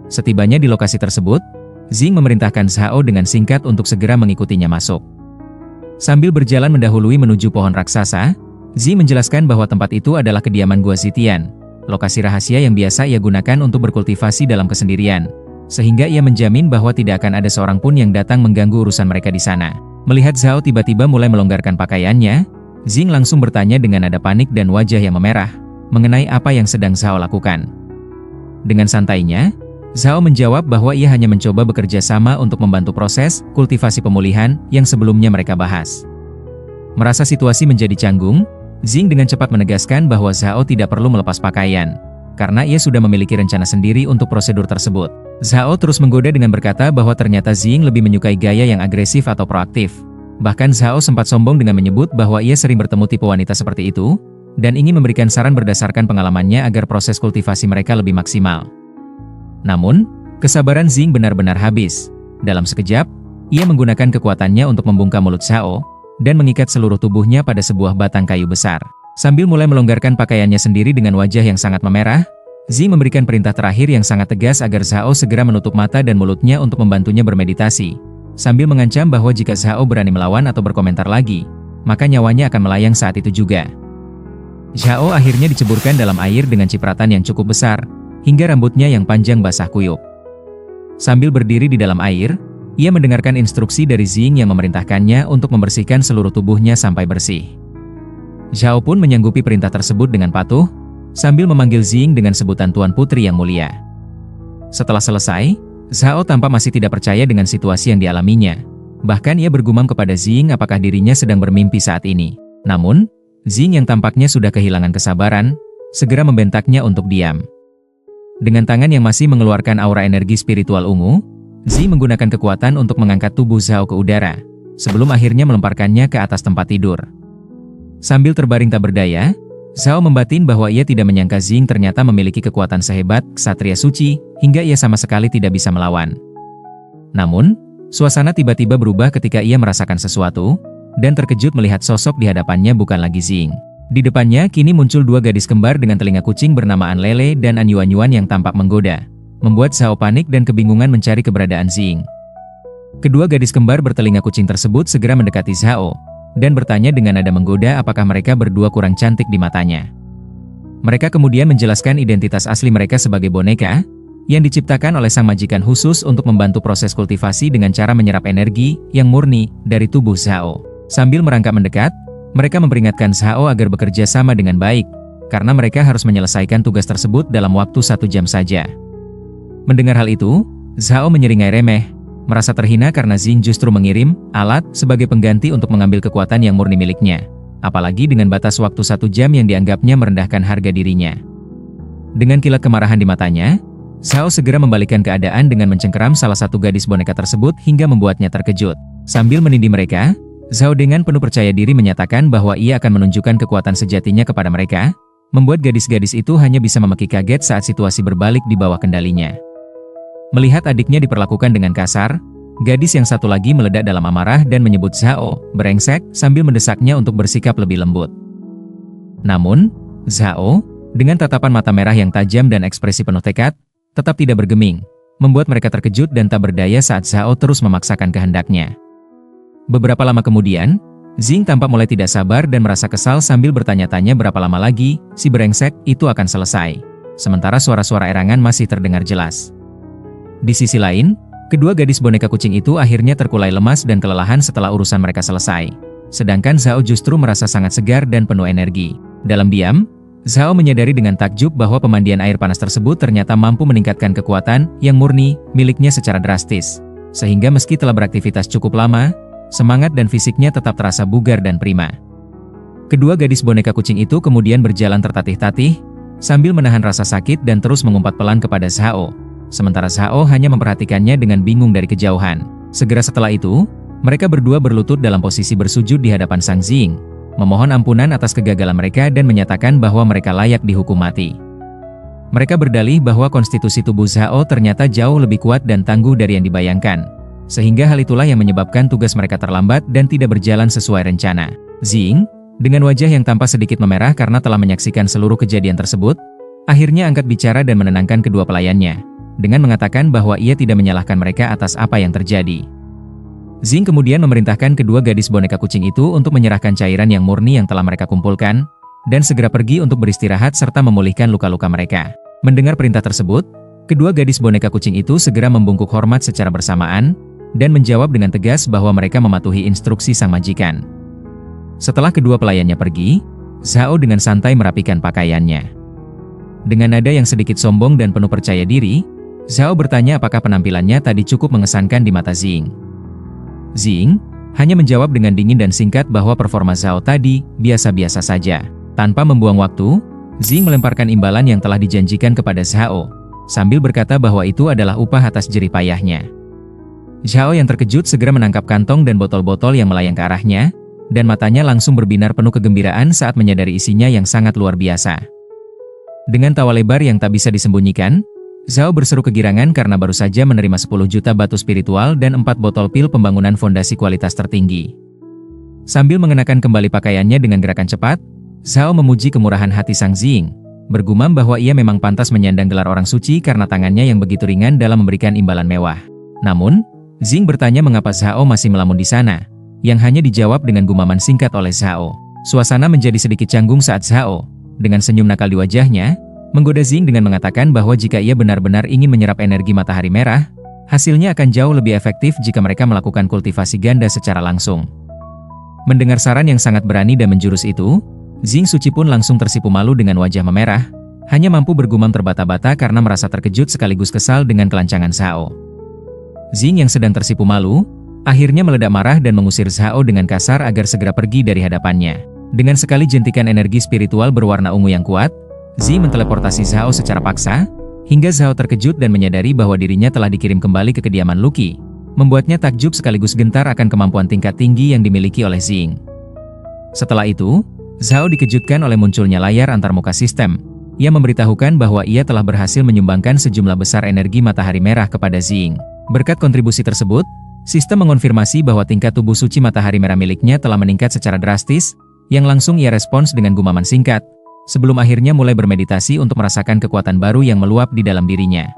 Setibanya di lokasi tersebut, Jing memerintahkan Zhao dengan singkat untuk segera mengikutinya masuk. Sambil berjalan mendahului menuju pohon raksasa, Jing menjelaskan bahwa tempat itu adalah kediaman Gua Zitian, lokasi rahasia yang biasa ia gunakan untuk berkultivasi dalam kesendirian, sehingga ia menjamin bahwa tidak akan ada seorang pun yang datang mengganggu urusan mereka di sana. Melihat Zhao tiba-tiba mulai melonggarkan pakaiannya, Jing langsung bertanya dengan nada panik dan wajah yang memerah, mengenai apa yang sedang Zhao lakukan. Dengan santainya, Zhao menjawab bahwa ia hanya mencoba bekerja sama untuk membantu proses kultivasi pemulihan yang sebelumnya mereka bahas. Merasa situasi menjadi canggung, Jing dengan cepat menegaskan bahwa Zhao tidak perlu melepas pakaian, karena ia sudah memiliki rencana sendiri untuk prosedur tersebut. Zhao terus menggoda dengan berkata bahwa ternyata Jing lebih menyukai gaya yang agresif atau proaktif. Bahkan Zhao sempat sombong dengan menyebut bahwa ia sering bertemu tipe wanita seperti itu, dan ingin memberikan saran berdasarkan pengalamannya agar proses kultivasi mereka lebih maksimal. Namun, kesabaran Jing benar-benar habis. Dalam sekejap, ia menggunakan kekuatannya untuk membungkam mulut Zhao, dan mengikat seluruh tubuhnya pada sebuah batang kayu besar. Sambil mulai melonggarkan pakaiannya sendiri dengan wajah yang sangat memerah, Jing memberikan perintah terakhir yang sangat tegas agar Zhao segera menutup mata dan mulutnya untuk membantunya bermeditasi, sambil mengancam bahwa jika Zhao berani melawan atau berkomentar lagi, maka nyawanya akan melayang saat itu juga. Zhao akhirnya diceburkan dalam air dengan cipratan yang cukup besar, hingga rambutnya yang panjang basah kuyup. Sambil berdiri di dalam air, ia mendengarkan instruksi dari Jing yang memerintahkannya untuk membersihkan seluruh tubuhnya sampai bersih. Zhao pun menyanggupi perintah tersebut dengan patuh, sambil memanggil Jing dengan sebutan Tuan Putri yang mulia. Setelah selesai, Zhao tampak masih tidak percaya dengan situasi yang dialaminya. Bahkan ia bergumam kepada Jing apakah dirinya sedang bermimpi saat ini. Namun, Jing yang tampaknya sudah kehilangan kesabaran, segera membentaknya untuk diam. Dengan tangan yang masih mengeluarkan aura energi spiritual ungu, Jing menggunakan kekuatan untuk mengangkat tubuh Zhao ke udara, sebelum akhirnya melemparkannya ke atas tempat tidur. Sambil terbaring tak berdaya, Zhao membatin bahwa ia tidak menyangka Jing ternyata memiliki kekuatan sehebat ksatria suci, hingga ia sama sekali tidak bisa melawan. Namun, suasana tiba-tiba berubah ketika ia merasakan sesuatu, dan terkejut melihat sosok di hadapannya bukan lagi Xing. Di depannya kini muncul dua gadis kembar dengan telinga kucing bernama An Lele dan An Yuan yang tampak menggoda, membuat Zhao panik dan kebingungan mencari keberadaan Xing. Kedua gadis kembar bertelinga kucing tersebut segera mendekati Zhao, dan bertanya dengan nada menggoda apakah mereka berdua kurang cantik di matanya. Mereka kemudian menjelaskan identitas asli mereka sebagai boneka, yang diciptakan oleh sang majikan khusus untuk membantu proses kultivasi dengan cara menyerap energi yang murni dari tubuh Zhao. Sambil merangkak mendekat, mereka memperingatkan Zhao agar bekerja sama dengan baik, karena mereka harus menyelesaikan tugas tersebut dalam waktu 1 jam saja. Mendengar hal itu, Zhao menyeringai remeh, merasa terhina karena Xing justru mengirim alat sebagai pengganti untuk mengambil kekuatan yang murni miliknya, apalagi dengan batas waktu 1 jam yang dianggapnya merendahkan harga dirinya. Dengan kilat kemarahan di matanya, Zhao segera membalikkan keadaan dengan mencengkeram salah satu gadis boneka tersebut hingga membuatnya terkejut. Sambil menindih mereka, Zhao dengan penuh percaya diri menyatakan bahwa ia akan menunjukkan kekuatan sejatinya kepada mereka, membuat gadis-gadis itu hanya bisa memeki kaget saat situasi berbalik di bawah kendalinya. Melihat adiknya diperlakukan dengan kasar, gadis yang satu lagi meledak dalam amarah dan menyebut Zhao brengsek sambil mendesaknya untuk bersikap lebih lembut. Namun, Zhao, dengan tatapan mata merah yang tajam dan ekspresi penuh tekad, tetap tidak bergeming, membuat mereka terkejut dan tak berdaya saat Zhao terus memaksakan kehendaknya. Beberapa lama kemudian, Xing tampak mulai tidak sabar dan merasa kesal sambil bertanya-tanya berapa lama lagi si brengsek itu akan selesai. Sementara suara-suara erangan masih terdengar jelas. Di sisi lain, kedua gadis boneka kucing itu akhirnya terkulai lemas dan kelelahan setelah urusan mereka selesai. Sedangkan Zhao justru merasa sangat segar dan penuh energi. Dalam diam, Zhao menyadari dengan takjub bahwa pemandian air panas tersebut ternyata mampu meningkatkan kekuatan yang murni miliknya secara drastis. Sehingga meski telah beraktivitas cukup lama, semangat dan fisiknya tetap terasa bugar dan prima. Kedua gadis boneka kucing itu kemudian berjalan tertatih-tatih, sambil menahan rasa sakit dan terus mengumpat pelan kepada Zhao. Sementara Zhao hanya memperhatikannya dengan bingung dari kejauhan. Segera setelah itu, mereka berdua berlutut dalam posisi bersujud di hadapan Sang Xing, memohon ampunan atas kegagalan mereka dan menyatakan bahwa mereka layak dihukum mati. Mereka berdalih bahwa konstitusi tubuh Zhao ternyata jauh lebih kuat dan tangguh dari yang dibayangkan. Sehingga hal itulah yang menyebabkan tugas mereka terlambat dan tidak berjalan sesuai rencana. Xing, dengan wajah yang tampak sedikit memerah karena telah menyaksikan seluruh kejadian tersebut, akhirnya angkat bicara dan menenangkan kedua pelayannya, dengan mengatakan bahwa ia tidak menyalahkan mereka atas apa yang terjadi. Xing kemudian memerintahkan kedua gadis boneka kucing itu untuk menyerahkan cairan yang murni yang telah mereka kumpulkan, dan segera pergi untuk beristirahat serta memulihkan luka-luka mereka. Mendengar perintah tersebut, kedua gadis boneka kucing itu segera membungkuk hormat secara bersamaan, dan menjawab dengan tegas bahwa mereka mematuhi instruksi sang majikan. Setelah kedua pelayannya pergi, Zhao dengan santai merapikan pakaiannya. Dengan nada yang sedikit sombong dan penuh percaya diri, Zhao bertanya apakah penampilannya tadi cukup mengesankan di mata Xing. Xing hanya menjawab dengan dingin dan singkat bahwa performa Zhao tadi biasa-biasa saja. Tanpa membuang waktu, Xing melemparkan imbalan yang telah dijanjikan kepada Zhao, sambil berkata bahwa itu adalah upah atas jerih payahnya. Zhao yang terkejut segera menangkap kantong dan botol-botol yang melayang ke arahnya, dan matanya langsung berbinar penuh kegembiraan saat menyadari isinya yang sangat luar biasa. Dengan tawa lebar yang tak bisa disembunyikan, Zhao berseru kegirangan karena baru saja menerima 10 juta batu spiritual dan 4 botol pil pembangunan fondasi kualitas tertinggi. Sambil mengenakan kembali pakaiannya dengan gerakan cepat, Zhao memuji kemurahan hati Sang Xing, bergumam bahwa ia memang pantas menyandang gelar orang suci karena tangannya yang begitu ringan dalam memberikan imbalan mewah. Namun, Xing bertanya mengapa Zhao masih melamun di sana, yang hanya dijawab dengan gumaman singkat oleh Zhao. Suasana menjadi sedikit canggung saat Zhao, dengan senyum nakal di wajahnya, menggoda Xing dengan mengatakan bahwa jika ia benar-benar ingin menyerap energi matahari merah, hasilnya akan jauh lebih efektif jika mereka melakukan kultivasi ganda secara langsung. Mendengar saran yang sangat berani dan menjurus itu, Xing Suci pun langsung tersipu malu dengan wajah memerah, hanya mampu bergumam terbata-bata karena merasa terkejut sekaligus kesal dengan kelancangan Zhao. Xing yang sedang tersipu malu, akhirnya meledak marah dan mengusir Zhao dengan kasar agar segera pergi dari hadapannya. Dengan sekali jentikan energi spiritual berwarna ungu yang kuat, Xing menteleportasi Zhao secara paksa, hingga Zhao terkejut dan menyadari bahwa dirinya telah dikirim kembali ke kediaman Luqi, membuatnya takjub sekaligus gentar akan kemampuan tingkat tinggi yang dimiliki oleh Xing. Setelah itu, Zhao dikejutkan oleh munculnya layar antarmuka sistem, yang memberitahukan bahwa ia telah berhasil menyumbangkan sejumlah besar energi matahari merah kepada Xing. Berkat kontribusi tersebut, sistem mengonfirmasi bahwa tingkat tubuh suci matahari merah miliknya telah meningkat secara drastis, yang langsung ia respons dengan gumaman singkat, sebelum akhirnya mulai bermeditasi untuk merasakan kekuatan baru yang meluap di dalam dirinya.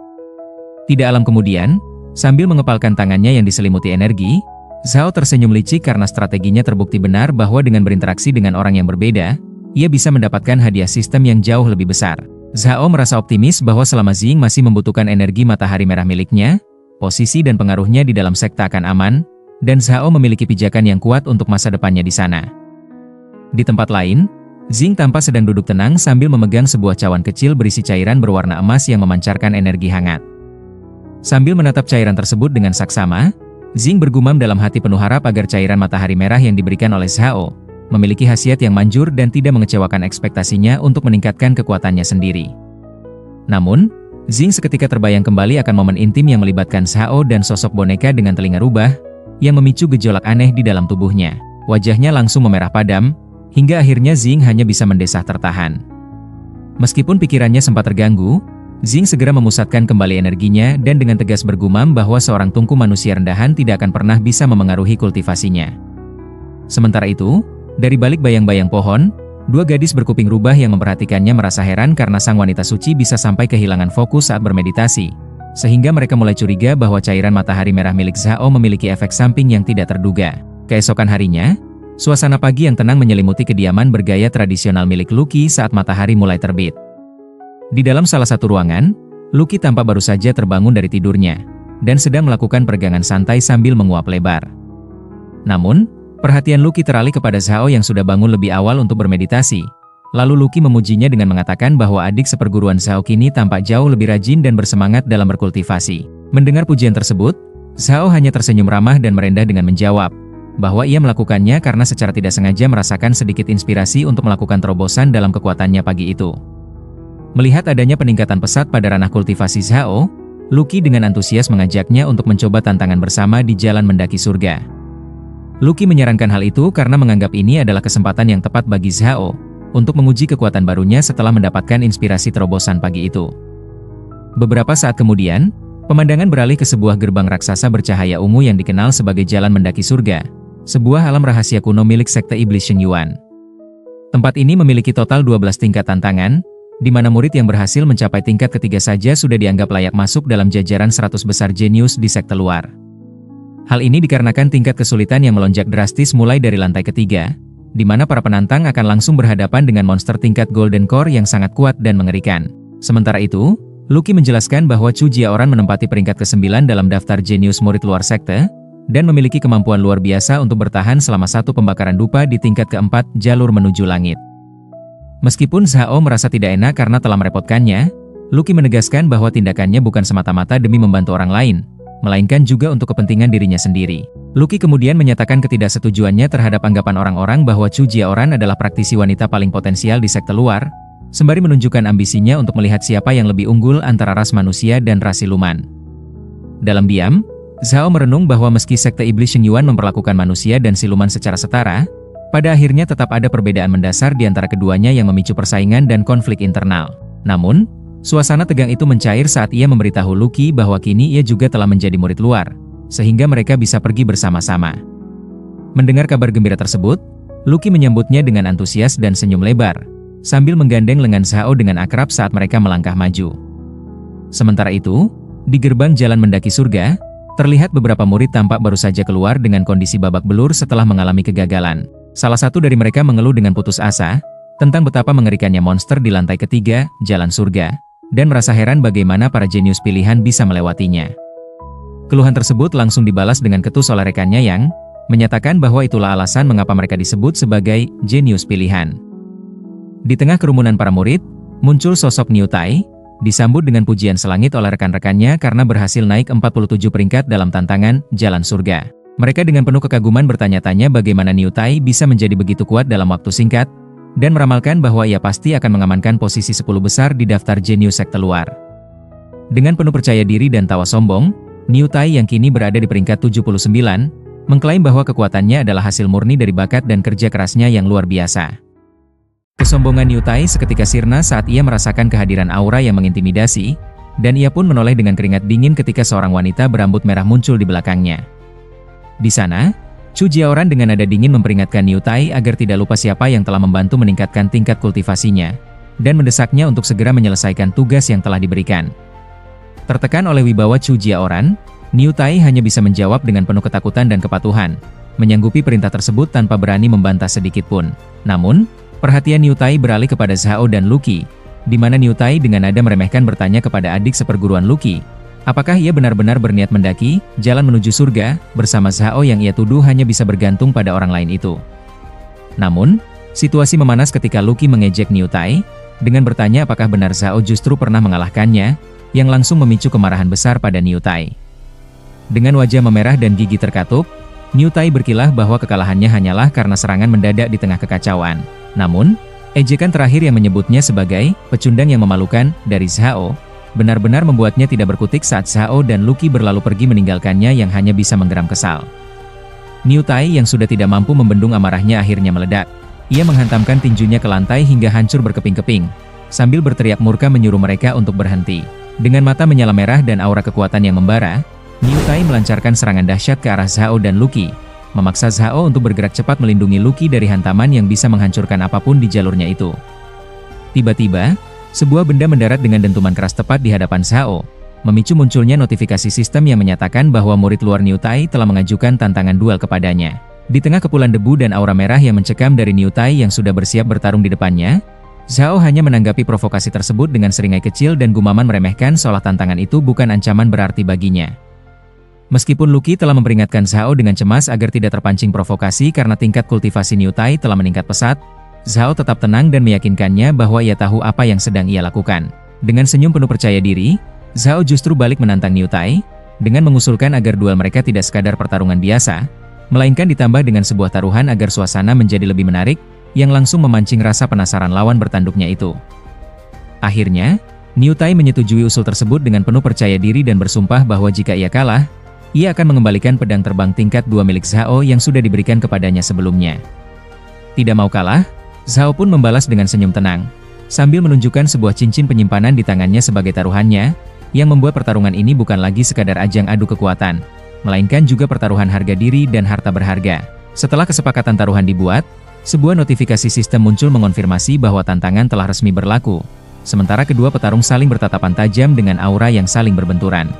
Tidak lama kemudian, sambil mengepalkan tangannya yang diselimuti energi, Zhao tersenyum licik karena strateginya terbukti benar bahwa dengan berinteraksi dengan orang yang berbeda, ia bisa mendapatkan hadiah sistem yang jauh lebih besar. Zhao merasa optimis bahwa selama Jing masih membutuhkan energi matahari merah miliknya, posisi dan pengaruhnya di dalam sekte akan aman, dan Zhao memiliki pijakan yang kuat untuk masa depannya di sana. Di tempat lain, Jing tampak sedang duduk tenang sambil memegang sebuah cawan kecil berisi cairan berwarna emas yang memancarkan energi hangat. Sambil menatap cairan tersebut dengan saksama, Jing bergumam dalam hati penuh harap agar cairan matahari merah yang diberikan oleh Zhao memiliki khasiat yang manjur dan tidak mengecewakan ekspektasinya untuk meningkatkan kekuatannya sendiri. Namun, Jing seketika terbayang kembali akan momen intim yang melibatkan Zhao dan sosok boneka dengan telinga rubah, yang memicu gejolak aneh di dalam tubuhnya. Wajahnya langsung memerah padam, hingga akhirnya Jing hanya bisa mendesah tertahan. Meskipun pikirannya sempat terganggu, Jing segera memusatkan kembali energinya dan dengan tegas bergumam bahwa seorang tungku manusia rendahan tidak akan pernah bisa memengaruhi kultivasinya. Sementara itu, dari balik bayang-bayang pohon, dua gadis berkuping rubah yang memperhatikannya merasa heran karena sang wanita suci bisa sampai kehilangan fokus saat bermeditasi, sehingga mereka mulai curiga bahwa cairan matahari merah milik Zhao memiliki efek samping yang tidak terduga. Keesokan harinya, suasana pagi yang tenang menyelimuti kediaman bergaya tradisional milik Lucky saat matahari mulai terbit. Di dalam salah satu ruangan, Lucky tampak baru saja terbangun dari tidurnya, dan sedang melakukan peregangan santai sambil menguap lebar. Namun, perhatian Lucky teralih kepada Zhao yang sudah bangun lebih awal untuk bermeditasi. Lalu Lucky memujinya dengan mengatakan bahwa adik seperguruan Zhao kini tampak jauh lebih rajin dan bersemangat dalam berkultivasi. Mendengar pujian tersebut, Zhao hanya tersenyum ramah dan merendah dengan menjawab bahwa ia melakukannya karena secara tidak sengaja merasakan sedikit inspirasi untuk melakukan terobosan dalam kekuatannya pagi itu. Melihat adanya peningkatan pesat pada ranah kultivasi Zhao, Lucky dengan antusias mengajaknya untuk mencoba tantangan bersama di jalan mendaki surga. Lucky menyarankan hal itu karena menganggap ini adalah kesempatan yang tepat bagi Zhao untuk menguji kekuatan barunya setelah mendapatkan inspirasi terobosan pagi itu. Beberapa saat kemudian, pemandangan beralih ke sebuah gerbang raksasa bercahaya ungu yang dikenal sebagai jalan mendaki surga, sebuah alam rahasia kuno milik sekte iblis Sheng Yuan. Tempat ini memiliki total 12 tingkat tantangan, di mana murid yang berhasil mencapai tingkat ketiga saja sudah dianggap layak masuk dalam jajaran 100 besar jenius di sekte luar. Hal ini dikarenakan tingkat kesulitan yang melonjak drastis mulai dari lantai ketiga, di mana para penantang akan langsung berhadapan dengan monster tingkat Golden Core yang sangat kuat dan mengerikan. Sementara itu, Lucky menjelaskan bahwa Chu Jiaoran menempati peringkat ke-9 dalam daftar jenius murid luar sekte, dan memiliki kemampuan luar biasa untuk bertahan selama satu pembakaran dupa di tingkat keempat jalur menuju langit. Meskipun Zhao merasa tidak enak karena telah merepotkannya, Lucky menegaskan bahwa tindakannya bukan semata-mata demi membantu orang lain, melainkan juga untuk kepentingan dirinya sendiri. Lucky kemudian menyatakan ketidaksetujuannya terhadap anggapan orang-orang bahwa Chu Jiaoran adalah praktisi wanita paling potensial di sekte luar, sembari menunjukkan ambisinya untuk melihat siapa yang lebih unggul antara ras manusia dan ras siluman. Dalam diam, Zhao merenung bahwa meski sekte iblis Sheng Yuan memperlakukan manusia dan siluman secara setara, pada akhirnya tetap ada perbedaan mendasar di antara keduanya yang memicu persaingan dan konflik internal. Namun, suasana tegang itu mencair saat ia memberitahu Lucky bahwa kini ia juga telah menjadi murid luar, sehingga mereka bisa pergi bersama-sama. Mendengar kabar gembira tersebut, Lucky menyambutnya dengan antusias dan senyum lebar, sambil menggandeng lengan Zhao dengan akrab saat mereka melangkah maju. Sementara itu, di gerbang jalan mendaki surga, terlihat beberapa murid tampak baru saja keluar dengan kondisi babak belur setelah mengalami kegagalan. Salah satu dari mereka mengeluh dengan putus asa tentang betapa mengerikannya monster di lantai ketiga, jalan surga, dan merasa heran bagaimana para jenius pilihan bisa melewatinya. Keluhan tersebut langsung dibalas dengan ketus oleh rekannya yang menyatakan bahwa itulah alasan mengapa mereka disebut sebagai jenius pilihan. Di tengah kerumunan para murid, muncul sosok Niu Tai, disambut dengan pujian selangit oleh rekan-rekannya karena berhasil naik 47 peringkat dalam tantangan Jalan Surga. Mereka dengan penuh kekaguman bertanya-tanya bagaimana Niu Tai bisa menjadi begitu kuat dalam waktu singkat, dan meramalkan bahwa ia pasti akan mengamankan posisi 10 besar di daftar jenius sekte luar. Dengan penuh percaya diri dan tawa sombong, Niu Tai yang kini berada di peringkat 79, mengklaim bahwa kekuatannya adalah hasil murni dari bakat dan kerja kerasnya yang luar biasa. Kesombongan Niu Tai seketika sirna saat ia merasakan kehadiran aura yang mengintimidasi, dan ia pun menoleh dengan keringat dingin ketika seorang wanita berambut merah muncul di belakangnya. Di sana, Chu Jiaoran dengan nada dingin memperingatkan Niu Tai agar tidak lupa siapa yang telah membantu meningkatkan tingkat kultivasinya, dan mendesaknya untuk segera menyelesaikan tugas yang telah diberikan. Tertekan oleh wibawa Chu Jiaoran, Niu Tai hanya bisa menjawab dengan penuh ketakutan dan kepatuhan, menyanggupi perintah tersebut tanpa berani membantah sedikit pun. Namun, perhatian Niu Tai beralih kepada Zhao dan Luqi, di mana Niu Tai dengan nada meremehkan bertanya kepada adik seperguruan Luqi, apakah ia benar-benar berniat mendaki jalan menuju surga bersama Zhao yang ia tuduh hanya bisa bergantung pada orang lain itu. Namun, situasi memanas ketika Luqi mengejek Niu Tai, dengan bertanya apakah benar Zhao justru pernah mengalahkannya, yang langsung memicu kemarahan besar pada Niu Tai. Dengan wajah memerah dan gigi terkatup, Niu Tai berkilah bahwa kekalahannya hanyalah karena serangan mendadak di tengah kekacauan. Namun, ejekan terakhir yang menyebutnya sebagai pecundang yang memalukan dari Zhao, benar-benar membuatnya tidak berkutik saat Zhao dan Luqi berlalu pergi meninggalkannya yang hanya bisa menggeram kesal. Niu Tai yang sudah tidak mampu membendung amarahnya akhirnya meledak. Ia menghantamkan tinjunya ke lantai hingga hancur berkeping-keping, sambil berteriak murka menyuruh mereka untuk berhenti. Dengan mata menyala merah dan aura kekuatan yang membara, Niu Tai melancarkan serangan dahsyat ke arah Zhao dan Luqi, memaksa Zhao untuk bergerak cepat melindungi Luqi dari hantaman yang bisa menghancurkan apapun di jalurnya itu. Tiba-tiba, sebuah benda mendarat dengan dentuman keras tepat di hadapan Zhao, memicu munculnya notifikasi sistem yang menyatakan bahwa murid luar Niu Tai telah mengajukan tantangan duel kepadanya. Di tengah kepulan debu dan aura merah yang mencekam dari Niu Tai yang sudah bersiap bertarung di depannya, Zhao hanya menanggapi provokasi tersebut dengan seringai kecil dan gumaman meremehkan seolah tantangan itu bukan ancaman berarti baginya. Meskipun Luqi telah memperingatkan Zhao dengan cemas agar tidak terpancing provokasi karena tingkat kultivasi Niu Tai telah meningkat pesat, Zhao tetap tenang dan meyakinkannya bahwa ia tahu apa yang sedang ia lakukan. Dengan senyum penuh percaya diri, Zhao justru balik menantang Niu Tai, dengan mengusulkan agar duel mereka tidak sekadar pertarungan biasa, melainkan ditambah dengan sebuah taruhan agar suasana menjadi lebih menarik, yang langsung memancing rasa penasaran lawan bertanduknya itu. Akhirnya, Niu Tai menyetujui usul tersebut dengan penuh percaya diri dan bersumpah bahwa jika ia kalah, ia akan mengembalikan pedang terbang tingkat 2 milik Zhao yang sudah diberikan kepadanya sebelumnya. Tidak mau kalah, Zhao pun membalas dengan senyum tenang, sambil menunjukkan sebuah cincin penyimpanan di tangannya sebagai taruhannya, yang membuat pertarungan ini bukan lagi sekadar ajang adu kekuatan, melainkan juga pertaruhan harga diri dan harta berharga. Setelah kesepakatan taruhan dibuat, sebuah notifikasi sistem muncul mengonfirmasi bahwa tantangan telah resmi berlaku, sementara kedua petarung saling bertatapan tajam dengan aura yang saling berbenturan.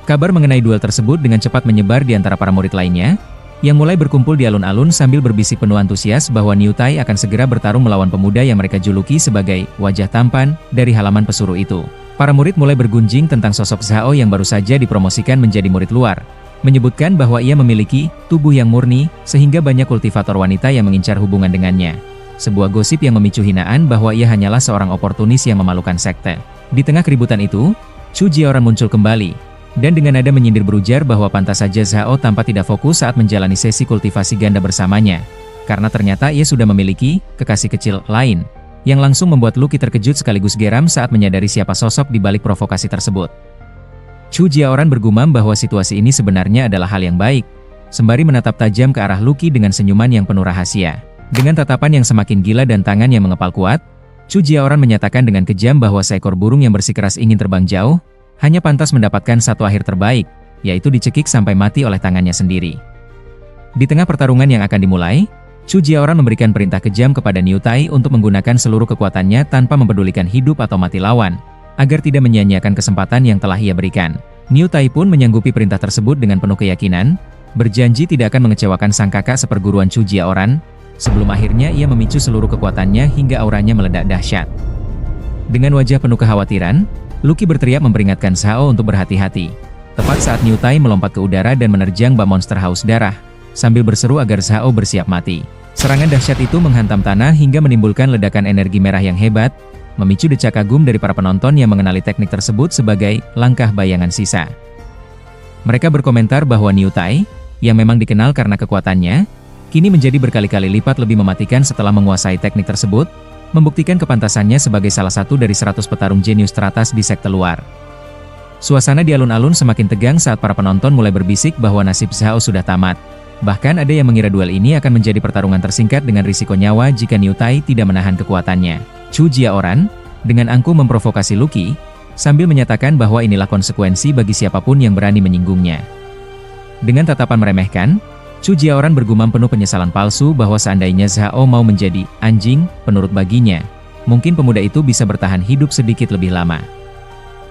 Kabar mengenai duel tersebut dengan cepat menyebar di antara para murid lainnya, yang mulai berkumpul di alun-alun sambil berbisik penuh antusias bahwa Niu Tai akan segera bertarung melawan pemuda yang mereka juluki sebagai wajah tampan dari halaman pesuruh itu. Para murid mulai bergunjing tentang sosok Zhao yang baru saja dipromosikan menjadi murid luar, menyebutkan bahwa ia memiliki tubuh yang murni, sehingga banyak kultivator wanita yang mengincar hubungan dengannya. Sebuah gosip yang memicu hinaan bahwa ia hanyalah seorang oportunis yang memalukan sekte. Di tengah keributan itu, Chu Jiaoran muncul kembali, dan dengan nada menyindir berujar bahwa pantas saja Zhao tampak tidak fokus saat menjalani sesi kultivasi ganda bersamanya, karena ternyata ia sudah memiliki kekasih kecil lain, yang langsung membuat Luqi terkejut sekaligus geram saat menyadari siapa sosok di balik provokasi tersebut. Chu Jiaoran bergumam bahwa situasi ini sebenarnya adalah hal yang baik, sembari menatap tajam ke arah Luqi dengan senyuman yang penuh rahasia. Dengan tatapan yang semakin gila dan tangan yang mengepal kuat, Chu Jiaoran menyatakan dengan kejam bahwa seekor burung yang bersikeras ingin terbang jauh, hanya pantas mendapatkan satu akhir terbaik, yaitu dicekik sampai mati oleh tangannya sendiri. Di tengah pertarungan yang akan dimulai, Chu Jiaoran memberikan perintah kejam kepada Niu Tai untuk menggunakan seluruh kekuatannya tanpa mempedulikan hidup atau mati lawan, agar tidak menyia-nyiakan kesempatan yang telah ia berikan. Niu Tai pun menyanggupi perintah tersebut dengan penuh keyakinan, berjanji tidak akan mengecewakan sang kakak seperguruan Chu Jiaoran, sebelum akhirnya ia memicu seluruh kekuatannya hingga auranya meledak dahsyat. Dengan wajah penuh kekhawatiran, Luqi berteriak memperingatkan Zhao untuk berhati-hati. Tepat saat Niu Tai melompat ke udara dan menerjang bak monster haus darah, sambil berseru agar Zhao bersiap mati. Serangan dahsyat itu menghantam tanah hingga menimbulkan ledakan energi merah yang hebat, memicu decak kagum dari para penonton yang mengenali teknik tersebut sebagai langkah bayangan sisa. Mereka berkomentar bahwa Niu Tai, yang memang dikenal karena kekuatannya, kini menjadi berkali-kali lipat lebih mematikan setelah menguasai teknik tersebut, membuktikan kepantasannya sebagai salah satu dari 100 petarung jenius teratas di sekte luar. Suasana di alun-alun semakin tegang saat para penonton mulai berbisik bahwa nasib Zhao sudah tamat. Bahkan ada yang mengira duel ini akan menjadi pertarungan tersingkat dengan risiko nyawa jika Niu Tai tidak menahan kekuatannya. Chu Jiaoran, dengan angkuh memprovokasi Luqi, sambil menyatakan bahwa inilah konsekuensi bagi siapapun yang berani menyinggungnya. Dengan tatapan meremehkan, Chu Jiaoran bergumam penuh penyesalan palsu bahwa seandainya Zhao mau menjadi anjing, penurut baginya, mungkin pemuda itu bisa bertahan hidup sedikit lebih lama.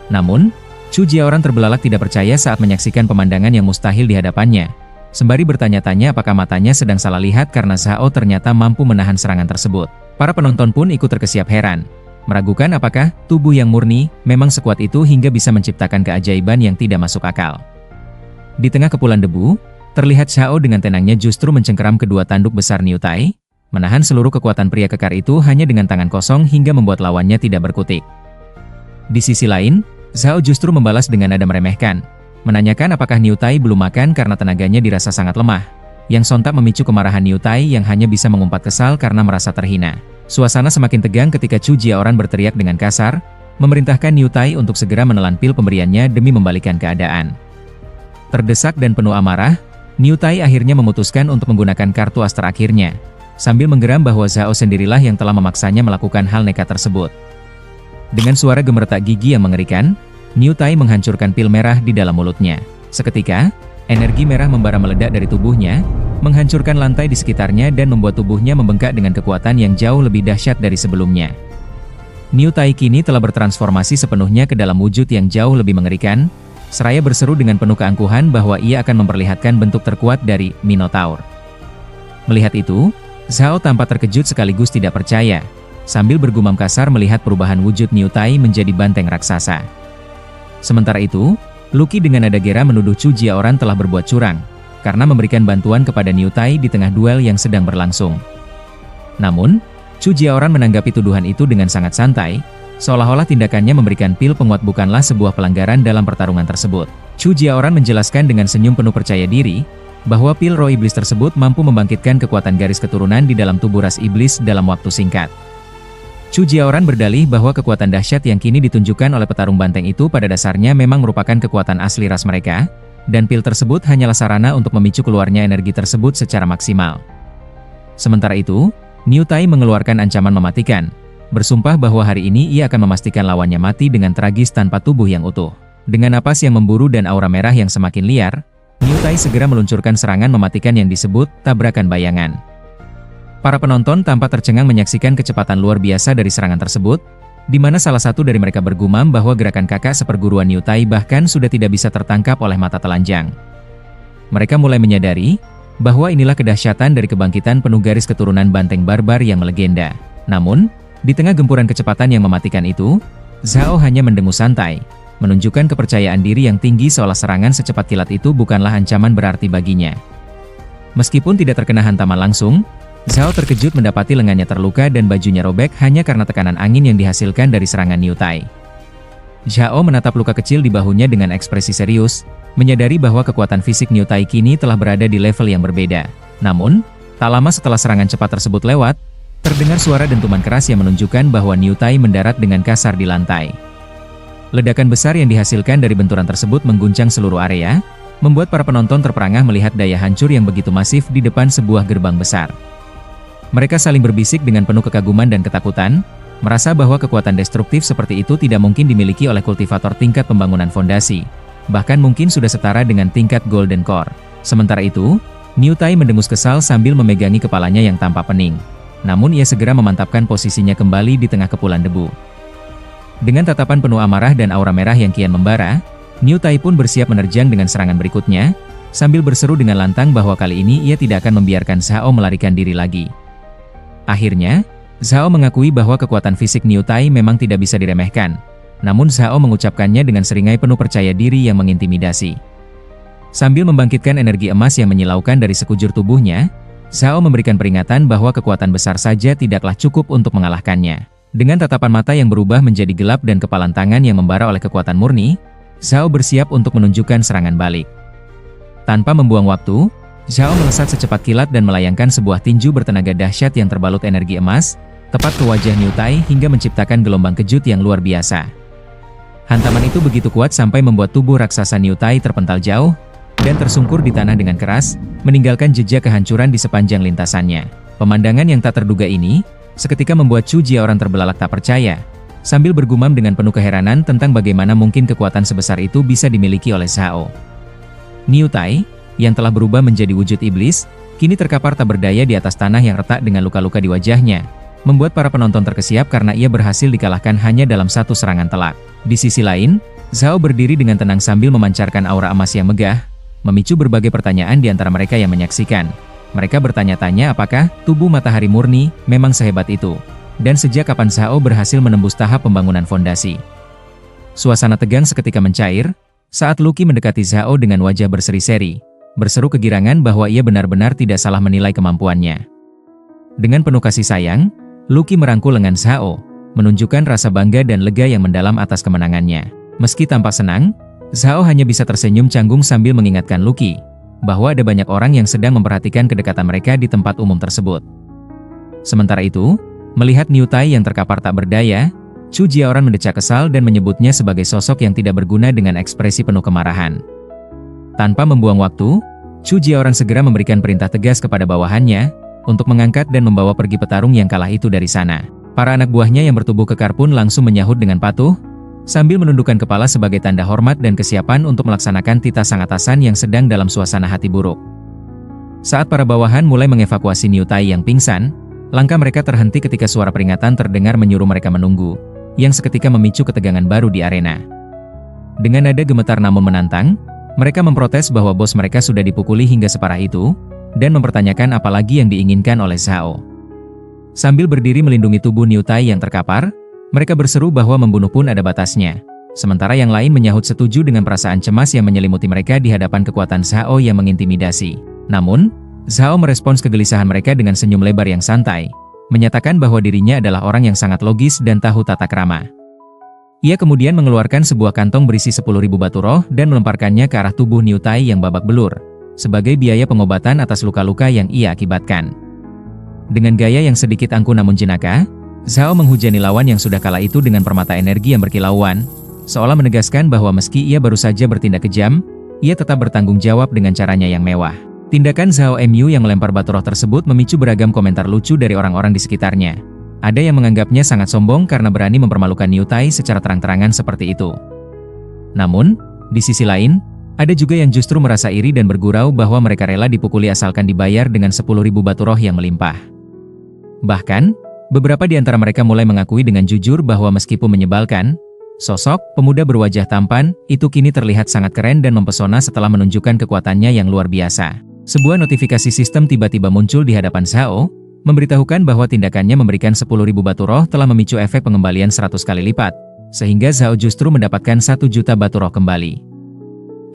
Namun, Chu Jiaoran terbelalak tidak percaya saat menyaksikan pemandangan yang mustahil di hadapannya, sembari bertanya-tanya apakah matanya sedang salah lihat karena Zhao ternyata mampu menahan serangan tersebut. Para penonton pun ikut terkesiap heran, meragukan apakah tubuh yang murni memang sekuat itu hingga bisa menciptakan keajaiban yang tidak masuk akal. Di tengah kepulan debu, terlihat Zhao dengan tenangnya justru mencengkeram kedua tanduk besar Niu Tai, menahan seluruh kekuatan pria kekar itu hanya dengan tangan kosong hingga membuat lawannya tidak berkutik. Di sisi lain, Zhao justru membalas dengan nada meremehkan, menanyakan apakah Niu Tai belum makan karena tenaganya dirasa sangat lemah, yang sontak memicu kemarahan Niu Tai yang hanya bisa mengumpat kesal karena merasa terhina. Suasana semakin tegang ketika Chu Jiaoran berteriak dengan kasar, memerintahkan Niu Tai untuk segera menelan pil pemberiannya demi membalikan keadaan. Terdesak dan penuh amarah, Niu Tai akhirnya memutuskan untuk menggunakan kartu as terakhirnya, sambil menggeram bahwa Zhao sendirilah yang telah memaksanya melakukan hal nekat tersebut. Dengan suara gemeretak gigi yang mengerikan, Niu Tai menghancurkan pil merah di dalam mulutnya. Seketika, energi merah membara meledak dari tubuhnya, menghancurkan lantai di sekitarnya dan membuat tubuhnya membengkak dengan kekuatan yang jauh lebih dahsyat dari sebelumnya. Niu Tai kini telah bertransformasi sepenuhnya ke dalam wujud yang jauh lebih mengerikan, seraya berseru dengan penuh keangkuhan bahwa ia akan memperlihatkan bentuk terkuat dari Minotaur. Melihat itu, Zhao tampak terkejut sekaligus tidak percaya, sambil bergumam kasar melihat perubahan wujud Niu Tai menjadi banteng raksasa. Sementara itu, Lucky dengan nada gera menuduh Chu Jiaoran telah berbuat curang, karena memberikan bantuan kepada Niu Tai di tengah duel yang sedang berlangsung. Namun, Chu Jiaoran menanggapi tuduhan itu dengan sangat santai, seolah-olah tindakannya memberikan pil penguat bukanlah sebuah pelanggaran dalam pertarungan tersebut. Chu Jiaoran menjelaskan dengan senyum penuh percaya diri, bahwa pil roh iblis tersebut mampu membangkitkan kekuatan garis keturunan di dalam tubuh ras iblis dalam waktu singkat. Chu Jiaoran berdalih bahwa kekuatan dahsyat yang kini ditunjukkan oleh petarung banteng itu pada dasarnya memang merupakan kekuatan asli ras mereka, dan pil tersebut hanyalah sarana untuk memicu keluarnya energi tersebut secara maksimal. Sementara itu, Niu Tai mengeluarkan ancaman mematikan, bersumpah bahwa hari ini ia akan memastikan lawannya mati dengan tragis tanpa tubuh yang utuh. Dengan napas yang memburu dan aura merah yang semakin liar, Niu Tai segera meluncurkan serangan mematikan yang disebut tabrakan bayangan. Para penonton tampak tercengang menyaksikan kecepatan luar biasa dari serangan tersebut, di mana salah satu dari mereka bergumam bahwa gerakan kakak seperguruan Niu Tai bahkan sudah tidak bisa tertangkap oleh mata telanjang. Mereka mulai menyadari bahwa inilah kedahsyatan dari kebangkitan penuh garis keturunan banteng barbar yang melegenda. Namun, di tengah gempuran kecepatan yang mematikan itu, Zhao hanya mendengus santai, menunjukkan kepercayaan diri yang tinggi seolah serangan secepat kilat itu bukanlah ancaman berarti baginya. Meskipun tidak terkena hantaman langsung, Zhao terkejut mendapati lengannya terluka dan bajunya robek hanya karena tekanan angin yang dihasilkan dari serangan Niu Tai. Zhao menatap luka kecil di bahunya dengan ekspresi serius, menyadari bahwa kekuatan fisik Niu Tai kini telah berada di level yang berbeda. Namun, tak lama setelah serangan cepat tersebut lewat, terdengar suara dentuman keras yang menunjukkan bahwa Niu Tai mendarat dengan kasar di lantai. Ledakan besar yang dihasilkan dari benturan tersebut mengguncang seluruh area, membuat para penonton terperangah melihat daya hancur yang begitu masif di depan sebuah gerbang besar. Mereka saling berbisik dengan penuh kekaguman dan ketakutan, merasa bahwa kekuatan destruktif seperti itu tidak mungkin dimiliki oleh kultivator tingkat pembangunan fondasi, bahkan mungkin sudah setara dengan tingkat Golden Core. Sementara itu, Niu Tai mendengus kesal sambil memegangi kepalanya yang tampak pening. Namun ia segera memantapkan posisinya kembali di tengah kepulan debu. Dengan tatapan penuh amarah dan aura merah yang kian membara, Niu Tai pun bersiap menerjang dengan serangan berikutnya, sambil berseru dengan lantang bahwa kali ini ia tidak akan membiarkan Zhao melarikan diri lagi. Akhirnya, Zhao mengakui bahwa kekuatan fisik Niu Tai memang tidak bisa diremehkan, namun Zhao mengucapkannya dengan seringai penuh percaya diri yang mengintimidasi. Sambil membangkitkan energi emas yang menyilaukan dari sekujur tubuhnya, Zhao memberikan peringatan bahwa kekuatan besar saja tidaklah cukup untuk mengalahkannya. Dengan tatapan mata yang berubah menjadi gelap dan kepalan tangan yang membara oleh kekuatan murni, Zhao bersiap untuk menunjukkan serangan balik. Tanpa membuang waktu, Zhao melesat secepat kilat dan melayangkan sebuah tinju bertenaga dahsyat yang terbalut energi emas, tepat ke wajah Niu Tai hingga menciptakan gelombang kejut yang luar biasa. Hantaman itu begitu kuat sampai membuat tubuh raksasa Niu Tai terpental jauh, dan tersungkur di tanah dengan keras, meninggalkan jejak kehancuran di sepanjang lintasannya. Pemandangan yang tak terduga ini, seketika membuat Chu Jiaoran terbelalak tak percaya, sambil bergumam dengan penuh keheranan tentang bagaimana mungkin kekuatan sebesar itu bisa dimiliki oleh Zhao. Niu Tai, yang telah berubah menjadi wujud iblis, kini terkapar tak berdaya di atas tanah yang retak dengan luka-luka di wajahnya, membuat para penonton terkesiap karena ia berhasil dikalahkan hanya dalam satu serangan telak. Di sisi lain, Zhao berdiri dengan tenang sambil memancarkan aura emas yang megah, memicu berbagai pertanyaan di antara mereka yang menyaksikan. Mereka bertanya-tanya apakah tubuh matahari murni memang sehebat itu, dan sejak kapan Zhao berhasil menembus tahap pembangunan fondasi. Suasana tegang seketika mencair, saat Lucky mendekati Zhao dengan wajah berseri-seri, berseru kegirangan bahwa ia benar-benar tidak salah menilai kemampuannya. Dengan penuh kasih sayang, Lucky merangkul lengan Zhao, menunjukkan rasa bangga dan lega yang mendalam atas kemenangannya. Meski tampak senang, Zhao hanya bisa tersenyum canggung sambil mengingatkan Lucky bahwa ada banyak orang yang sedang memperhatikan kedekatan mereka di tempat umum tersebut. Sementara itu, melihat Niu Tai yang terkapar tak berdaya, Chu Jiaoran mendecak kesal dan menyebutnya sebagai sosok yang tidak berguna dengan ekspresi penuh kemarahan. Tanpa membuang waktu, Chu Jiaoran segera memberikan perintah tegas kepada bawahannya untuk mengangkat dan membawa pergi petarung yang kalah itu dari sana. Para anak buahnya yang bertubuh kekar pun langsung menyahut dengan patuh, sambil menundukkan kepala sebagai tanda hormat dan kesiapan untuk melaksanakan titah sang atasan yang sedang dalam suasana hati buruk. Saat para bawahan mulai mengevakuasi Niu Tai yang pingsan, langkah mereka terhenti ketika suara peringatan terdengar menyuruh mereka menunggu, yang seketika memicu ketegangan baru di arena. Dengan nada gemetar namun menantang, mereka memprotes bahwa bos mereka sudah dipukuli hingga separah itu, dan mempertanyakan apa lagi yang diinginkan oleh Zhao. Sambil berdiri melindungi tubuh Niu Tai yang terkapar, mereka berseru bahwa membunuh pun ada batasnya. Sementara yang lain menyahut setuju dengan perasaan cemas yang menyelimuti mereka di hadapan kekuatan Zhao yang mengintimidasi. Namun, Zhao merespons kegelisahan mereka dengan senyum lebar yang santai, menyatakan bahwa dirinya adalah orang yang sangat logis dan tahu tata krama. Ia kemudian mengeluarkan sebuah kantong berisi 10.000 batu roh dan melemparkannya ke arah tubuh Niu Tai yang babak belur, sebagai biaya pengobatan atas luka-luka yang ia akibatkan. Dengan gaya yang sedikit angkuh namun jenaka, Zhao menghujani lawan yang sudah kalah itu dengan permata energi yang berkilauan, seolah menegaskan bahwa meski ia baru saja bertindak kejam, ia tetap bertanggung jawab dengan caranya yang mewah. Tindakan Zhao Mu yang melempar batu roh tersebut memicu beragam komentar lucu dari orang-orang di sekitarnya. Ada yang menganggapnya sangat sombong karena berani mempermalukan Niu Tai secara terang-terangan seperti itu. Namun, di sisi lain, ada juga yang justru merasa iri dan bergurau bahwa mereka rela dipukuli asalkan dibayar dengan 10.000 batu roh yang melimpah. Bahkan, beberapa di antara mereka mulai mengakui dengan jujur bahwa meskipun menyebalkan, sosok pemuda berwajah tampan itu kini terlihat sangat keren dan mempesona setelah menunjukkan kekuatannya yang luar biasa. Sebuah notifikasi sistem tiba-tiba muncul di hadapan Zhao, memberitahukan bahwa tindakannya memberikan 10.000 batu roh telah memicu efek pengembalian 100 kali lipat, sehingga Zhao justru mendapatkan 1 juta batu roh kembali.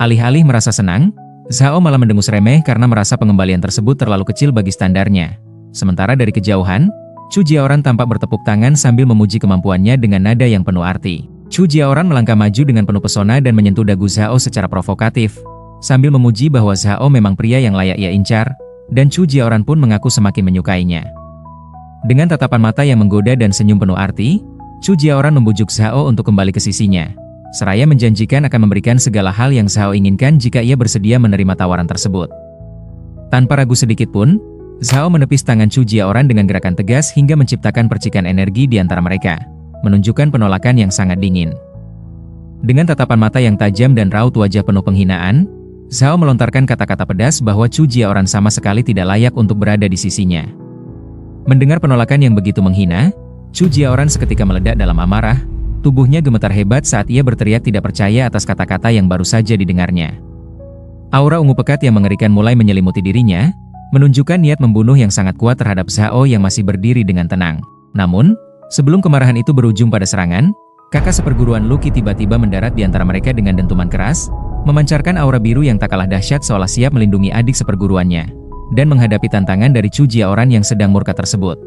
Alih-alih merasa senang, Zhao malah mendengus remeh karena merasa pengembalian tersebut terlalu kecil bagi standarnya. Sementara dari kejauhan, Chu Jiaoran tampak bertepuk tangan sambil memuji kemampuannya dengan nada yang penuh arti. Chu Jiaoran melangkah maju dengan penuh pesona dan menyentuh dagu Zhao secara provokatif, sambil memuji bahwa Zhao memang pria yang layak ia incar, dan Chu Jiaoran pun mengaku semakin menyukainya. Dengan tatapan mata yang menggoda dan senyum penuh arti, Chu Jiaoran membujuk Zhao untuk kembali ke sisinya, seraya menjanjikan akan memberikan segala hal yang Zhao inginkan jika ia bersedia menerima tawaran tersebut. Tanpa ragu sedikit pun, Zhao menepis tangan Chu Jiaoran dengan gerakan tegas hingga menciptakan percikan energi di antara mereka, menunjukkan penolakan yang sangat dingin. Dengan tatapan mata yang tajam dan raut wajah penuh penghinaan, Zhao melontarkan kata-kata pedas bahwa Chu Jiaoran sama sekali tidak layak untuk berada di sisinya. Mendengar penolakan yang begitu menghina, Chu Jiaoran seketika meledak dalam amarah, tubuhnya gemetar hebat saat ia berteriak tidak percaya atas kata-kata yang baru saja didengarnya. Aura ungu pekat yang mengerikan mulai menyelimuti dirinya, menunjukkan niat membunuh yang sangat kuat terhadap Zhao yang masih berdiri dengan tenang. Namun, sebelum kemarahan itu berujung pada serangan, kakak seperguruan Lucky tiba-tiba mendarat di antara mereka dengan dentuman keras, memancarkan aura biru yang tak kalah dahsyat seolah siap melindungi adik seperguruannya, dan menghadapi tantangan dari Chu Jiaoran yang sedang murka tersebut.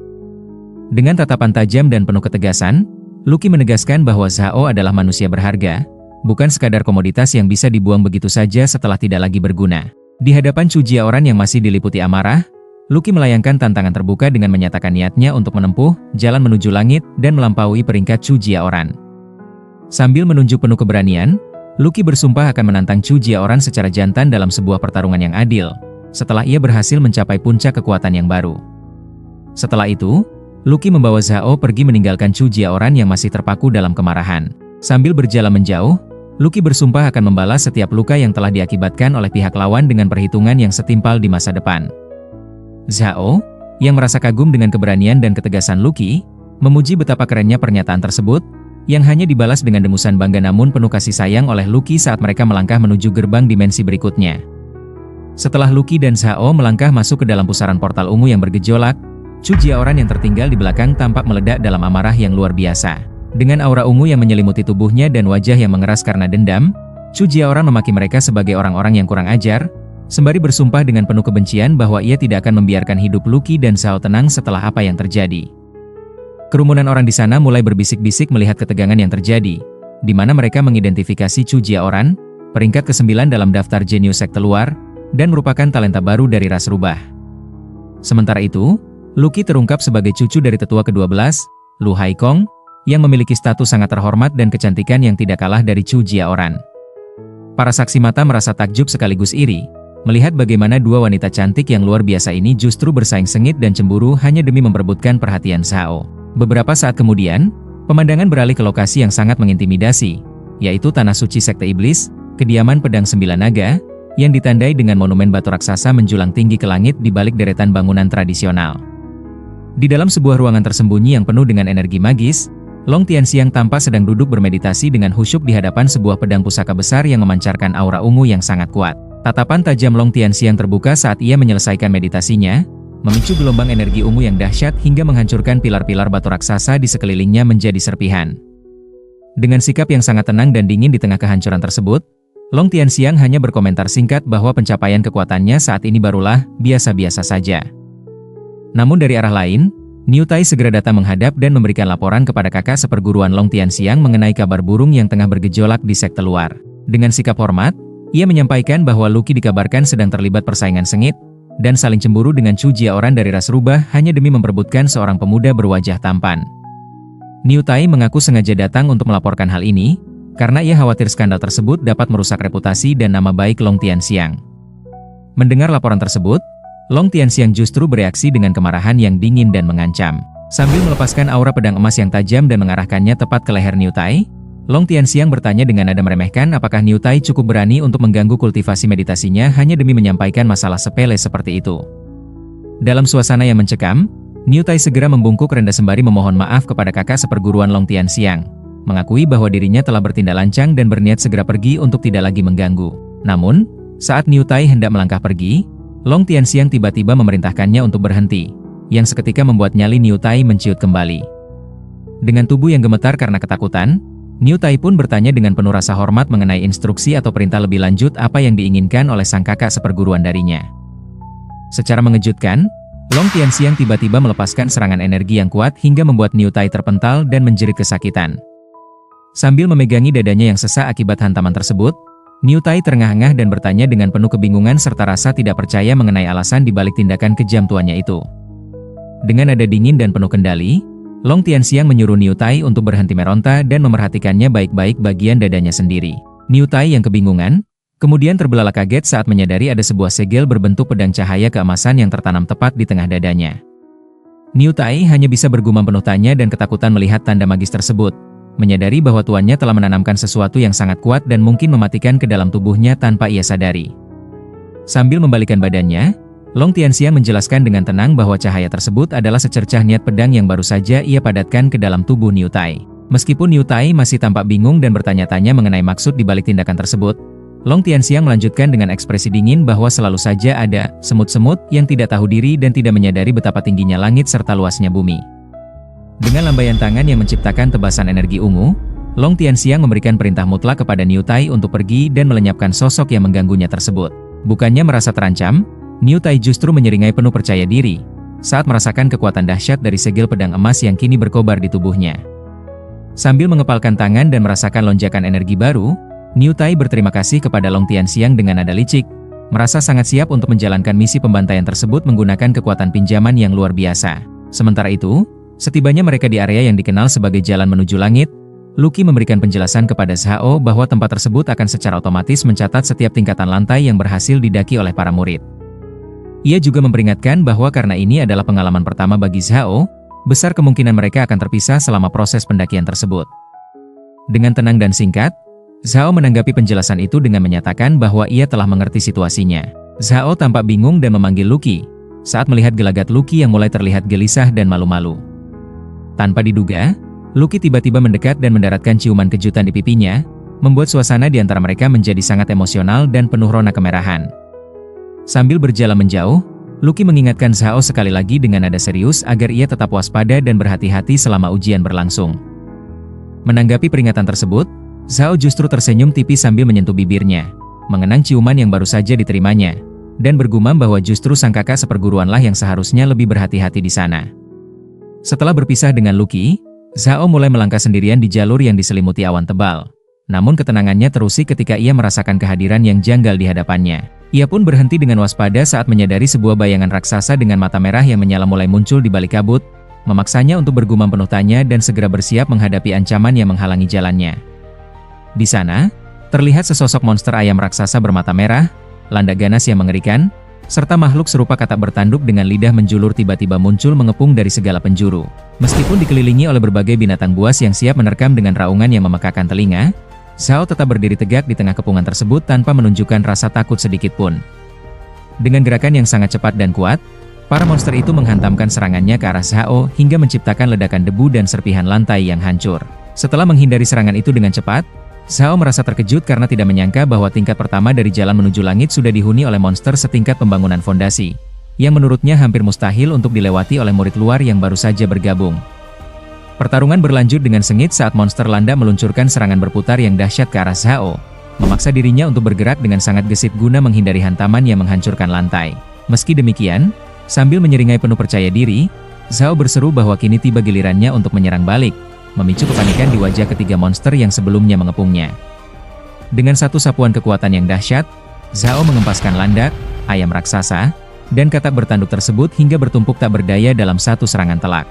Dengan tatapan tajam dan penuh ketegasan, Lucky menegaskan bahwa Zhao adalah manusia berharga, bukan sekadar komoditas yang bisa dibuang begitu saja setelah tidak lagi berguna. Di hadapan Chu Jiaoran yang masih diliputi amarah, Lucky melayangkan tantangan terbuka dengan menyatakan niatnya untuk menempuh jalan menuju langit dan melampaui peringkat Chu Jiaoran. Sambil menunjuk penuh keberanian, Lucky bersumpah akan menantang Chu Jiaoran secara jantan dalam sebuah pertarungan yang adil, setelah ia berhasil mencapai puncak kekuatan yang baru. Setelah itu, Lucky membawa Zhao pergi meninggalkan Chu Jiaoran yang masih terpaku dalam kemarahan. Sambil berjalan menjauh, Lucky bersumpah akan membalas setiap luka yang telah diakibatkan oleh pihak lawan dengan perhitungan yang setimpal di masa depan. Zhao, yang merasa kagum dengan keberanian dan ketegasan Lucky, memuji betapa kerennya pernyataan tersebut, yang hanya dibalas dengan dengusan bangga namun penuh kasih sayang oleh Lucky saat mereka melangkah menuju gerbang dimensi berikutnya. Setelah Lucky dan Zhao melangkah masuk ke dalam pusaran portal ungu yang bergejolak, Chu Jiaoran yang tertinggal di belakang tampak meledak dalam amarah yang luar biasa. Dengan aura ungu yang menyelimuti tubuhnya dan wajah yang mengeras karena dendam, Chu Jiaoran memaki mereka sebagai orang-orang yang kurang ajar, sembari bersumpah dengan penuh kebencian bahwa ia tidak akan membiarkan hidup Lucky dan Zhao tenang setelah apa yang terjadi. Kerumunan orang di sana mulai berbisik-bisik melihat ketegangan yang terjadi, di mana mereka mengidentifikasi Chu Jiaoran, peringkat ke-9 dalam daftar jenius sekte luar, dan merupakan talenta baru dari ras rubah. Sementara itu, Lucky terungkap sebagai cucu dari tetua ke-12, Lu Haikong, yang memiliki status sangat terhormat dan kecantikan yang tidak kalah dari Chu Jiaoran. Para saksi mata merasa takjub sekaligus iri, melihat bagaimana dua wanita cantik yang luar biasa ini justru bersaing sengit dan cemburu hanya demi memperebutkan perhatian Zhao. Beberapa saat kemudian, pemandangan beralih ke lokasi yang sangat mengintimidasi, yaitu Tanah Suci Sekte Iblis, kediaman pedang 9 naga, yang ditandai dengan monumen batu raksasa menjulang tinggi ke langit di balik deretan bangunan tradisional. Di dalam sebuah ruangan tersembunyi yang penuh dengan energi magis, Long Tianxiang tampak sedang duduk bermeditasi dengan khusyuk di hadapan sebuah pedang pusaka besar yang memancarkan aura ungu yang sangat kuat. Tatapan tajam Long Tianxiang terbuka saat ia menyelesaikan meditasinya, memicu gelombang energi ungu yang dahsyat hingga menghancurkan pilar-pilar batu raksasa di sekelilingnya menjadi serpihan. Dengan sikap yang sangat tenang dan dingin di tengah kehancuran tersebut, Long Tianxiang hanya berkomentar singkat bahwa pencapaian kekuatannya saat ini barulah biasa-biasa saja. Namun dari arah lain, Niu Tai segera datang menghadap dan memberikan laporan kepada kakak seperguruan Long Tianxiang mengenai kabar burung yang tengah bergejolak di sekte luar. Dengan sikap hormat, ia menyampaikan bahwa Lucky dikabarkan sedang terlibat persaingan sengit, dan saling cemburu dengan Chu Jiaoran dari ras rubah hanya demi memperebutkan seorang pemuda berwajah tampan. Niu Tai mengaku sengaja datang untuk melaporkan hal ini, karena ia khawatir skandal tersebut dapat merusak reputasi dan nama baik Long Tianxiang. Mendengar laporan tersebut, Long Tianxiang justru bereaksi dengan kemarahan yang dingin dan mengancam. Sambil melepaskan aura pedang emas yang tajam dan mengarahkannya tepat ke leher Niu Tai, Long Tianxiang bertanya dengan nada meremehkan apakah Niu Tai cukup berani untuk mengganggu kultivasi meditasinya hanya demi menyampaikan masalah sepele seperti itu. Dalam suasana yang mencekam, Niu Tai segera membungkuk rendah sembari memohon maaf kepada kakak seperguruan Long Tianxiang, mengakui bahwa dirinya telah bertindak lancang dan berniat segera pergi untuk tidak lagi mengganggu. Namun, saat Niu Tai hendak melangkah pergi, Long Tianxiang tiba-tiba memerintahkannya untuk berhenti, yang seketika membuat nyali Niu Tai menciut kembali. Dengan tubuh yang gemetar karena ketakutan, Niu Tai pun bertanya dengan penuh rasa hormat mengenai instruksi atau perintah lebih lanjut apa yang diinginkan oleh sang kakak seperguruan darinya. Secara mengejutkan, Long Tianxiang tiba-tiba melepaskan serangan energi yang kuat hingga membuat Niu Tai terpental dan menjerit kesakitan. Sambil memegangi dadanya yang sesak akibat hantaman tersebut, Niu Tai terengah-engah dan bertanya dengan penuh kebingungan serta rasa tidak percaya mengenai alasan dibalik tindakan kejam tuannya itu. Dengan nada dingin dan penuh kendali, Long Tianxiang menyuruh Niu Tai untuk berhenti meronta dan memerhatikannya baik-baik bagian dadanya sendiri. Niu Tai yang kebingungan, kemudian terbelalak kaget saat menyadari ada sebuah segel berbentuk pedang cahaya keemasan yang tertanam tepat di tengah dadanya. Niu Tai hanya bisa bergumam penuh tanya dan ketakutan melihat tanda magis tersebut, menyadari bahwa tuannya telah menanamkan sesuatu yang sangat kuat dan mungkin mematikan ke dalam tubuhnya tanpa ia sadari. Sambil membalikkan badannya, Long Tianxiang menjelaskan dengan tenang bahwa cahaya tersebut adalah secercah niat pedang yang baru saja ia padatkan ke dalam tubuh Niu Tai. Meskipun Niu Tai masih tampak bingung dan bertanya-tanya mengenai maksud dibalik tindakan tersebut, Long Tianxiang melanjutkan dengan ekspresi dingin bahwa selalu saja ada semut-semut yang tidak tahu diri dan tidak menyadari betapa tingginya langit serta luasnya bumi. Dengan lambaian tangan yang menciptakan tebasan energi ungu, Long Tianxiang memberikan perintah mutlak kepada Niu Tai untuk pergi dan melenyapkan sosok yang mengganggunya tersebut. Bukannya merasa terancam, Niu Tai justru menyeringai penuh percaya diri saat merasakan kekuatan dahsyat dari segel pedang emas yang kini berkobar di tubuhnya. Sambil mengepalkan tangan dan merasakan lonjakan energi baru, Niu Tai berterima kasih kepada Long Tianxiang dengan nada licik, merasa sangat siap untuk menjalankan misi pembantaian tersebut menggunakan kekuatan pinjaman yang luar biasa. Sementara itu, setibanya mereka di area yang dikenal sebagai jalan menuju langit, Lucky memberikan penjelasan kepada Zhao bahwa tempat tersebut akan secara otomatis mencatat setiap tingkatan lantai yang berhasil didaki oleh para murid. Ia juga memperingatkan bahwa karena ini adalah pengalaman pertama bagi Zhao, besar kemungkinan mereka akan terpisah selama proses pendakian tersebut. Dengan tenang dan singkat, Zhao menanggapi penjelasan itu dengan menyatakan bahwa ia telah mengerti situasinya. Zhao tampak bingung dan memanggil Luqi, saat melihat gelagat Luqi yang mulai terlihat gelisah dan malu-malu. Tanpa diduga, Luqi tiba-tiba mendekat dan mendaratkan ciuman kejutan di pipinya, membuat suasana di antara mereka menjadi sangat emosional dan penuh rona kemerahan. Sambil berjalan menjauh, Luqi mengingatkan Zhao sekali lagi dengan nada serius agar ia tetap waspada dan berhati-hati selama ujian berlangsung. Menanggapi peringatan tersebut, Zhao justru tersenyum tipis sambil menyentuh bibirnya, mengenang ciuman yang baru saja diterimanya, dan bergumam bahwa justru sang kakak seperguruanlah yang seharusnya lebih berhati-hati di sana. Setelah berpisah dengan Luqi, Zhao mulai melangkah sendirian di jalur yang diselimuti awan tebal. Namun ketenangannya terusik ketika ia merasakan kehadiran yang janggal di hadapannya. Ia pun berhenti dengan waspada saat menyadari sebuah bayangan raksasa dengan mata merah yang menyala mulai muncul di balik kabut, memaksanya untuk bergumam penuh tanya dan segera bersiap menghadapi ancaman yang menghalangi jalannya. Di sana, terlihat sesosok monster ayam raksasa bermata merah, landak ganas yang mengerikan, serta makhluk serupa katak bertanduk dengan lidah menjulur tiba-tiba muncul mengepung dari segala penjuru. Meskipun dikelilingi oleh berbagai binatang buas yang siap menerkam dengan raungan yang memekakan telinga, Zhao tetap berdiri tegak di tengah kepungan tersebut tanpa menunjukkan rasa takut sedikit pun. Dengan gerakan yang sangat cepat dan kuat, para monster itu menghantamkan serangannya ke arah Zhao hingga menciptakan ledakan debu dan serpihan lantai yang hancur. Setelah menghindari serangan itu dengan cepat, Zhao merasa terkejut karena tidak menyangka bahwa tingkat pertama dari jalan menuju langit sudah dihuni oleh monster setingkat pembangunan fondasi, yang menurutnya hampir mustahil untuk dilewati oleh murid luar yang baru saja bergabung. Pertarungan berlanjut dengan sengit saat monster landak meluncurkan serangan berputar yang dahsyat ke arah Zhao, memaksa dirinya untuk bergerak dengan sangat gesit guna menghindari hantaman yang menghancurkan lantai. Meski demikian, sambil menyeringai penuh percaya diri, Zhao berseru bahwa kini tiba gilirannya untuk menyerang balik, memicu kepanikan di wajah ketiga monster yang sebelumnya mengepungnya. Dengan satu sapuan kekuatan yang dahsyat, Zhao mengempaskan landak, ayam raksasa, dan katak bertanduk tersebut hingga bertumpuk tak berdaya dalam satu serangan telak.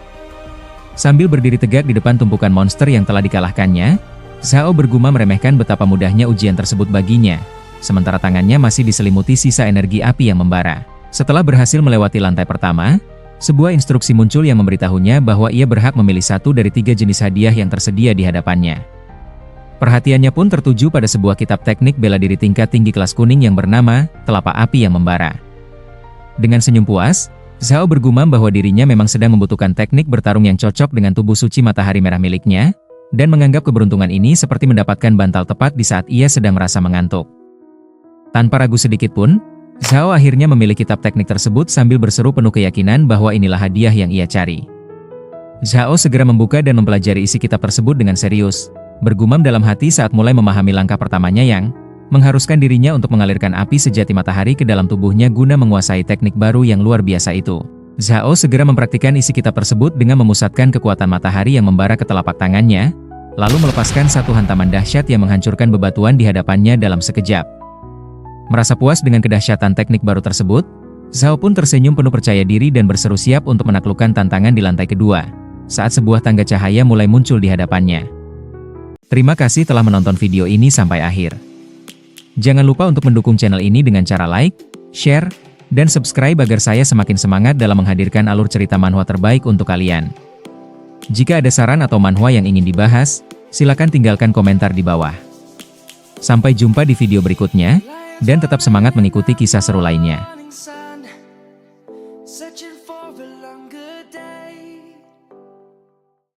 Sambil berdiri tegak di depan tumpukan monster yang telah dikalahkannya, Zhao bergumam meremehkan betapa mudahnya ujian tersebut baginya, sementara tangannya masih diselimuti sisa energi api yang membara. Setelah berhasil melewati lantai pertama, sebuah instruksi muncul yang memberitahunya bahwa ia berhak memilih satu dari 3 jenis hadiah yang tersedia di hadapannya. Perhatiannya pun tertuju pada sebuah kitab teknik bela diri tingkat tinggi kelas kuning yang bernama Telapak Api yang Membara. Dengan senyum puas, Zhao bergumam bahwa dirinya memang sedang membutuhkan teknik bertarung yang cocok dengan tubuh suci matahari merah miliknya, dan menganggap keberuntungan ini seperti mendapatkan bantal tepat di saat ia sedang merasa mengantuk. Tanpa ragu sedikit pun, Zhao akhirnya memilih kitab teknik tersebut sambil berseru penuh keyakinan bahwa inilah hadiah yang ia cari. Zhao segera membuka dan mempelajari isi kitab tersebut dengan serius, bergumam dalam hati saat mulai memahami langkah pertamanya yang mengharuskan dirinya untuk mengalirkan api sejati matahari ke dalam tubuhnya guna menguasai teknik baru yang luar biasa itu. Zhao segera mempraktikkan isi kitab tersebut dengan memusatkan kekuatan matahari yang membara ke telapak tangannya, lalu melepaskan satu hantaman dahsyat yang menghancurkan bebatuan di hadapannya dalam sekejap. Merasa puas dengan kedahsyatan teknik baru tersebut, Zhao pun tersenyum penuh percaya diri dan berseru siap untuk menaklukkan tantangan di lantai kedua, saat sebuah tangga cahaya mulai muncul di hadapannya. Terima kasih telah menonton video ini sampai akhir. Jangan lupa untuk mendukung channel ini dengan cara like, share, dan subscribe agar saya semakin semangat dalam menghadirkan alur cerita manhwa terbaik untuk kalian. Jika ada saran atau manhwa yang ingin dibahas, silakan tinggalkan komentar di bawah. Sampai jumpa di video berikutnya. Dan tetap semangat mengikuti kisah seru lainnya.